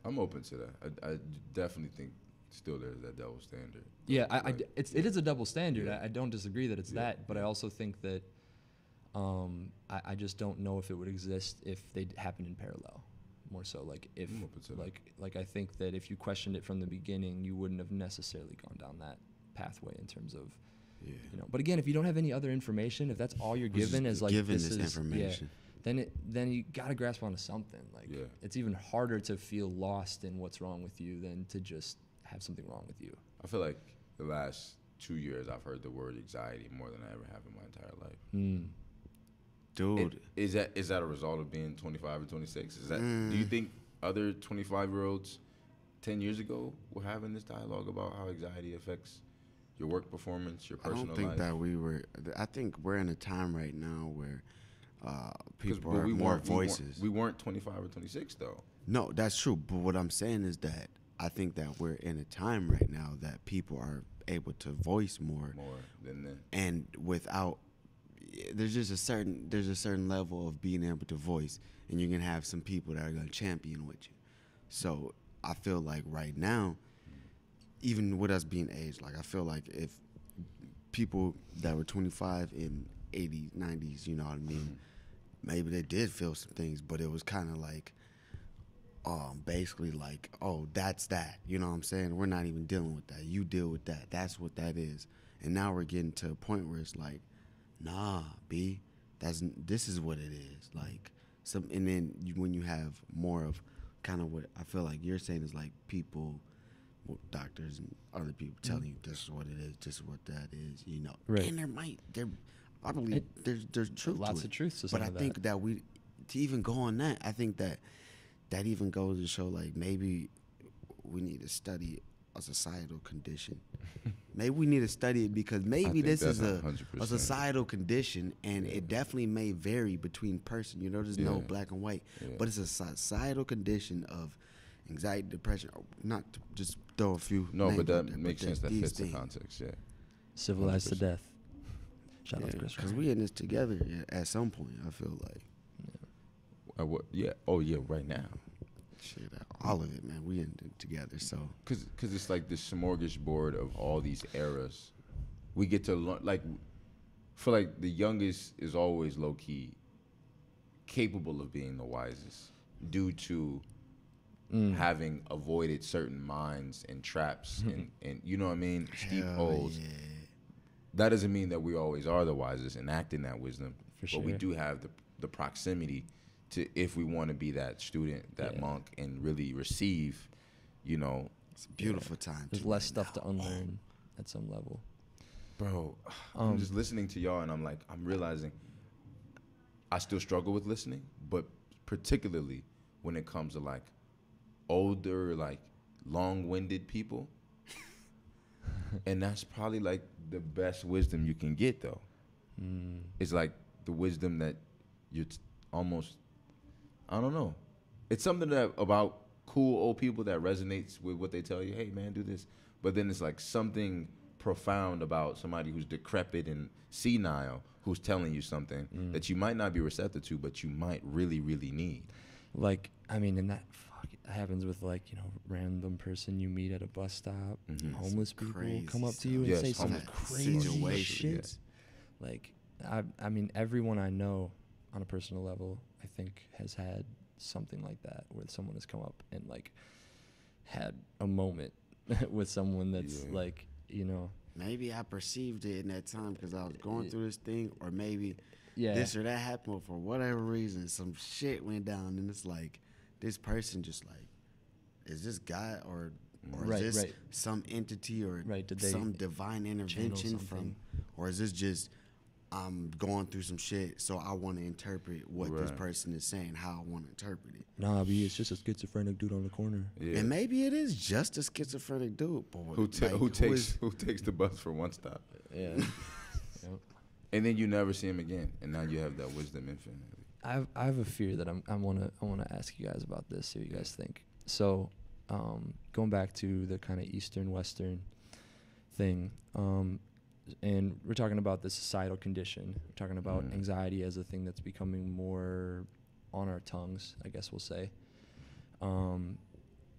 I'm open to that. I definitely think still there's that double standard. Yeah, Like, it is a double standard. Yeah. I don't disagree that it's Yeah, that, but I also think that I just don't know if it would exist if they happened in parallel. More so, like if I'm open to that. like I think that if you questioned it from the beginning, you wouldn't have necessarily gone down that pathway in terms of Yeah. But again, if you don't have any other information, if that's all you're We're just given is like given this this is information. then you gotta grasp onto something. Like Yeah. it's even harder to feel lost in what's wrong with you than to just have something wrong with you. I feel like the last 2 years I've heard the word anxiety more than I ever have in my entire life. Dude, Is that a result of being 25 or 26? Is that do you think other 25-year-olds 10 years ago were having this dialogue about how anxiety affects your work performance, your I personal don't think life? that we were. I think we're in a time right now where 'Cause- people but are more weren't- voices. We weren't 25 or 26 though. No, that's true. But what I'm saying is that I think that we're in a time right now that people are able to voice more, More than then. and without there's a certain level of being able to voice, and you can have some people that are going to champion with you. So I feel like right now, even with us being aged, like I feel like if people that were 25 in 80s, 90s, you know what I mean, maybe they did feel some things, but it was kind of like basically like, oh, that's that. You know what I'm saying? We're not even dealing with that. You deal with that. That's what that is. And now we're getting to a point where it's like, nah, B, this is what it is. Like and then when you have more of kind of what I feel like you're saying is like people, doctors and other people telling you this is what it is, this is what that is, you know. Right. And I believe there's truth lots to of it. truth to some But I of think that to even go on that, I think that even goes to show like maybe we need to study a societal condition. Maybe we need to study it because maybe this is a 100%. societal condition, and it definitely may vary between person. You know, there's no black and white, but it's a societal condition of anxiety, depression. Or not to just throw a few. No, names but out that there, makes but sense. That these fits the things. context. Yeah. Civilized to 100%. death. Shout out to Chris Because Rock. we in this together at some point. I feel like Yeah. Oh yeah. Right now. shit, all of it, man. We in it together. So Cause it's like the smorgasbord of all these eras. We get to learn, like, feel like the youngest is always low key capable of being the wisest due to having avoided certain minds and traps and you know what I mean, steep hell holes. yeah. That doesn't mean that we always are the wisest and act in that wisdom, For but we sure. do have the proximity to, if we want to be that student, that Yeah. monk, and really receive, you know. It's a beautiful time. There's too less right stuff now. to unlearn at some level. Bro, I'm just listening to y'all and I'm like, I'm realizing I still struggle with listening, but particularly when it comes to like older, like long-winded people. And that's probably like the best wisdom you can get though. It's like the wisdom that you're almost, I don't know. It's something that about cool old people that resonates with what they tell you. Hey man, do this. But then it's like something profound about somebody who's decrepit and senile who's telling you something that you might not be receptive to, but you might really, really need. Like, I mean, and that happens with like, you know, random person you meet at a bus stop, homeless people crazy come up to you and Yes, say some homeless crazy situations. shit. Like, I mean, everyone I know on a personal level, I think, has had something like that where someone has come up and like had a moment with someone that's like, you know. Maybe I perceived it in that time because I was going through this thing, or maybe Yeah. this or that happened, but for whatever reason, some shit went down, and it's like this person just like, is this God or Right, is this right. some entity or Right, did they some divine intervention from, something? or is this just I'm going through some shit, so I want to interpret what this Right. person is saying, how I want to interpret it. Nah, B, it's just a schizophrenic dude on the corner. Yeah. And maybe it is just a schizophrenic dude, but who is- takes the bus for one stop. Yeah. Yep. And then you never see him again. And now you have that wisdom infinitely. I have a fear that I wanna ask you guys about this. See what you guys think. So, going back to the kind of Eastern Western thing, and we're talking about the societal condition. We're talking about anxiety as a thing that's becoming more on our tongues, I guess we'll say.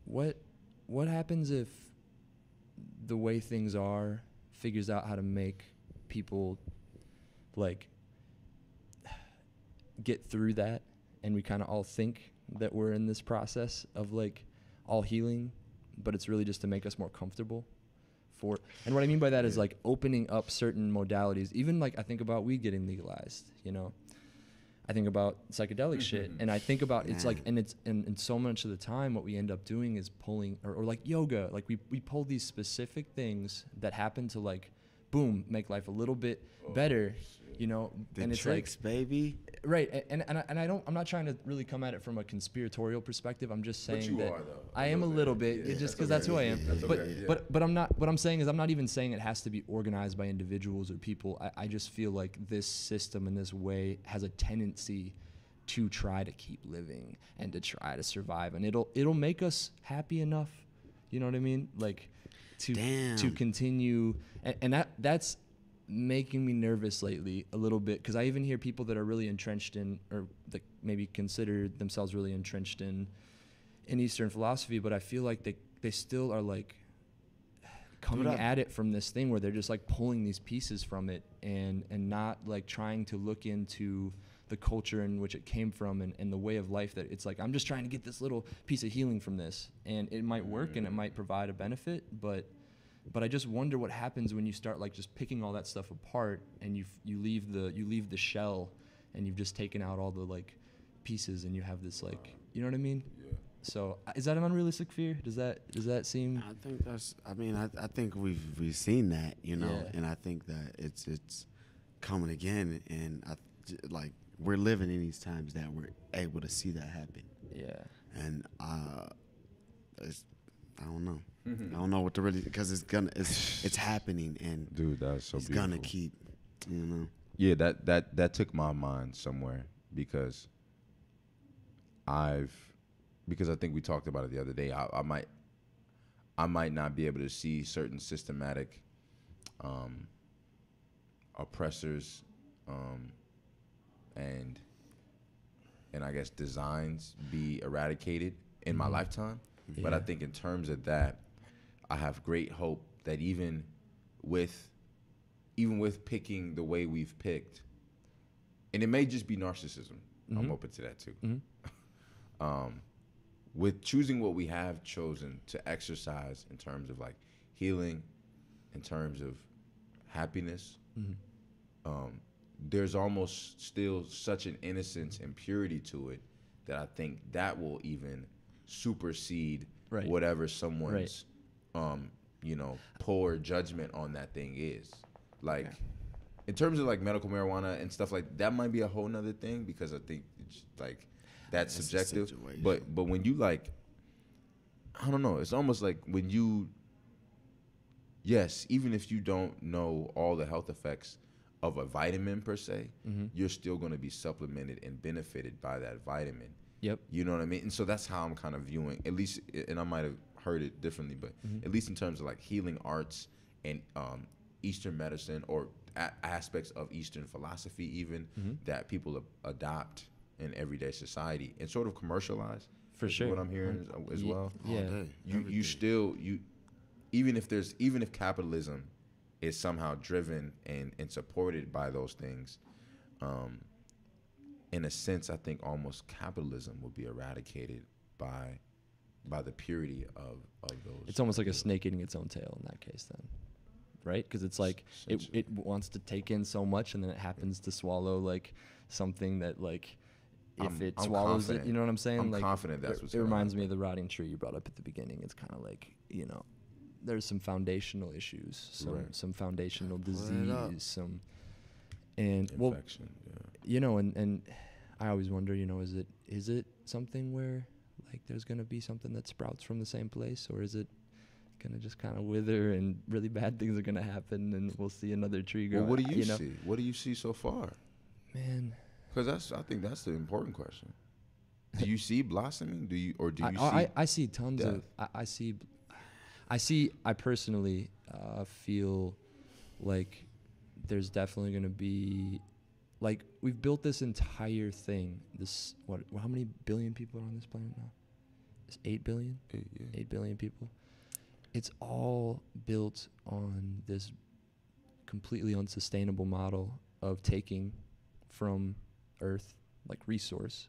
What happens if the way things are figures out how to make people like get through that, and we kind of all think that we're in this process of like all healing, but it's really just to make us more comfortable for, and what I mean by that is like opening up certain modalities. Even like I think about weed getting legalized, you know, I think about psychedelic shit, and I think about it's like, and it's and so much of the time what we end up doing is pulling or like yoga, like we pull these specific things that happen to like boom make life a little bit better, you know, the and it's tricks, like baby. right, and I don't, I'm not trying to really come at it from a conspiratorial perspective. I'm just saying you that are, though. I am a little bit, Yeah, just that's because that's who I okay. am. That's But okay, yeah. but I'm not. What I'm saying is I'm not even saying it has to be organized by individuals or people. I just feel like this system and this way has a tendency to try to keep living and to try to survive, and it'll make us happy enough. You know what I mean? Like to Damn. continue, and that's making me nervous lately a little bit, because I even hear people that are really entrenched in, or that maybe consider themselves really entrenched in Eastern philosophy, but I feel like they still are like coming at it from this thing where they're just like pulling these pieces from it and not like trying to look into the culture in which it came from and the way of life that it's like, I'm just trying to get this little piece of healing from this, and it might work and it might provide a benefit, but I just wonder what happens when you start like just picking all that stuff apart, and you leave the shell, and you've just taken out all the like pieces, and you have this like, you know what I mean? Yeah. So is that an unrealistic fear? Does that seem? I think that's. I mean, I think we've seen that, you know, Yeah. and I think that it's coming again, and like we're living in these times that we're able to see that happen. Yeah. And I don't know. I don't know what to really, because it's happening, and Dude, that's so it's beautiful. gonna keep, you know. Yeah, that took my mind somewhere, because I think we talked about it the other day. I might not be able to see certain systematic oppressors and I guess designs be eradicated in my lifetime. But I Yeah. think in terms of that, I have great hope that even with picking the way we've picked, and it may just be narcissism. I'm open to that too. With choosing what we have chosen to exercise in terms of like healing, in terms of happiness, there's almost still such an innocence and purity to it that I think that will even supersede Right. whatever someone's poor judgment on that thing is. Like, in terms of like medical marijuana and stuff like that, might be a whole nother thing, because I think it's like that's It's a subjective. situation. But when you like, I don't know, it's almost like when you, yes, even if you don't know all the health effects of a vitamin per se, you're still going to be supplemented and benefited by that vitamin. Yep. You know what I mean? And so that's how I'm kind of viewing, at least, and I might have heard it differently, but at least in terms of like healing arts and Eastern medicine, or aspects of Eastern philosophy even, that people adopt in everyday society and sort of commercialize. For is sure. what I'm hearing as well. Yeah. All day, You every day. still, even if capitalism is somehow driven and supported by those things, in a sense, I think almost capitalism will be eradicated by the purity of those. It's almost like a snake eating its own tail in that case, then, right? Because it's like Essentially. it wants to take in so much, and then it happens to swallow like something that like if I'm it swallows confident. it, you know what I'm saying? I'm like, confident that's what's it gonna reminds happen. me of the rotting tree you brought up at the beginning. It's kind of like, you know, there's some foundational issues, Right. some foundational Pull it up. disease, well, Infection. Yeah. you know, and I always wonder, you know, is it something where like there's gonna be something that sprouts from the same place, or is it gonna just kind of wither and really bad things are gonna happen and we'll see another tree grow? Well, what do you know? see? What do you see so far? Man, Because I think that's the important question. Do you see blossoming? Do you see? I see tons of I personally feel like there's definitely going to be, like, we've built this entire thing, how many billion people are on this planet now? It's 8 billion? 8 billion people. It's all built on this completely unsustainable model of taking from Earth, like resource.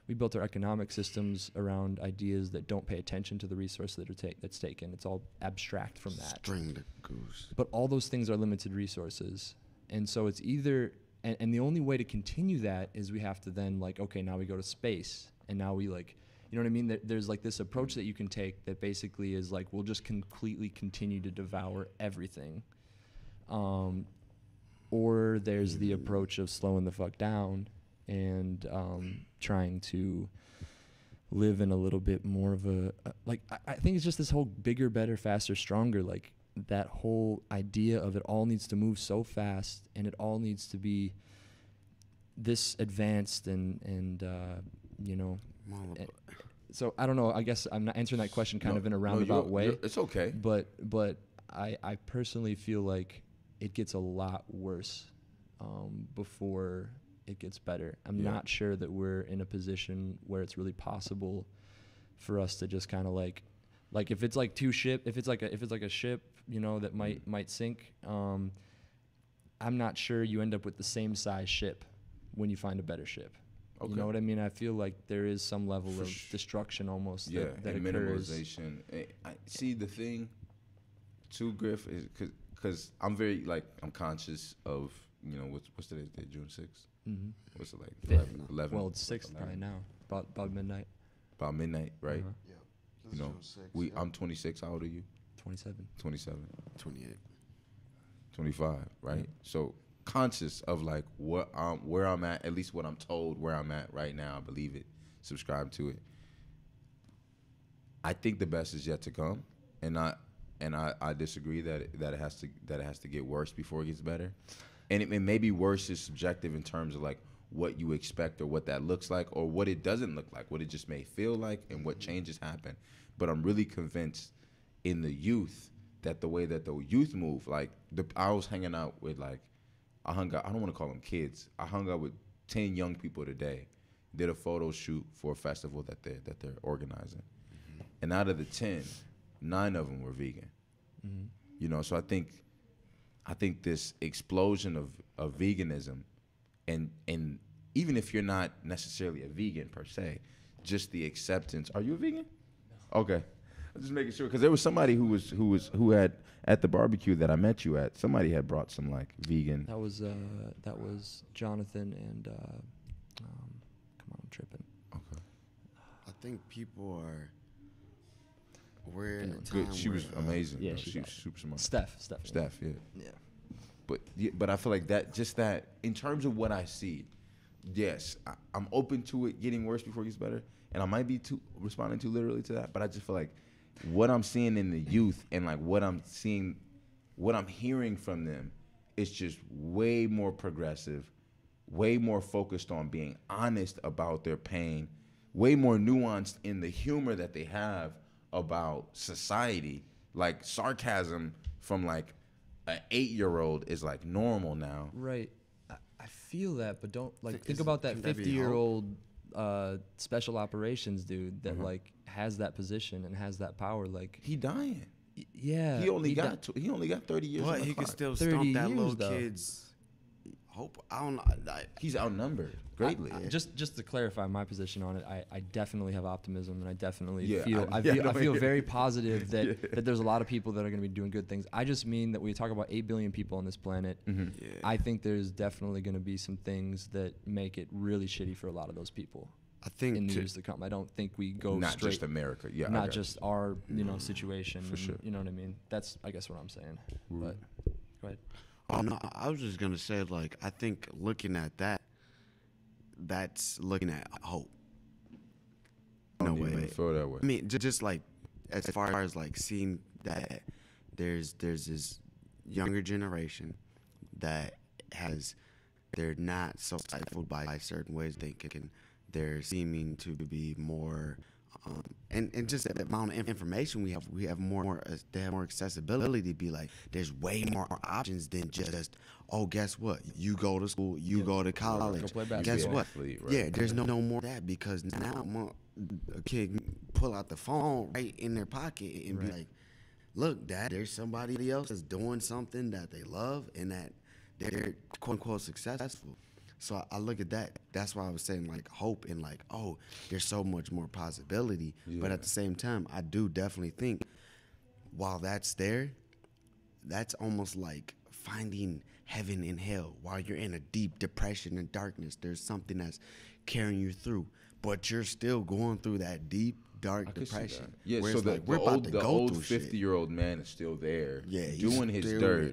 We built our economic systems around ideas that don't pay attention to the resource that's taken. It's all abstract from that. String the goose. But all those things are limited resources. And so it's either, and the only way to continue that is we have to then, like, okay, now we go to space, and now we, like, you know what I mean? There's like this approach that you can take that basically is like, we'll just completely continue to devour everything. Or there's the approach of slowing the fuck down and trying to live in a little bit more of I think it's just this whole bigger, better, faster, stronger, like that whole idea of it all needs to move so fast and it all needs to be this advanced and you know. So I don't know, I guess I'm not answering that question kind of in a roundabout way. It's okay. But I personally feel like it gets a lot worse before it gets better. I'm not sure that we're in a position where it's really possible for us to just kind of like if it's like if it's like a ship, you know, that might sink. I'm not sure you end up with the same size ship when you find a better ship. Okay. You know what I mean? I feel like there is some level For of destruction almost that and occurs. minimalization. I see the thing too, Griff, is because I'm very like I'm conscious of what's today's date, June 6th. Mm-hmm. What's it like? Fifth. 11? Well, it's 6th probably now, about midnight. About midnight, right? Uh-huh. Yeah. I'm 26. How old are you? 27. 27. 28. 25, right? Yeah. So conscious of like where I'm at least what I'm told where I'm at right now. I believe it, subscribe to it. I think the best is yet to come, and I disagree that it has to get worse before it gets better, and it may be worse is subjective in terms of like what you expect or what that looks like or what it doesn't look like, what it just may feel like, and what changes happen. But I'm really convinced in the youth that the way that the youth move, like I was hanging out with I don't want to call them kids. I hung out with 10 young people today, did a photo shoot for a festival that they're organizing. Mm-hmm. And out of the 10, 9 of them were vegan. Mm-hmm. So I think this explosion of veganism and even if you're not necessarily a vegan per se, just the acceptance. Are you a vegan? No. Okay. I'm just making sure because there was somebody who had at the barbecue that I met you at. Somebody had brought some like vegan. That was Jonathan and come on, I'm tripping. Okay. I think people we're in a Good. time She was where, amazing. yeah, Bro. she She was got it. super smart. Steph, Yeah. Yeah. But I feel like that in terms of what I see, yes, I'm open to it getting worse before it gets better, and I might be responding too literally to that, but I just feel like what I'm seeing in the youth and like what I'm hearing from them is just way more progressive, way more focused on being honest about their pain, way more nuanced in the humor that they have about society. Like sarcasm from like an 8-year-old is like normal now. Right. I feel that, but don't think Is- about that can that be 50-year-old special operations dude that Mhm. like has that position and has that power. Like, He dying. yeah, He only di- got 30 years. but on the he could clock. still 30 stomp that years, little though. kid's hope. I don't know. He's outnumbered greatly. Just to clarify my position on it, I definitely have optimism, and I definitely Yeah, feel I I know feel you- very positive that there's a lot of people that are going to be doing good things. I just mean that we talk about 8 billion people on this planet. Mm-hmm. Yeah. I think there's definitely going to be some things that make it really shitty for a lot of those people I think in the to- years to come. I don't think we go Not straight, just America. Yeah, I not got just our situation. For and, sure. You know what I mean? That's I guess what I'm saying. But go ahead. Oh no, I was just gonna say like I think looking at that's looking at hope. I don't No even way. feel that way. I mean, just like as far as like seeing that there's this younger generation that they're not so stifled by certain ways of thinking. They're seeming to be more, and just the amount of information we have more. They have more accessibility to be like. There's way more options than just guess what? You go to school, you go to college. Go play basketball. Guess Be an what? athlete, right? Yeah, there's no more of that because now a kid can pull out the phone right in their pocket and be like, "Look, Dad, there's somebody else that's doing something that they love and that they're quote unquote successful." So I look at that. That's why I was saying like hope and like, there's so much more possibility. But Yeah. at the same time, I do definitely think while that's there, that's almost like finding heaven in hell. While you're in a deep depression and darkness, there's something that's carrying you through. But you're still going through that deep, dark I could see that. depression. Yeah, where so it's the, like, we're the about old, to the go old through shit. 50-year-old man is still there, Yeah, he's doing his still dirt,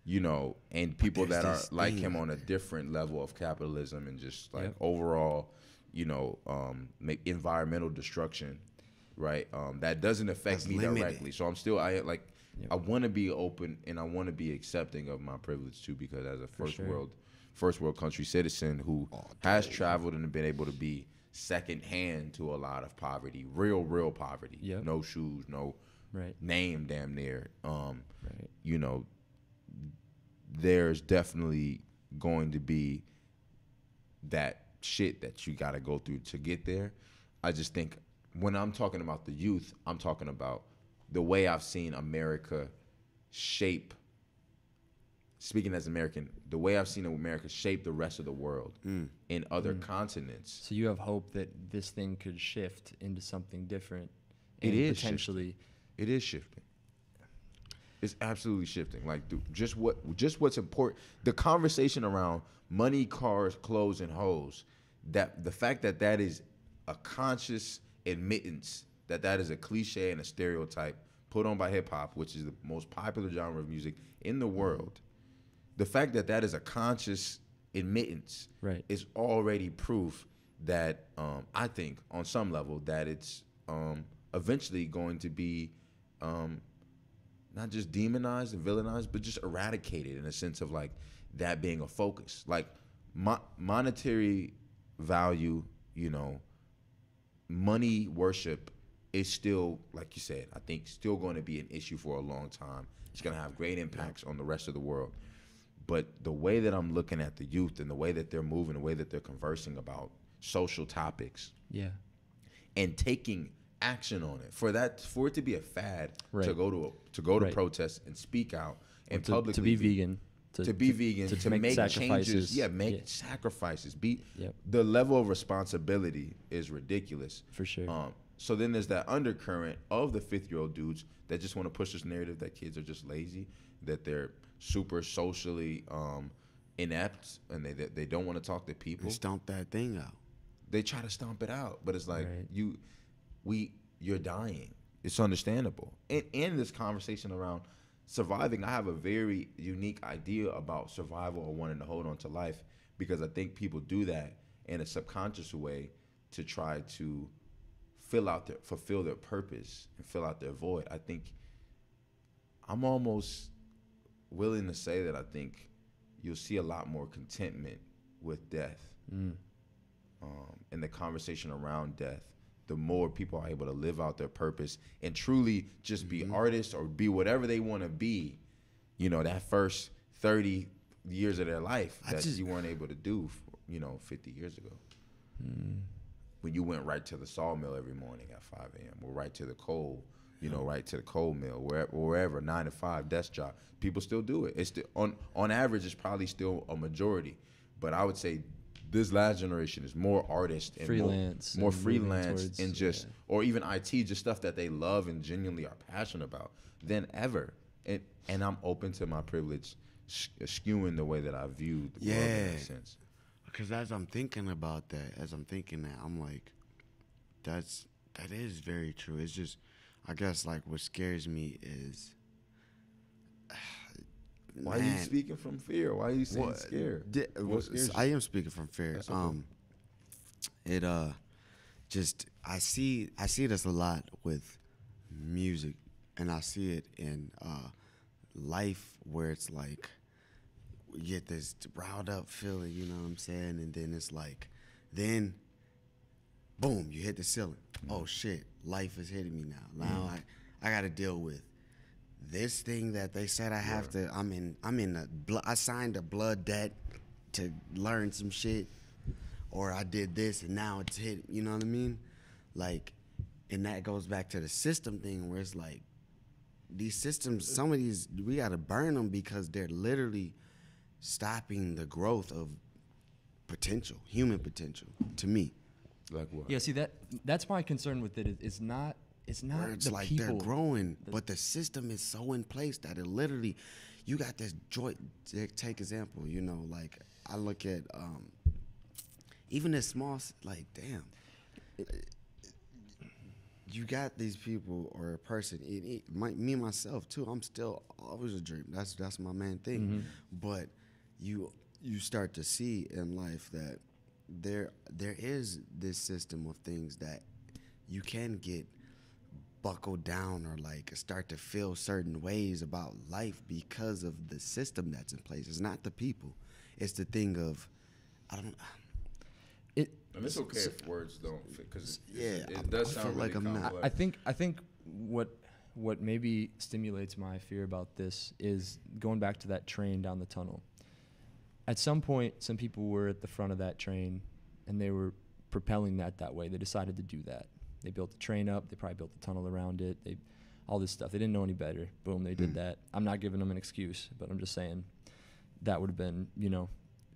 there. and people there's that are this like thing him out on a there. different level of capitalism and just like Yep. overall, make environmental destruction, right? That doesn't affect That's me limited. directly. So I'm still, I want to be open and I want to be accepting of my privilege too, because as a first world country citizen who has traveled and been able to be secondhand to a lot of poverty, real poverty, Yep. no shoes, no Right. name damn near. Right. There's definitely going to be that shit that you got to go through to get there. I just think when I'm talking about the youth, I'm talking about the way I've seen America shape speaking as American, the way I've seen America shape the rest of the world in other continents. So you have hope that this thing could shift into something different. It and is potentially. It is shifting. It's absolutely shifting. Like, dude, just what's important. The conversation around money, cars, clothes, and hoes. That the fact that that is a conscious admittance that is a cliche and a stereotype put on by hip hop, which is the most popular genre of music in the world. The fact that that is a conscious admittance is already proof that I think on some level that it's eventually going to be not just demonized and villainized, but just eradicated in a sense of like that being a focus. Like monetary value, you know, money worship is still, like you said, I think still going to be an issue for a long time. It's going to have great impacts on the rest of the world. But the way that I'm looking at the youth and the way that they're moving, the way that they're conversing about social topics, and taking action on it, for it to be a fad, to go to protest and speak out and publicly to be vegan, to make changes, sacrifices. The level of responsibility is ridiculous for sure. So then there's that undercurrent of the 5th-year-old dudes that just want to push this narrative that kids are just lazy, that they're super socially inept, and they don't want to talk to people. They stomp that thing out. They try to stomp it out, but it's like you're dying. It's understandable. And in this conversation around surviving, I have a very unique idea about survival or wanting to hold on to life, because I think people do that in a subconscious way to try to fulfill their purpose and fill out their void. I think I'm almost willing to say that I think you'll see a lot more contentment with death, and the conversation around death. The more people are able to live out their purpose and truly just be artists or be whatever they want to be, you know, that first 30 years of their life that you weren't able to do, 50 years ago. When you went right to the sawmill every morning at 5 a.m. or right to the coal, right to the coal mill, wherever 9 to 5 desk job. People still do it. It's still, on average, it's probably still a majority, but I would say this last generation is more artist and freelance, more freelance and just, or even IT, just stuff that they love and genuinely are passionate about than ever. And I'm open to my privilege skewing the way that I view the world in that sense. Because as I'm thinking about that, I'm like, that is very true. It's just, I guess, like, what scares me is, why are you speaking from fear? Why are you saying scared? I am speaking from fear. Okay. I see this a lot with music, and I see it in life, where it's like, you get this riled up feeling, you know what I'm saying? And then it's like, then, boom, you hit the ceiling. Oh shit, life is hitting me now. Now I got to deal with this thing that they said I have to. I signed a blood debt to learn some shit, or I did this and now it's hit. You know what I mean? Like, and that goes back to the system thing, where it's like, these systems, some of these, we got to burn them because they're literally stopping the growth of potential, human potential, to me. Like what? Yeah, see, that's my concern with it. It's not where it's the like people. They're growing, but the system is so in place that it literally, you got this joy. Take example, like, I look at even this small, like, damn, you got these people or a person, me myself too, I'm still always a dream. That's my main thing. But you start to see in life that there is this system of things that you can get buckled down, or like start to feel certain ways about life because of the system that's in place. It's not the people. It's the thing of, I don't know. And it's okay if words don't fit, because it I does sound feel really like I'm not. complex. I think what maybe stimulates my fear about this is going back to that train down the tunnel. At some point, some people were at the front of that train, and they were propelling that way. They decided to do that. They built the train up. They probably built the tunnel around it. All this stuff. They didn't know any better. Boom, they did that. I'm not giving them an excuse, but I'm just saying. that would have been,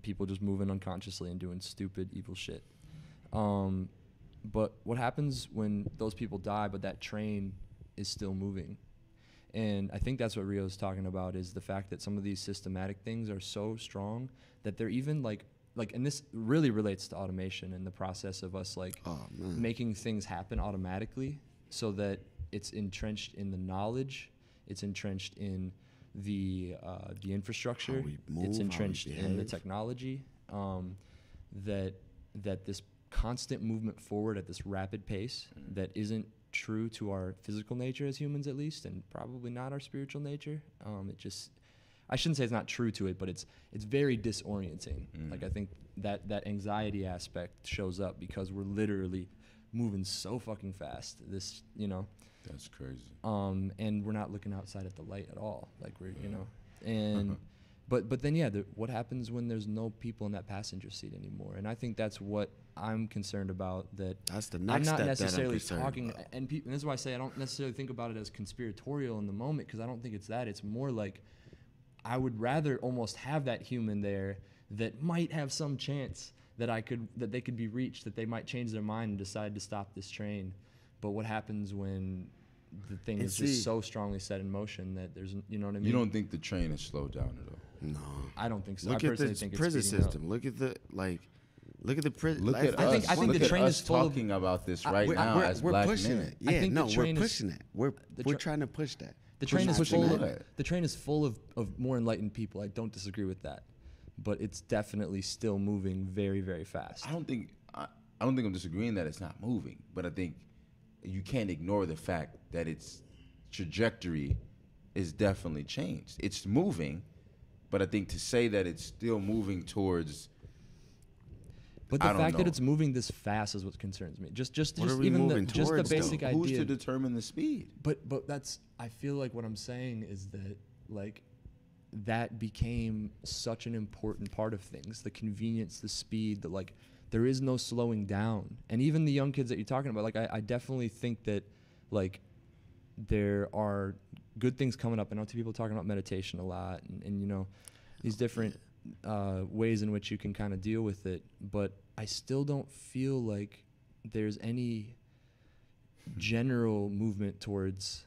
people just moving unconsciously and doing stupid, evil shit. But what happens when those people die, but that train is still moving? And I think that's what Rio's talking about, is the fact that some of these systematic things are so strong that they're even like, and this really relates to automation and the process of us making things happen automatically, so that it's entrenched in the knowledge, it's entrenched in the infrastructure, it's entrenched in the technology, that this constant movement forward at this rapid pace that isn't true to our physical nature as humans, at least, and probably not our spiritual nature. I shouldn't say it's not true to it, but it's very disorienting. Like, I think that anxiety aspect shows up because we're literally moving so fucking fast. That's crazy. And we're not looking outside at the light at all. Like, we're, and but then what happens when there's no people in that passenger seat anymore? And I think that's what I'm concerned about. That's the next I'm not step necessarily that I'm talking, about. and this is why I say I don't necessarily think about it as conspiratorial in the moment, because I don't think it's that. It's more like I would rather almost have that human there that might have some chance that they could be reached, that they might change their mind and decide to stop this train. But what happens when the thing is just so strongly set in motion that there's, you know what I mean? You don't think the train is slowed down at all? No, I don't think so. Look I at personally the think prison it's speeding up. system. Look at the prison. Look at us. I think Look the at train us is full of- talking about this right now we're, as we're black pushing men. it. I Yeah, think no, the we're train is- pushing it. We're trying to push that. The train is pushing full. what? The train is full of more enlightened people. I don't disagree with that, but it's definitely still moving very, very fast. I don't think I'm disagreeing that it's not moving, but I think you can't ignore the fact that its trajectory is definitely changed. It's moving, but I think to say that it's still moving towards, But I the don't fact that know. it's moving this fast is what concerns me. Just What are we even moving just the towards, though? basic who's idea. to determine the speed? But that's, I feel like what I'm saying is that, like, that became such an important part of things, the convenience, the speed, the, like, there is no slowing down. And even the young kids that you're talking about, like, I definitely think that, like, there are good things coming up. I know people talking about meditation a lot and you know, these different ways in which you can kind of deal with it, but I still don't feel like there's any general movement towards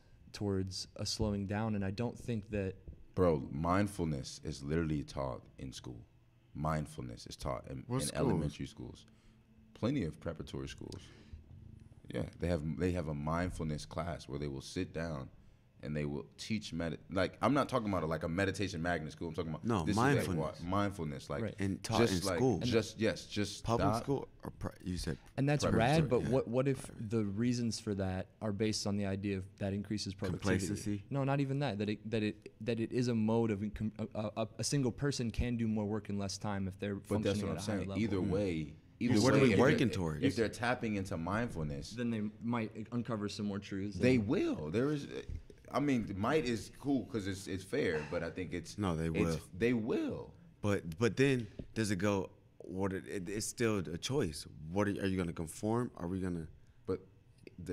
a slowing down. And I don't think that, Bro, mindfulness is literally taught in school. Mindfulness is taught in schools? elementary schools. Plenty of preparatory schools. Yeah, they have a mindfulness class where they will sit down and they will teach like, I'm not talking about a meditation magnet school. I'm talking about mindfulness. Mindfulness, like, Right. And taught just in like, school. just Public stop. school or you said and that's preparatory, rad, but yeah. what if the reasons for that are based on the idea of that increases productivity? Complacency? No, not even that. That it is a mode of a single person can do more work in less time if they're But functioning that's what at I'm a higher saying. level. Either way, What are we if working they're- towards? If they're tapping into mindfulness, Then they might uncover some more truths. they will. There is, I mean, might is cool because it's fair, but I think it's No, they will. They will. But then does it go? It's still a choice. Are you going to conform? Are we going to? But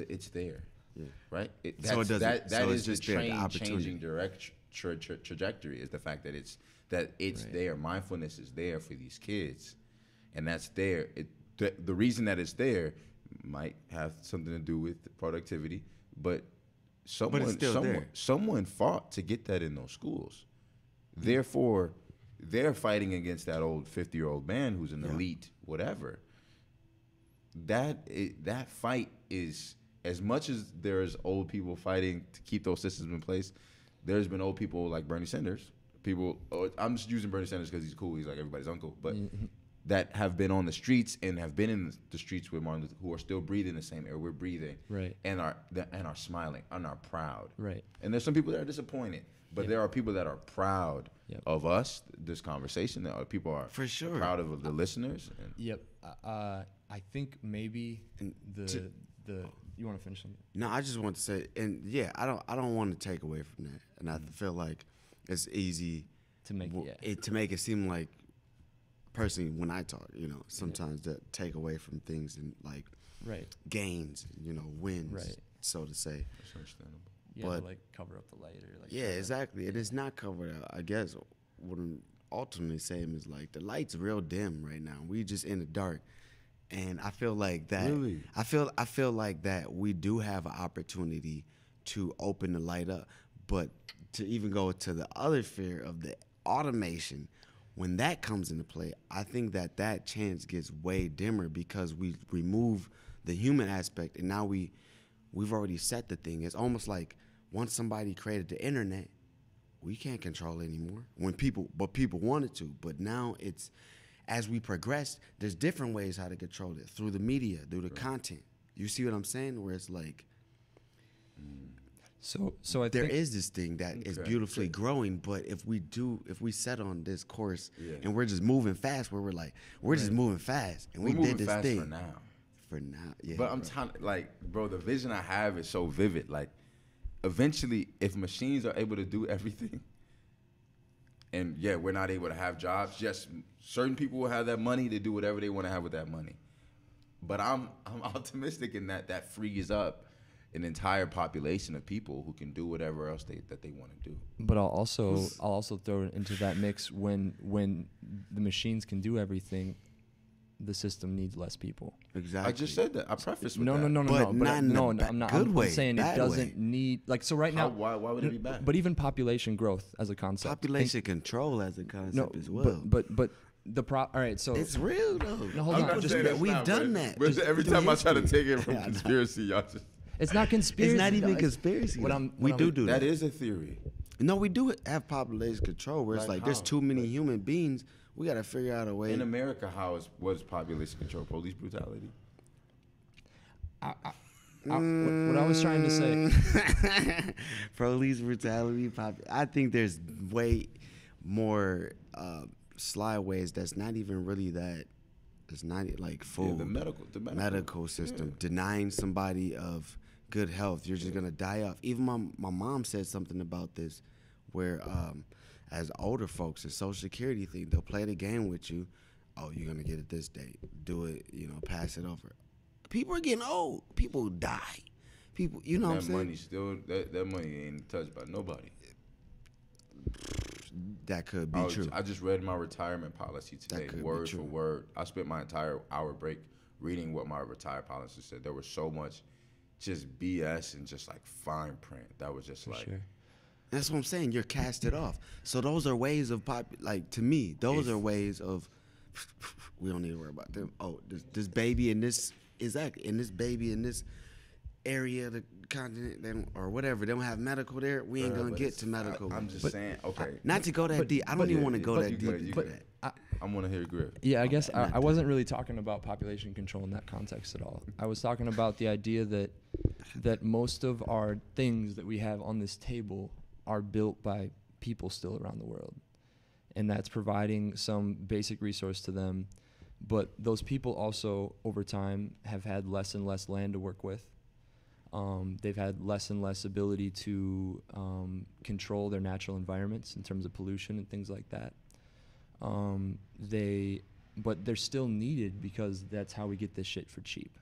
it's there, Yeah. right? So it doesn't- That so is it's the just there, the train opportunity. changing trajectory. Is the fact that it's Right. there. Mindfulness is there for these kids, and that's there. The reason that it's there might have something to do with productivity, but someone fought to get that in those schools. Therefore, they're fighting against that old 50-year-old man who's an elite whatever. That fight is, as much as there's old people fighting to keep those systems in place, there's been old people like Bernie Sanders. I'm just using Bernie Sanders because he's cool. He's like everybody's uncle, but that have been on the streets and have been in the streets with Martin Luther, who are still breathing the same air we're breathing, Right. and are smiling and are proud, Right. And there's some people that are disappointed, but there are people that are proud of us, this conversation. There are people are For sure. proud of the listeners. And Yep. I think maybe the you want to finish something? No, I just want to say, and yeah, I don't want to take away from that, and I feel like it's easy To make to make it seem like, personally, when I talk, sometimes that take away from things and like Right. gains, wins, Right. so to say. it's understandable. Yeah, But- like cover up the light or like. Yeah, exactly. It is not covered out. I guess what I'm ultimately saying is like the light's real dim right now. We just in the dark, and I feel like that. Really? I feel like that we do have an opportunity to open the light up, but to even go to the other fear of the automation, when that comes into play, I think that chance gets way dimmer because we remove the human aspect, and now we've already set the thing. It's almost like once somebody created the internet, we can't control it anymore. People wanted to, but now it's, as we progress, there's different ways how to control it through the media, through the content. You see what I'm saying? Where it's like, So I there think is this thing that is beautifully growing, but if we set on this course and we're just moving fast, where we're just moving fast, and We're we moving did this fast thing for now. For now, yeah. But I'm trying, like, bro, the vision I have is so vivid. Like, eventually, if machines are able to do everything, and yeah, we're not able to have jobs, yes, certain people will have that money to do whatever they want to have with that money. But I'm optimistic in that frees up an entire population of people who can do whatever else that they want to do. But I'll also throw it into that mix when the machines can do everything, the system needs less people. Exactly. I just said that. I prefaced with No, that. no. But not in a I'm not. good I'm way, saying it bad doesn't way. need, like, so right now. Why would it be bad? But even population growth as a concept. Population control as a concept No, as well. but all right. So it's real though. No, hold I'm on. not Just saying that it's we've not, done but- that. But Just every through time I try to history. take it from Yeah, I know. conspiracy, y'all just. it's not conspiracy. It's not even guys. conspiracy. What though. I'm- we what do I'm- do That that. is a theory. No, we do have population control where it's Like like there's how? too many human beings. We got to figure out a way. In America, was population control? Police brutality? What I was trying to say. Police brutality. I think there's way more sly ways that's not even really that. It's not like food. Yeah, the medical System denying somebody of good health. You're just gonna die off. Even my mom said something about this, where as older folks, the Social Security thing, they'll play the game with you. Oh, you're gonna get it this date. Do it. Pass it over. People are getting old. People die. People, you know what I'm saying? Money still that money ain't touched by nobody. That could be true. I just read my retirement policy today, could be word true. for word. I spent my entire hour break reading what my retirement policy said. There was so much just BS and just like fine print. That was just like, Sure. That's what I'm saying. You're casted off. So those are ways of to me, those are ways of we don't need to worry about them. Oh, this baby in this baby in this area of the continent or whatever, they don't have medical there. We ain't gonna get to medical. I'm just saying, okay. Not to go that deep. I don't even want to go that deep into that. I want to hear Griff. Yeah, I guess I wasn't really talking about population control in that context at all. I was talking about the idea that most of our things that we have on this table are built by people still around the world. And that's providing some basic resource to them. But those people also, over time, have had less and less land to work with. They've had less and less ability to control their natural environments in terms of pollution and things like that. But they're still needed because that's how we get this shit for cheap.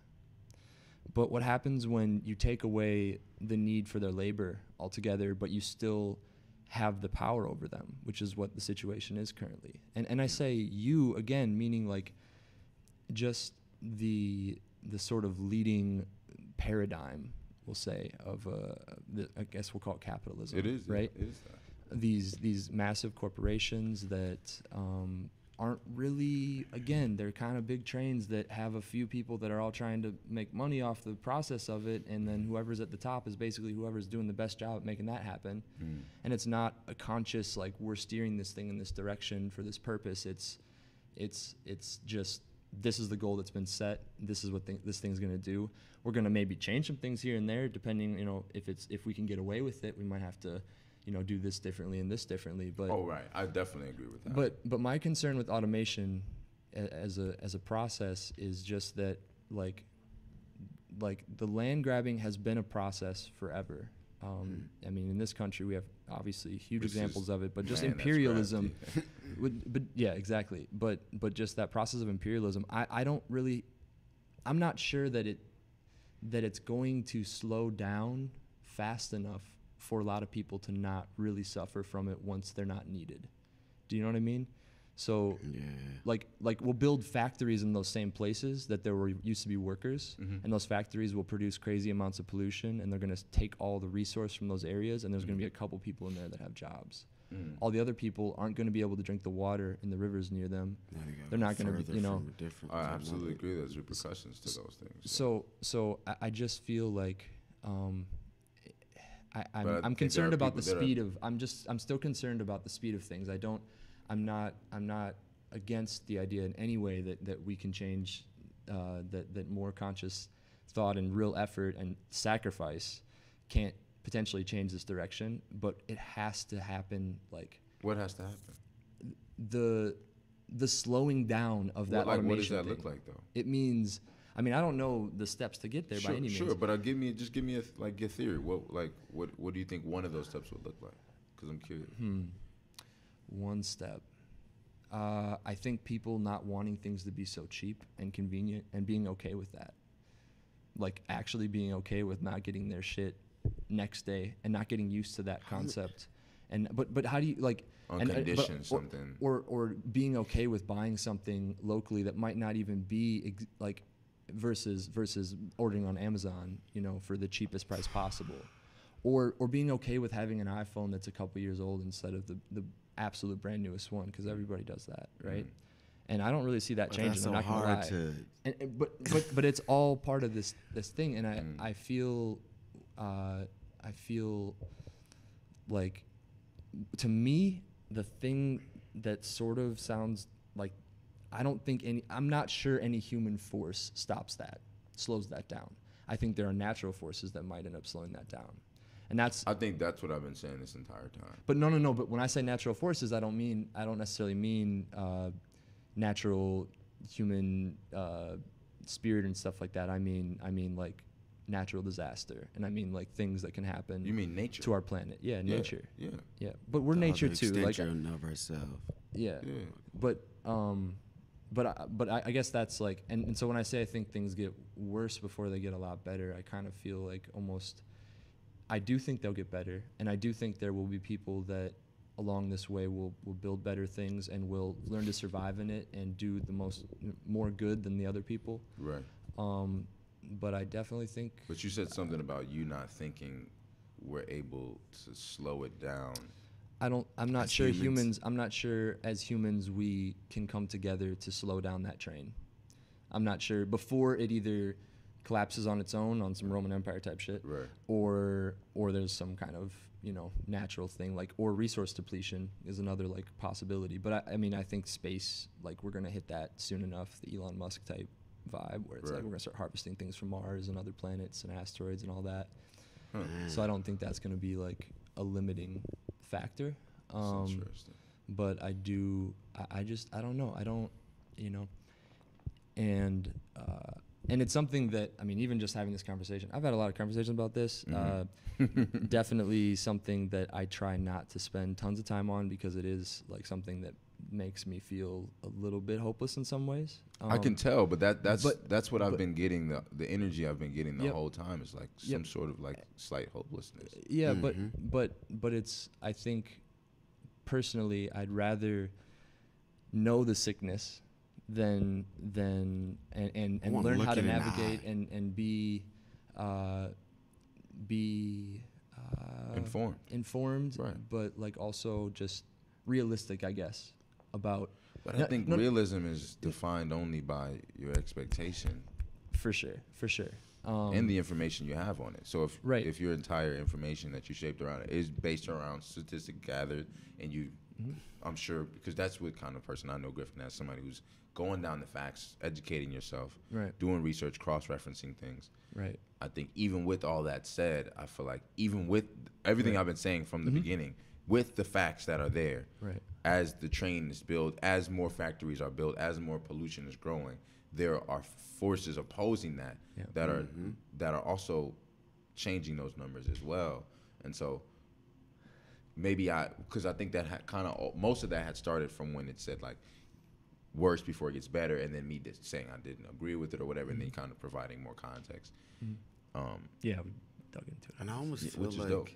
But what happens when you take away the need for their labor altogether, but you still have the power over them, which is what the situation is currently. And I say you, again, meaning like just the sort of leading paradigm, we'll say, of, I guess we'll call it capitalism. It is, right? It is that. These massive corporations that aren't really, again, they're kind of big trains that have a few people that are all trying to make money off the process of it, and then whoever's at the top is basically whoever's doing the best job at making that happen. And it's not a conscious, like, we're steering this thing in this direction for this purpose. It's just, this is the goal that's been set. This is what this thing's going to do. We're going to maybe change some things here and there, depending, if we can get away with it. We might have to, do this differently and this differently. But Oh, right. I definitely agree with that. but my concern with automation as a process is just that like the land grabbing has been a process forever. I mean, in this country we have obviously huge Which examples is of it, but just land that's imperialism. grabbed, But yeah, exactly. But just that process of imperialism, I'm not sure that it's going to slow down fast enough for a lot of people to not really suffer from it once they're not needed. Do you know what I mean? So like we'll build factories in those same places that there were used to be workers, and those factories will produce crazy amounts of pollution, and they're going to take all the resource from those areas, and there's going to be a couple people in there that have jobs. All the other people aren't going to be able to drink the water in the rivers near them. They're not going to be, you know. I absolutely agree. There's repercussions to those things. So I just feel like I'm concerned about the speed of. I'm still concerned about the speed of things. I'm not against the idea in any way that we can change, that more conscious thought and real effort and sacrifice can't potentially change this direction, but it has to happen. Like, what has to happen? The slowing down of that automation. What does that thing. look like though? It means, I mean, I don't know the steps to get there by any means. Sure, but give me your theory. What do you think one of those steps would look like? Because I'm curious. One step. I think people not wanting things to be so cheap and convenient and being okay with that. Like actually being okay with not getting their shit next day and not getting used to that concept. And but how do you like on condition something or being okay with buying something locally that might not even be like versus ordering on Amazon, you know, for the cheapest price possible. Or being okay with having an iPhone that's a couple years old instead of the absolute brand newest one, because everybody does that, right? And I don't really see that changing. That's so I'm not gonna hard lie. But it's all part of this thing, and I feel like, to me, the thing that sort of sounds like, I'm not sure any human force slows that down. I think there are natural forces that might end up slowing that down. And I think that's what I've been saying this entire time. But no. But when I say natural forces, I don't necessarily mean natural human spirit and stuff like that. I mean like natural disaster, and I mean like things that can happen. You mean nature to our planet? Yeah, nature. Yeah. But we're nature too. Like of ourselves. Yeah. But I guess that's like, and so when I say I think things get worse before they get a lot better, I kind of feel like almost. I do think they'll get better, and I do think there will be people that along this way will build better things and will learn to survive in it and do more good than the other people. Right. But I definitely think. But you said something about you not thinking we're able to slow it down. I'm not sure I'm not sure as humans we can come together to slow down that train. I'm not sure before it either collapses on its own on some Roman Empire type shit, right? Or there's some kind of, you know, natural thing, like, or resource depletion is another like possibility. But I mean I think space, like, we're gonna hit that soon enough, the Elon Musk type vibe where it's like we're gonna start harvesting things from Mars and other planets and asteroids and all that. So I don't think that's gonna be like a limiting factor. That's interesting. But I don't know. I don't, you know, and it's something that, I mean, even just having this conversation, I've had a lot of conversations about this. Definitely something that I try not to spend tons of time on, because it is like something that makes me feel a little bit hopeless in some ways. I can tell, but that's what I've been getting. The energy I've been getting the whole time is like some sort of like slight hopelessness. Yeah, but it's, I think personally, I'd rather know the sickness than and learn how to navigate and be informed, right. But like also just realistic, I guess, about. But I think realism is defined only by your expectation. For sure. And the information you have on it. So if your entire information that you shaped around it is based around statistics gathered, and you, I'm sure, because that's what kind of person I know Griffin as, somebody who's going down the facts, educating yourself, right, doing research, cross-referencing things. Right. I think even with all that said, I feel like even with everything I've been saying from the beginning, with the facts that are there, right, as the train is built, as more factories are built, as more pollution is growing, there are forces opposing that that are also changing those numbers as well. And so maybe because I think that most of that had started from when it said like worse before it gets better, and then me just saying I didn't agree with it or whatever, and then kind of providing more context. Yeah, we dug into it. And I almost feel which is like dope.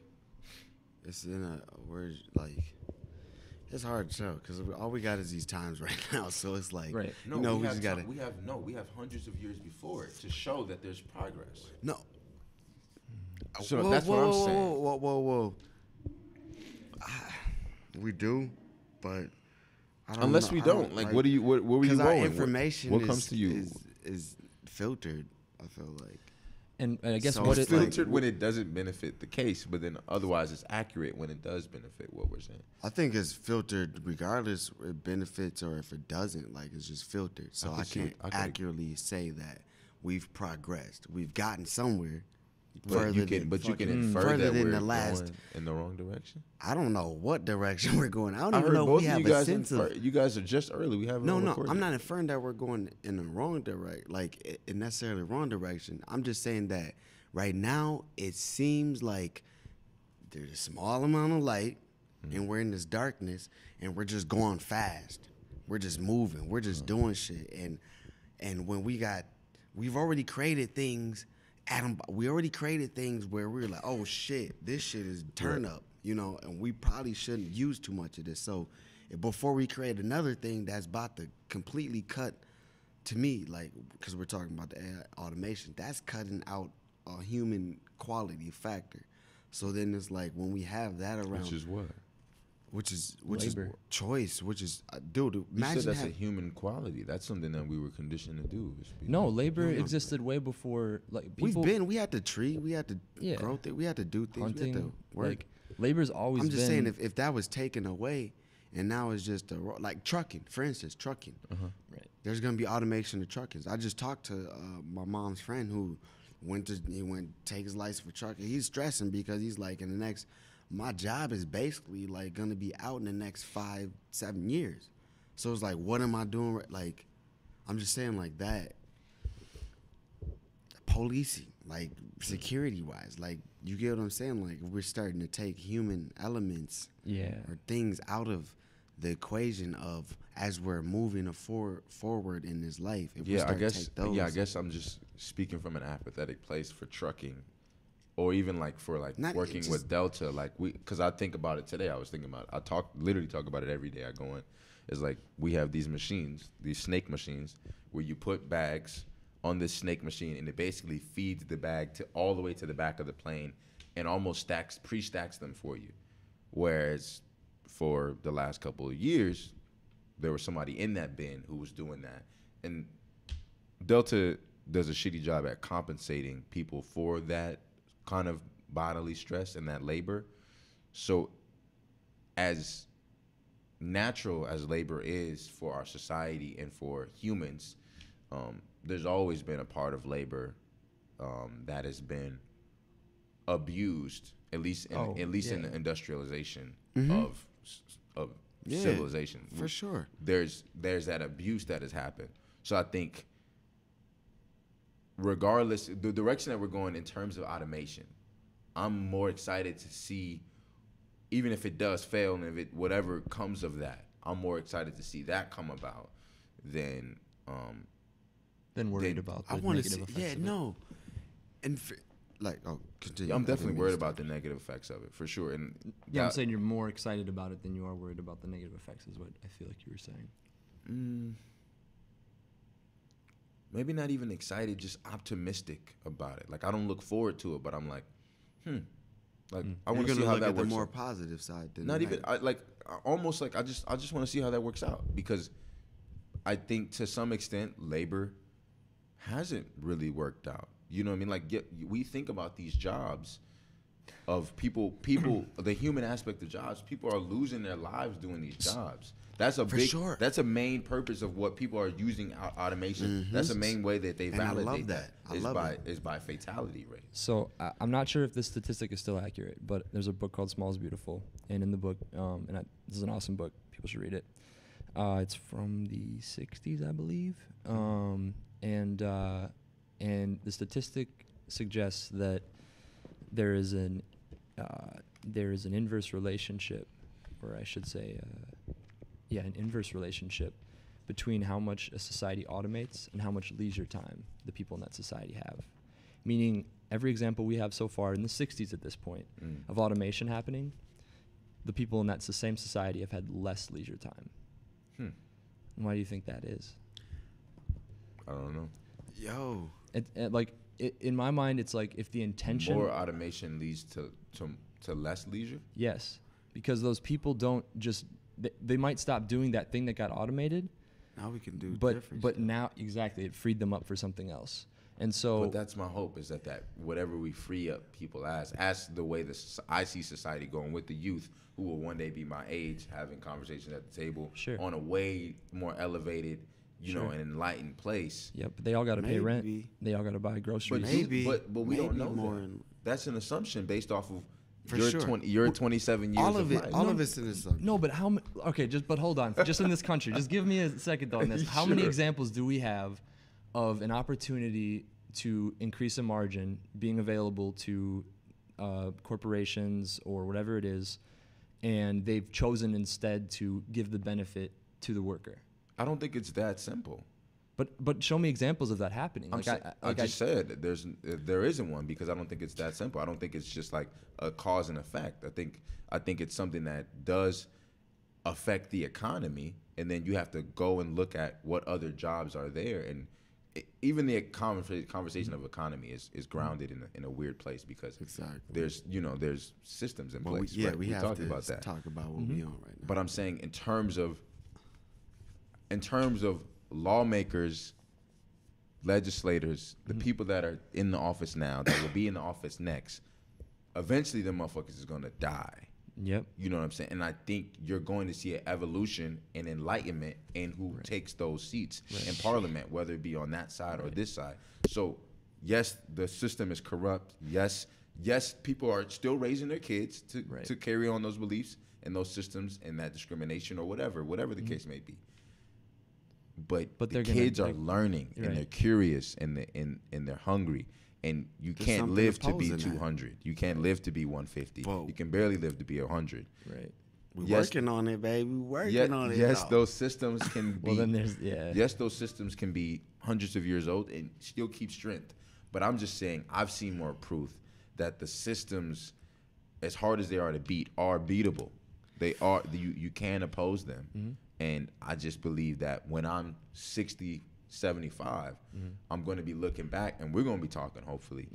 it's in a word, like It's hard to tell because all we got is these times right now. So it's like, Right. No, you know, we we have just gotta. we have hundreds of years before it to show that there's progress. No. So that's what I'm saying. Whoa. We do, but I don't Unless know. we I don't, like, what do you? Where were you Because our going? information What comes to you? is filtered. I feel like. And I guess So what it's it like- filtered when it doesn't benefit the case, but then otherwise it's accurate when it does benefit what we're saying. I think it's filtered regardless if it benefits or if it doesn't. Like it's just filtered. So I see can't what- I could- accurately say that we've progressed. We've gotten somewhere. But you can infer further that than we're the last. going in the wrong direction. I don't know what direction we're going. I don't I even heard know if both we of have you a guys sense of. you guys are just early. We have it No, all no, recorded. I'm not inferring that we're going in the wrong direction, like in necessarily wrong direction. I'm just saying that right now it seems like there's a small amount of light, and we're in this darkness, and we're just going fast. We're just moving. We're just doing shit, and when we've already created things. We already created things where we were like, oh shit, this shit is turn up, you know, and we probably shouldn't use too much of this. So before we create another thing that's about to completely cut, to me, like, because we're talking about the AI automation, that's cutting out a human quality factor. So then it's like when we have that around, Which is what? which is Labor. choice, which is dude. You Imagine said that's a having- human quality. That's something that we were conditioned to do. is be- No, labor No, no. existed way before. Like people we had to tree, we had to Yeah. grow things, we had to do things, we had hunting, to work. like labor's always. I'm just been, saying if that was taken away, and now it's just like trucking, for instance, trucking. Right. There's gonna be automation of truckers. I just talked to my mom's friend who went to take his license for trucking. He's stressing because he's like, in the next, my job is basically like gonna be out in the next 5-7 years. So it's like, what am I doing? Like, I'm just saying like that. Policing, like security wise, like you get what I'm saying? Like we're starting to take human elements Yeah. or things out of the equation of as we're moving forward in this life. If we Yeah, I start to guess. take those, Yeah, I guess I'm just speaking from an apathetic place for trucking, or even like for like Not- working just- with Delta. Like because I think about it today. I was thinking about it. Literally talk about it every day. I go in. It's like we have these machines, these snake machines, where you put bags on this snake machine, and it basically feeds the bag to all the way to the back of the plane, and almost pre-stacks them for you. Whereas for the last couple of years, there was somebody in that bin who was doing that, and Delta does a shitty job at compensating people for that kind of bodily stress and that labor. So as natural as labor is for our society and for humans, there's always been a part of labor that has been abused, at least in the industrialization of Yeah, civilization. for sure. There's that abuse that has happened. So I think regardless the direction that we're going in terms of automation, I'm more excited to see, even if it does fail and if it whatever comes of that, I'm more excited to see that come about than Worried They- about the I want to negative see. effects Yeah, of it. no, and continue. I'm I didn't definitely mean to worried stop. about the negative effects of it for sure. And Yeah, I'm that- saying you're more excited about it than you are worried about the negative effects. Is what I feel like you were saying. Maybe not even excited, just optimistic about it. Like I don't look forward to it, but I'm like, like I You're want to gonna see how look that at the works. more out. positive side. Than Not the even negative. almost like I just want to see how that works out, because I think to some extent labor hasn't really worked out. You know what I mean? Like we think about these jobs of people the human aspect of jobs. People are losing their lives doing these jobs. That's a big. sure. That's a main purpose of what people are using automation. That's a main way that they And I validate love that. I is love by it. is by fatality rate. So I'm not sure if this statistic is still accurate, but there's a book called Small is Beautiful, and in the book, this is an awesome book. People should read it. It's from the 60s, I believe, and the statistic suggests that there is an inverse relationship, or I should say, an inverse relationship between how much a society automates and how much leisure time the people in that society have. Meaning, every example we have so far in the 60s at this point of automation happening, the people in that same society have had less leisure time. And why do you think that is? I don't know. Yo. In my mind, it's like if the intention. More automation leads to less leisure? Yes, because those people don't just. They might stop doing that thing that got automated. Now we can do different But stuff. now, exactly, it freed them up for something else. And so. But that's my hope, is that whatever we free up people as the way I see society going with the youth who will one day be my age, having conversations at the table on a way more elevated, you know, and enlightened place. Yep, but they all got to pay rent. They all got to buy groceries. But we don't know that. That's an assumption based off of your 27 years of life. All of it's an assumption. No, but but hold on. Just in this country, just give me a second though on this. How many examples do we have of an opportunity to increase a margin being available to corporations or whatever it is, and they've chosen instead to give the benefit to the worker? I don't think it's that simple. But show me examples of that happening. I just said there isn't one, because I don't think it's that simple. I don't think it's just like a cause and effect. I think it's something that does affect the economy, and then you have to go and look at what other jobs are there. And even the conversation of economy is grounded in a weird place, because there's systems in place. We have talk about that. Talk about what we on right now. But I'm saying in terms of lawmakers, legislators, the people that are in the office now, that will be in the office next, eventually the motherfuckers is gonna die. Yep. You know what I'm saying? And I think you're going to see an evolution and enlightenment in who takes those seats in Parliament, whether it be on that side or this side. So, yes, the system is corrupt. Yes, people are still raising their kids to carry on those beliefs and those systems and that discrimination or whatever the case may be. But the kids are learning, and they're curious, and they're hungry. And you can't live to be 200. You can't live to be 150. You can barely live to be 100. Right. We're working on it, baby. We're working on it. Yes, those systems can be. Yes, those systems can be hundreds of years old and still keep strength. But I'm just saying, I've seen more proof that the systems, as hard as they are to beat, are beatable. They are. You can oppose them. Mm-hmm. And I just believe that when I'm 60, 75, I'm going to be looking back, and we're going to be talking, hopefully,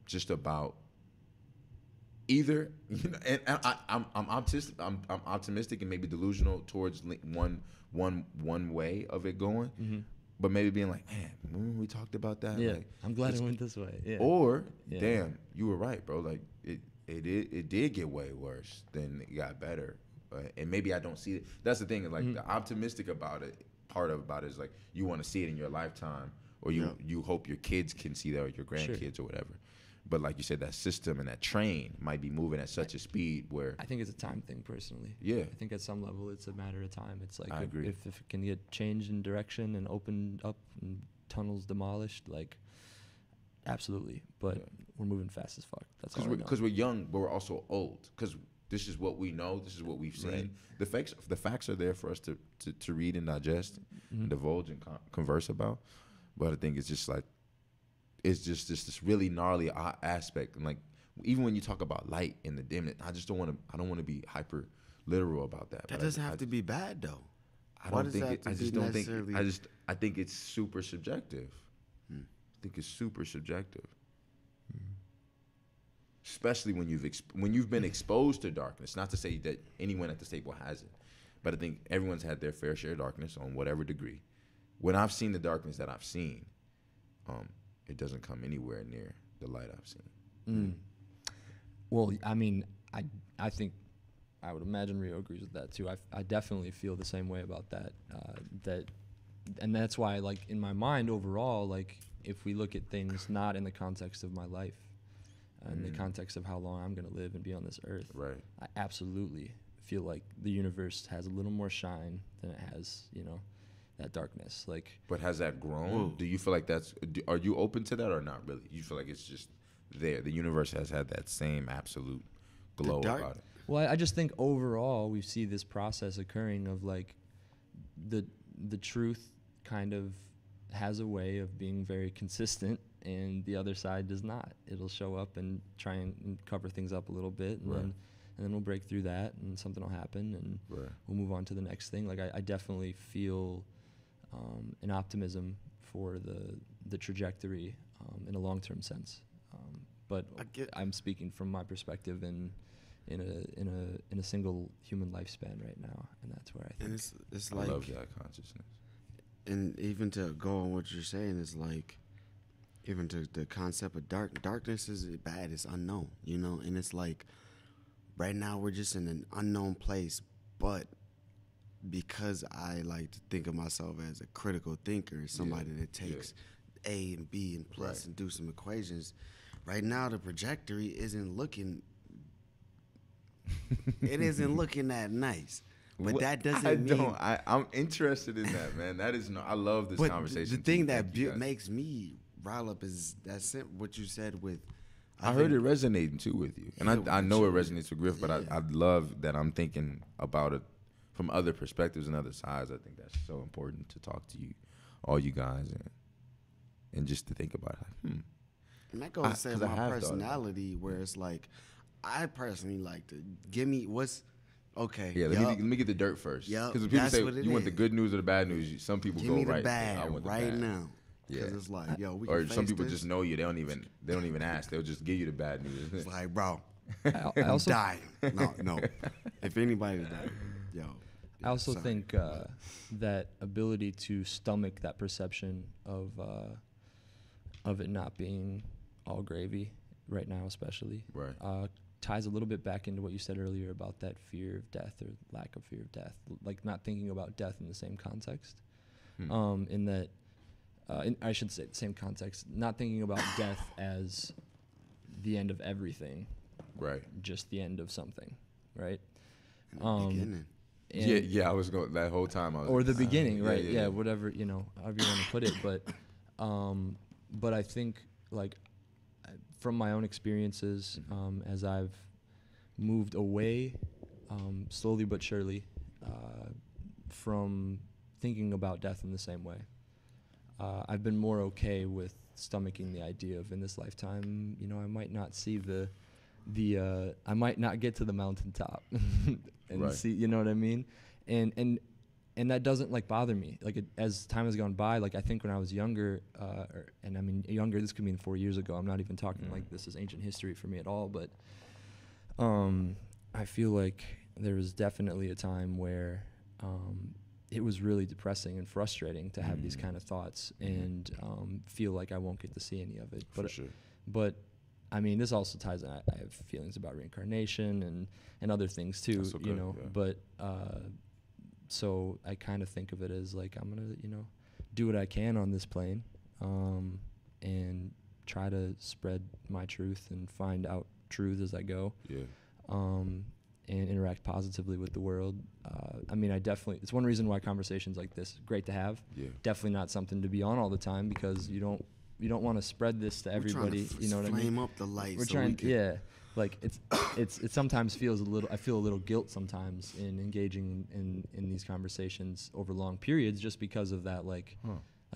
just about either, and I'm optimistic and maybe delusional towards one way of it going, but maybe being like, man, when we talked about that, like, I'm glad it went this way. Yeah. Or damn, you were right, bro. Like it did get way worse than it got better. And maybe I don't see it. That's the thing. Like the optimistic about it, part about it is like you want to see it in your lifetime, or you hope your kids can see that, or your grandkids or whatever. But like you said, that system and that train might be moving at such a speed where I think it's a time thing personally. Yeah, I think at some level it's a matter of time. It's like I agree. If it can get changed in direction and opened up and tunnels demolished, like absolutely. But we're moving fast as fuck. That's all I know. Because we're young, but we're also old. Because this is what we know. This is what we've seen. Right. The facts are there for us to read and digest, and divulge and converse about. But I think it's just like, it's just this really gnarly aspect. And like, even when you talk about light in the dim, I don't want to be hyper literal about that. That doesn't have to be bad though. I think it's super subjective. I think it's super subjective. Especially when you've been exposed to darkness. Not to say that anyone at this table hasn't, but I think everyone's had their fair share of darkness on whatever degree. When I've seen the darkness that I've seen, it doesn't come anywhere near the light I've seen. Well, I mean, I think I would imagine Rio agrees with that too. I definitely feel the same way about that. And that's why, like, in my mind overall, like, if we look at things not in the context of my life, in the context of how long I'm going to live and be on this earth, right, I absolutely feel like the universe has a little more shine than it has, that darkness. Like, but has that grown? Do you feel like are you open to that or not really? You feel like it's just there? The universe has had that same absolute glow about it. Well, I just think overall we see this process occurring of like the truth kind of has a way of being very consistent, and the other side does not. It'll show up and try and cover things up a little bit, and then and then we'll break through that, and something will happen, and we'll move on to the next thing. Like I definitely feel an optimism for the trajectory in a long-term sense. But I'm speaking from my perspective in a single human lifespan right now, and that's where I think. And it's I like, love that consciousness. and even to go on what you're saying is like, even to the concept of darkness is bad, it's unknown, you know, and it's like, right now we're just in an unknown place, but because I like to think of myself as a critical thinker, somebody that takes A and B and plus and do some equations, right now the trajectory isn't looking it isn't looking that nice. But that doesn't mean I'm interested in that, man. That is I love this conversation. The thing that makes me rile up is what you said with. I heard it resonating too with you, and I know it resonates with Griff. But I love that I'm thinking about it from other perspectives and other sides. I think that's so important to talk to you, all you guys, and just to think about it. And that goes to say my personality, where it's like, I personally like to give me what's. Okay. Yeah, let me get the dirt first. Yeah. Because people say you want the good news or the bad news, some people go me the right. bad I want the right bad. now. Yeah. Because it's like, yo, we or can face some people this. just know you. They don't even ask. They'll just give you the bad news. It's like, bro, I I'm also dying. No. If anybody's dying, yo. I also sorry. think that ability to stomach that perception of it not being all gravy right now, especially, ties a little bit back into what you said earlier about that fear of death or lack of fear of death, like not thinking about death in the same context. In that, I should say the same context, not thinking about death as the end of everything, Right. just the end of something, right? In the beginning. Yeah. I was going that whole time. I was or the beginning, right? Yeah. Whatever, however you want to put it. But I think, like, from my own experiences, as I've moved away, slowly but surely, from thinking about death in the same way, I've been more okay with stomaching the idea of, in this lifetime, I might not see I might not get to the mountaintop and see, you know what I mean? And that doesn't like bother me. Like as time has gone by, like I think when I was younger, younger, this could mean 4 years ago. I'm not even talking like this is ancient history for me at all. But I feel like there was definitely a time where it was really depressing and frustrating to have these kind of thoughts and feel like I won't get to see any of it. For sure. But I mean, this also ties. I have feelings about reincarnation and other things too. So good, But. So I kind of think of it as like I'm gonna, do what I can on this plane, and try to spread my truth and find out truth as I go. Yeah. And interact positively with the world. It's one reason why conversations like this great to have. Yeah. Definitely not something to be on all the time because you don't want to spread this to everybody. You know what I mean? Flame up the lights. We're trying, Like it sometimes feels I feel a little guilt sometimes in engaging in these conversations over long periods just because of that, like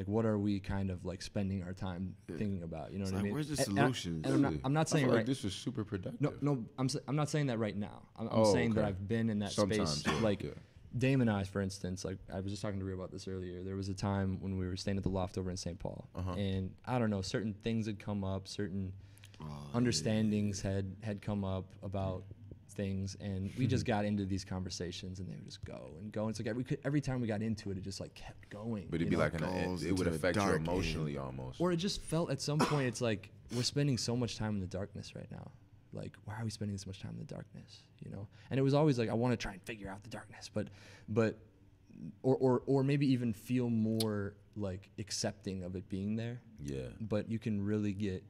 what are we kind of like spending our time thinking about? You know what I mean? Where's the solutions? I'm not saying like this was super productive. No, I'm not saying that right now. I'm saying that I've been in that space. Dame and I, for instance, like I was just talking to Rhea about this earlier. There was a time when we were staying at the loft over in St. Paul, and I don't know, certain things had come up, certain understandings had come up about things, and we just got into these conversations, and they would just go and go. And it's like every time we got into it, it just like kept going. But it'd be like it would affect you emotionally almost. Or it just felt at some point it's like we're spending so much time in the darkness right now. Like, why are we spending this much time in the darkness? And it was always like I want to try and figure out the darkness, but or maybe even feel more like accepting of it being there. Yeah. But you can really get.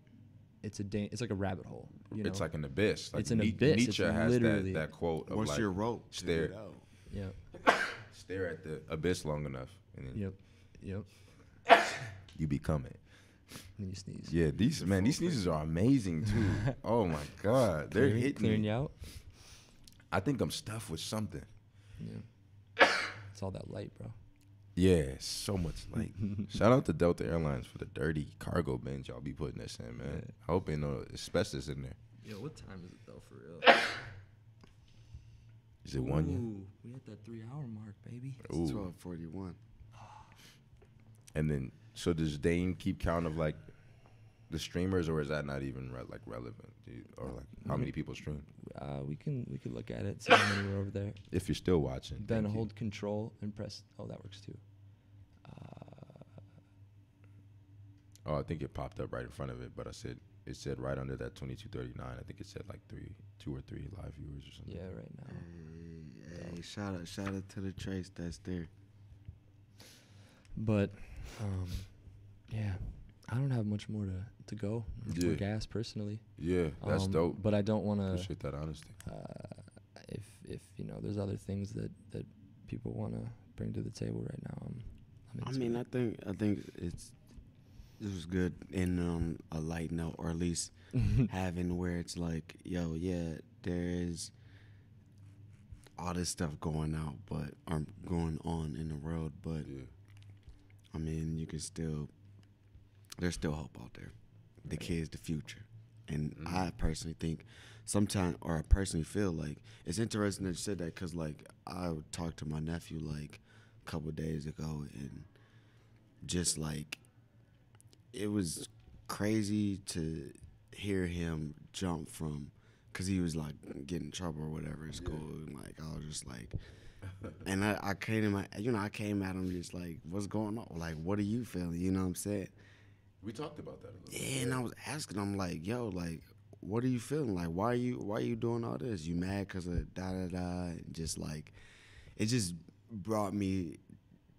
It's like a rabbit hole. It's like an abyss. Like it's an abyss. Nietzsche has that quote of what's like, your rope? Stare. Yeah. Stare at the abyss long enough, and then Yep. You become it. And you sneeze. Yeah, these sneezes are amazing too. Oh my God, they're hitting clearing me. You out. I think I'm stuffed with something. Yeah. It's all that light, bro. Yeah, so much light. Shout out to Delta Airlines for the dirty cargo bins y'all be putting this in, man. I hope ain't no asbestos in there. Yo, what time is it though, for real? Is it one yet? Ooh, we hit that 3-hour mark, baby. It's Ooh. 12:41. And then, so does Dane keep count of like the streamers, or is that not even like relevant? Or like how many people stream? We could look at it. See how many were over there. If you're still watching, Then thank you. hold control and press. Oh, that works too. Oh, I think it popped up right in front of it, but it said right under that 2239. I think it said like 2 or 3 live viewers or something. Yeah, right now. Hey, shout out to the Trace that's there. But, yeah, I don't have much more to go for Yeah. gas personally. Yeah, that's dope. But I don't want to. Appreciate that honesty. If there's other things that people want to bring to the table right now, I'm into it. I think this was good in a light note, or at least having where it's like, yo, yeah, there is all this stuff going on in the world, but Yeah. I mean, you can still, there's still hope out there. The kid's the future. And I personally think I personally feel like it's interesting that you said that, because, like, I talked to my nephew, like, a couple of days ago, and just, like, it was crazy to hear him jump from, because he was, like, getting in trouble or whatever in school, and, like, I was just, like, and I came at him just, like, what's going on? Like, what are you feeling? You know what I'm saying? We talked about that a little bit. Yeah, and I was asking him, like, yo, like, what are you feeling? Like, why are you doing all this? You mad because of da-da-da? And just, like, it just brought me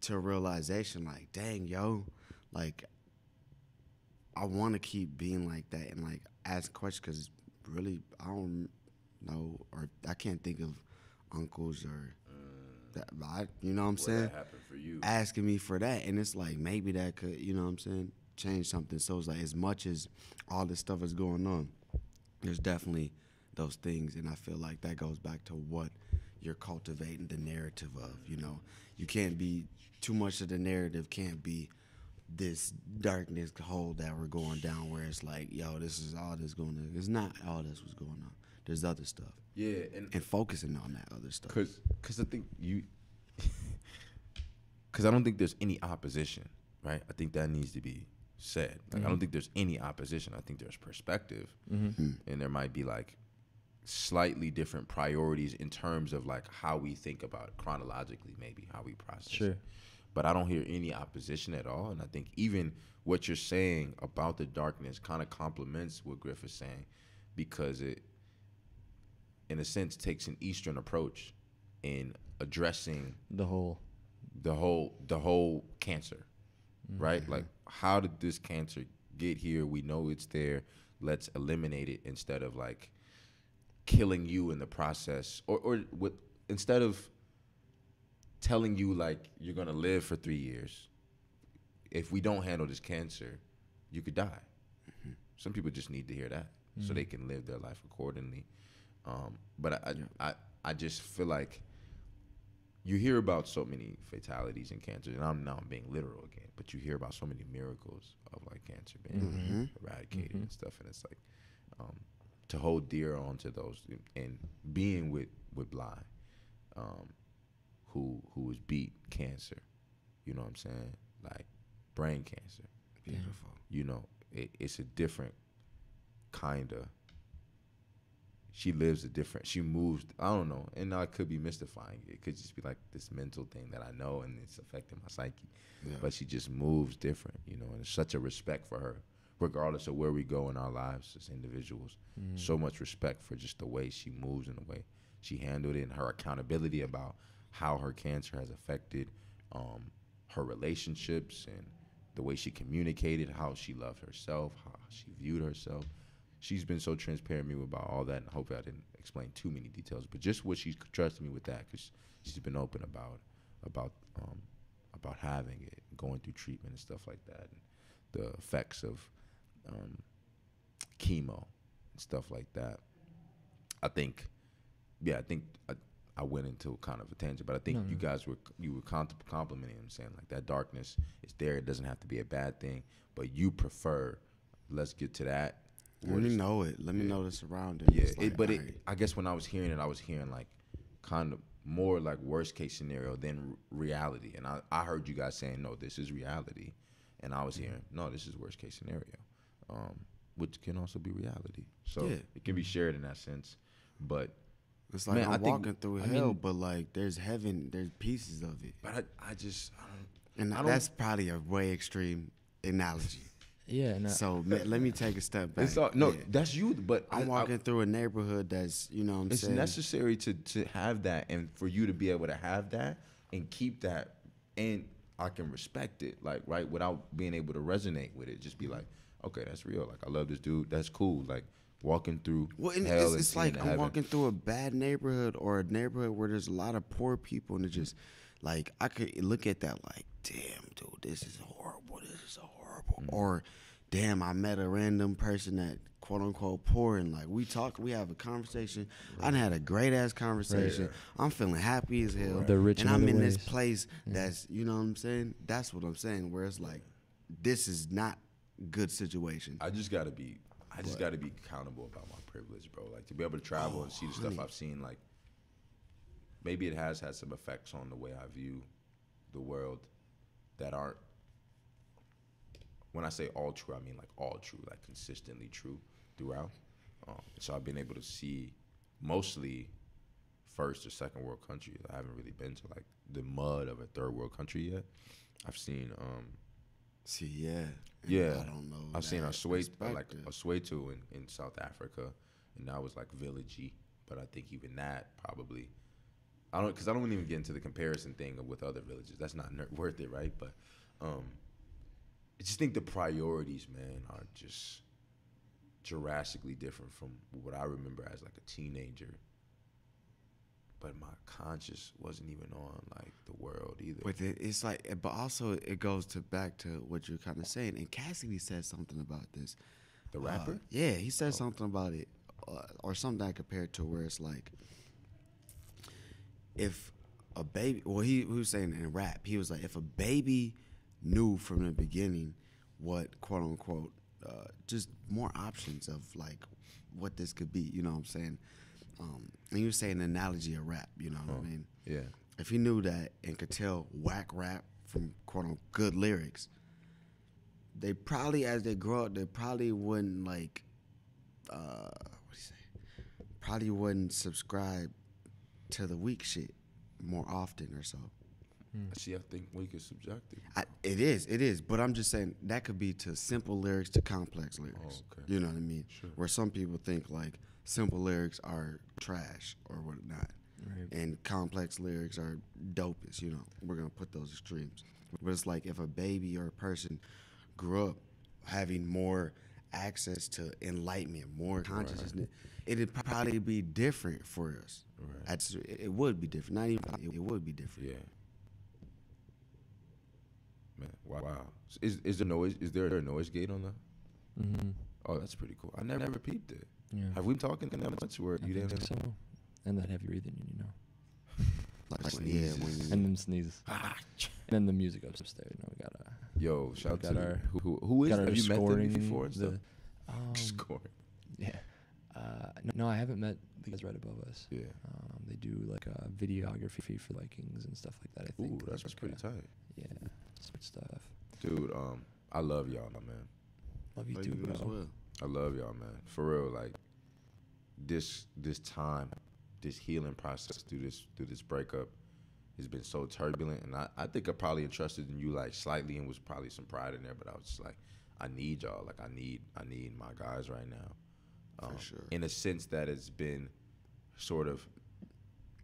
to a realization, like, dang, yo, like, I want to keep being like that and, like, ask questions, because really, I don't know, or I can't think of uncles or that, you know what I'm saying? That happened for you. Asking me for that, and it's like, maybe that could, you know what I'm saying, change something. So it's like, as much as all this stuff is going on, there's definitely those things, and I feel like that goes back to what you're cultivating the narrative of. You know, you can't be too much of the narrative, can't be this darkness hole that we're going down where it's like, yo, this is all this going on. It's not all this was going on. There's other stuff. Yeah, And focusing on that other stuff. Because I think because I don't think there's any opposition, right? I think that needs to be said. Like, I don't think there's any opposition. I think there's perspective, and there might be, like, slightly different priorities in terms of, like, how we think about it, chronologically, maybe how we process Sure. it. But I don't hear any opposition at all, and I think even what you're saying about the darkness kind of complements what Griff is saying, because it, in a sense, takes an Eastern approach in addressing The whole. the whole cancer, right? Like, how did this cancer get here? We know it's there. Let's eliminate it instead of, like, killing you in the process, or instead of telling you, like, you're gonna live for 3 years. If we don't handle this cancer, you could die. Some people just need to hear that so they can live their life accordingly. But I just feel like you hear about so many fatalities in cancer, and I'm being literal again, but you hear about so many miracles of, like, cancer being eradicated and stuff, and it's like, to hold dear onto those, and being with Bly, who was beat cancer, you know what I'm saying, like, brain cancer. Beautiful. You know, it's a different kind of. She lives a different. She moves. I don't know, and I could be mystifying it. It could just be like this mental thing that I know, and it's affecting my psyche. Yeah. But she just moves different, you know. And there's such a respect for her, regardless of where we go in our lives as individuals. So much respect for just the way she moves and the way she handled it, and her accountability about how her cancer has affected her relationships and the way she communicated, how she loved herself, how she viewed herself. She's been so transparent with me about all that, and hopefully I didn't explain too many details, but just what she trusted me with that, because she's been open about having it, going through treatment and stuff like that, and the effects of chemo and stuff like that. I think I went into kind of a tangent, but I think you guys were complimenting him, saying, like, that darkness is there. It doesn't have to be a bad thing, but you prefer. Let's get to that. Let me know it. Let me know the surroundings. Yeah, It's like, but alright. I guess when I was hearing it, I was hearing, like, kind of more like worst case scenario than reality. And I heard you guys saying, no, this is reality. And I was hearing, no, this is worst case scenario, which can also be reality. So it can be shared in that sense. But it's like, man, I'm walking through hell, but like there's heaven, there's pieces of it. But I don't. That's probably a way extreme analogy. Yeah. No. So let me take a step back. That's you. But I'm walking through a neighborhood that's, you know what I'm saying? It's necessary to have that, and for you to be able to have that and keep that, and I can respect it, like, right, without being able to resonate with it. Just be like, okay, that's real. Like, I love this dude. That's cool. Like, walking through hell it's like I'm walking through a bad neighborhood or a neighborhood where there's a lot of poor people, and it's just like I could look at that like, damn, dude, this is horrible. This is so horrible. Or, damn, I met a random person that quote unquote poor, and like we have a conversation. I done had a great ass conversation. Right. I'm feeling happy as hell. They're rich and I'm in ways. this place that's, you know what I'm saying? That's what I'm saying. Where it's like, this is not good situation. I just gotta be accountable about my privilege, bro. Like, to be able to travel and see the stuff I've seen, like, maybe it has had some effects on the way I view the world that aren't, when I say all true, I mean like all true, like consistently true throughout. So I've been able to see mostly first or second world countries. I haven't really been to like the mud of a third world country yet. I've seen I don't know. I've seen Soweto in South Africa, and that was like villagey. But I think even that probably, I don't even get into the comparison thing with other villages. That's not worth it, right? But I just think the priorities, man, are just drastically different from what I remember as like a teenager. But my conscience wasn't even on like the world either. But it's like, but also it goes back to what you're kind of saying. And Cassidy said something about this. The rapper? Yeah, he said something about it, or something I compared to where it's like, if a baby, well, he was saying in rap, he was like, if a baby knew from the beginning what, quote unquote, just more options of like what this could be, you know what I'm saying? And you were saying an analogy of rap, you know what I mean? Yeah. If he knew that and could tell whack rap from, quote unquote, good lyrics, they probably, as they grow up, they probably wouldn't like, probably wouldn't subscribe to the weak shit more often or so. See, I think weak is subjective. It is. But I'm just saying that could be to simple lyrics to complex lyrics. Oh, okay. You know what I mean? Sure. Where some people think like simple lyrics are trash or whatnot. Right. And complex lyrics are dopest, you know. We're going to put those extremes. But it's like if a baby or a person grew up having more access to enlightenment, more consciousness, it'd probably be different for us. Right. It would be different. Not even, it would be different. Yeah. Man, wow. Is there noise? Is there a noise gate on the? Mm-hmm. Oh, that's pretty cool. I never peeped it. Yeah. Have we been talking that much where you didn't? So, and that heavy breathing, you know. Like sneezes. And then sneezes. And then the music upstairs. You know, we got Yo, shout out to our, who is? Have you met them scoring before? And stuff? Scoring. Yeah. No, I haven't met the guys right above us. Yeah. They do like videography for Vikings and stuff like that. I think. Ooh, that's like, pretty tight. Yeah, smart stuff. Dude, I love y'all, man. Love you too, bro. As well. I love y'all, man. For real, like this time, this healing process through this breakup has been so turbulent, and I think I probably entrusted in you like slightly, and was probably some pride in there, but I was just like, I need y'all. Like I need my guys right now. For sure. In a sense that it's been sort of,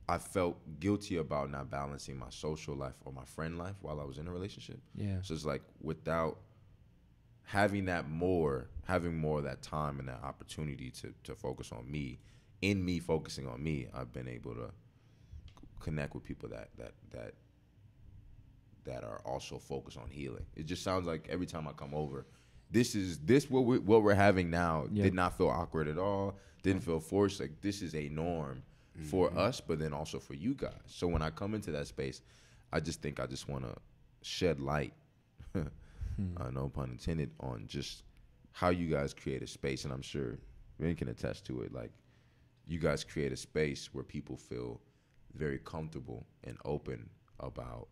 I felt guilty about not balancing my social life or my friend life while I was in a relationship. Yeah. So it's like without having more of that time and that opportunity to focus on me, in me focusing on me, I've been able to connect with people that are also focused on healing. It just sounds like every time I come over, what we're having now did not feel awkward at all. Didn't feel forced. Like this is a norm for us, but then also for you guys. So when I come into that space, I just think I just want to shed light, no pun intended, on just how you guys create a space. And I'm sure Vin can attest to it. Like you guys create a space where people feel very comfortable and open about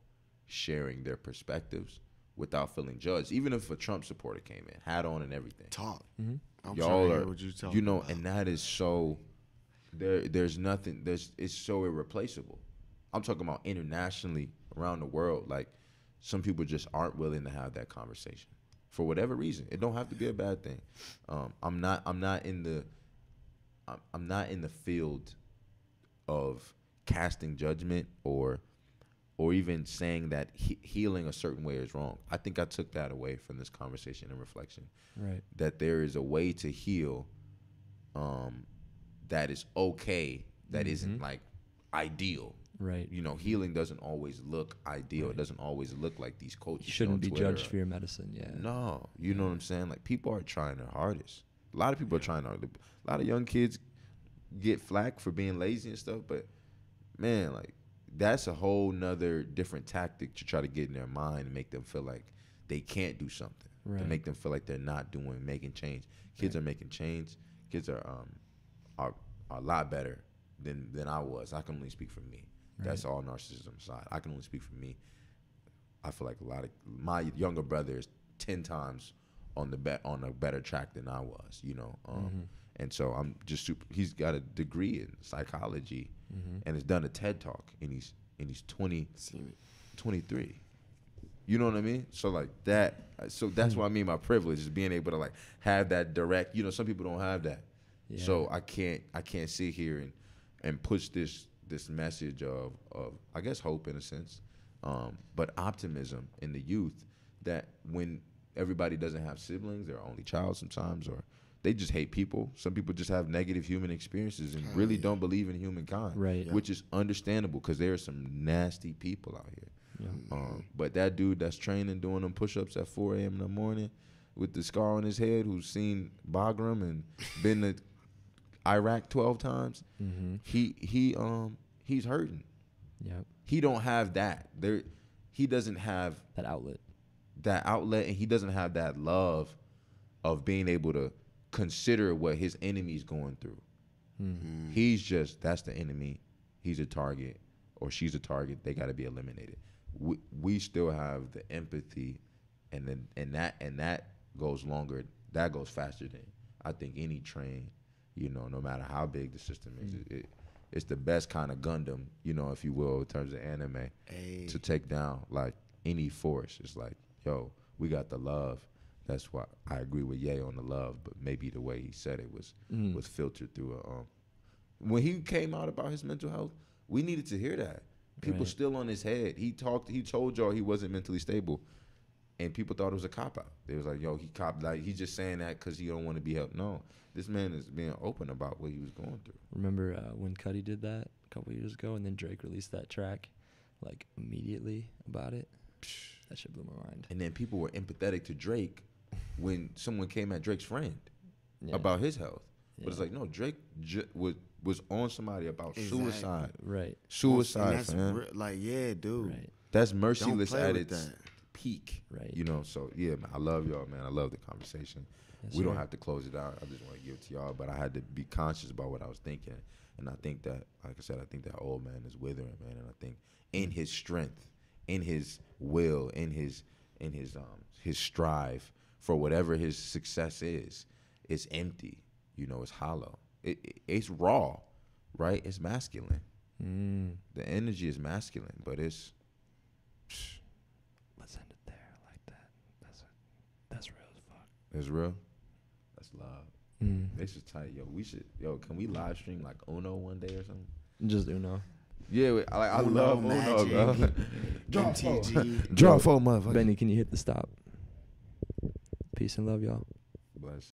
sharing their perspectives without feeling judged. Even if a Trump supporter came in, hat on and everything. Talk. Mm-hmm. I'm Y'all trying to are, hear what you talking about. and that is so. There's nothing. It's so irreplaceable. I'm talking about internationally around the world. Like, some people just aren't willing to have that conversation for whatever reason. It don't have to be a bad thing. I'm not in the field of casting judgment or even saying that healing a certain way is wrong. I think I took that away from this conversation and reflection. Right. That there is a way to heal that is okay, that isn't like ideal. Right. You know, healing doesn't always look ideal. Right. It doesn't always look like these quotes. You shouldn't be Twitter judged for your medicine. Yeah. No, you know what I'm saying? Like, people are trying their hardest. A lot of people are trying hard. A lot of young kids get flack for being lazy and stuff, but man, like, that's a whole nother different tactic to try to get in their mind and make them feel like they can't do something. To Right. make them feel like they're not making change. Kids are making change. Kids are a lot better than I was. I can only speak for me. Right. That's all narcissism aside. I can only speak for me. I feel like a lot of my younger brother is 10 times on a better track than I was, you know. And so I'm just he's got a degree in psychology and has done a TED Talk, and he's 23. You know what I mean? So like that. So that's what I mean by privilege, is being able to like have that direct. You know, some people don't have that. Yeah. So I can't sit here and push this message of I guess hope in a sense, but optimism in the youth, that when everybody doesn't have siblings, they're only child sometimes, or they just hate people. Some people just have negative human experiences and really don't believe in humankind, Right. which is understandable because there are some nasty people out here. Yeah. But that dude that's training, doing them push-ups at 4 a.m. in the morning with the scar on his head, who's seen Bagram and been to Iraq 12 times, he's hurting. Yep. He don't have that. He doesn't have That outlet. and he doesn't have that love of being able to consider what his enemy's going through. He's just, that's the enemy. He's a target, or she's a target. They got to be eliminated. We still have the empathy, and that goes longer. That goes faster than I think any train. You know, no matter how big the system is, it's the best kind of Gundam, you know, if you will, in terms of anime, to take down like any force. It's like, yo, we got the love. That's why I agree with Ye on the love, but maybe the way he said it was filtered through when he came out about his mental health, we needed to hear that. People Right. still on his head. He told y'all he wasn't mentally stable, and people thought it was a cop out. They was like, yo, he's just saying that because he don't want to be helped. No, this man is being open about what he was going through. Remember when Cudi did that a couple years ago, and then Drake released that track like immediately about it? That shit blew my mind. And then people were empathetic to Drake when someone came at Drake's friend Yeah. about his health. But it's Yeah. like, no, Drake was on somebody about suicide. Right. Suicide, And that's man. like, yeah, dude. Right. That's merciless play at with its that. peak. Right. You know, so yeah, man, I love y'all, man. I love the conversation. Yes, We don't sir. have to close it out. I just want to give it to y'all, but I had to be conscious about what I was thinking. And I think that, like I said, I think that old man is withering, man. And I think in his strength, in his will, in his strive for whatever his success is, it's empty. You know, it's hollow. It's raw, right? It's masculine. The energy is masculine, but it's Let's end it there like that. That's real as fuck. it's real. That's love. This is tight, yo. Can we live stream like Uno one day or something? Just Uno. Yeah, I Uno, love Uno, bro. Magic, Draw MTG. Draw 4, motherfucker. Benny, can you hit the stop? Peace and love, y'all. Bless.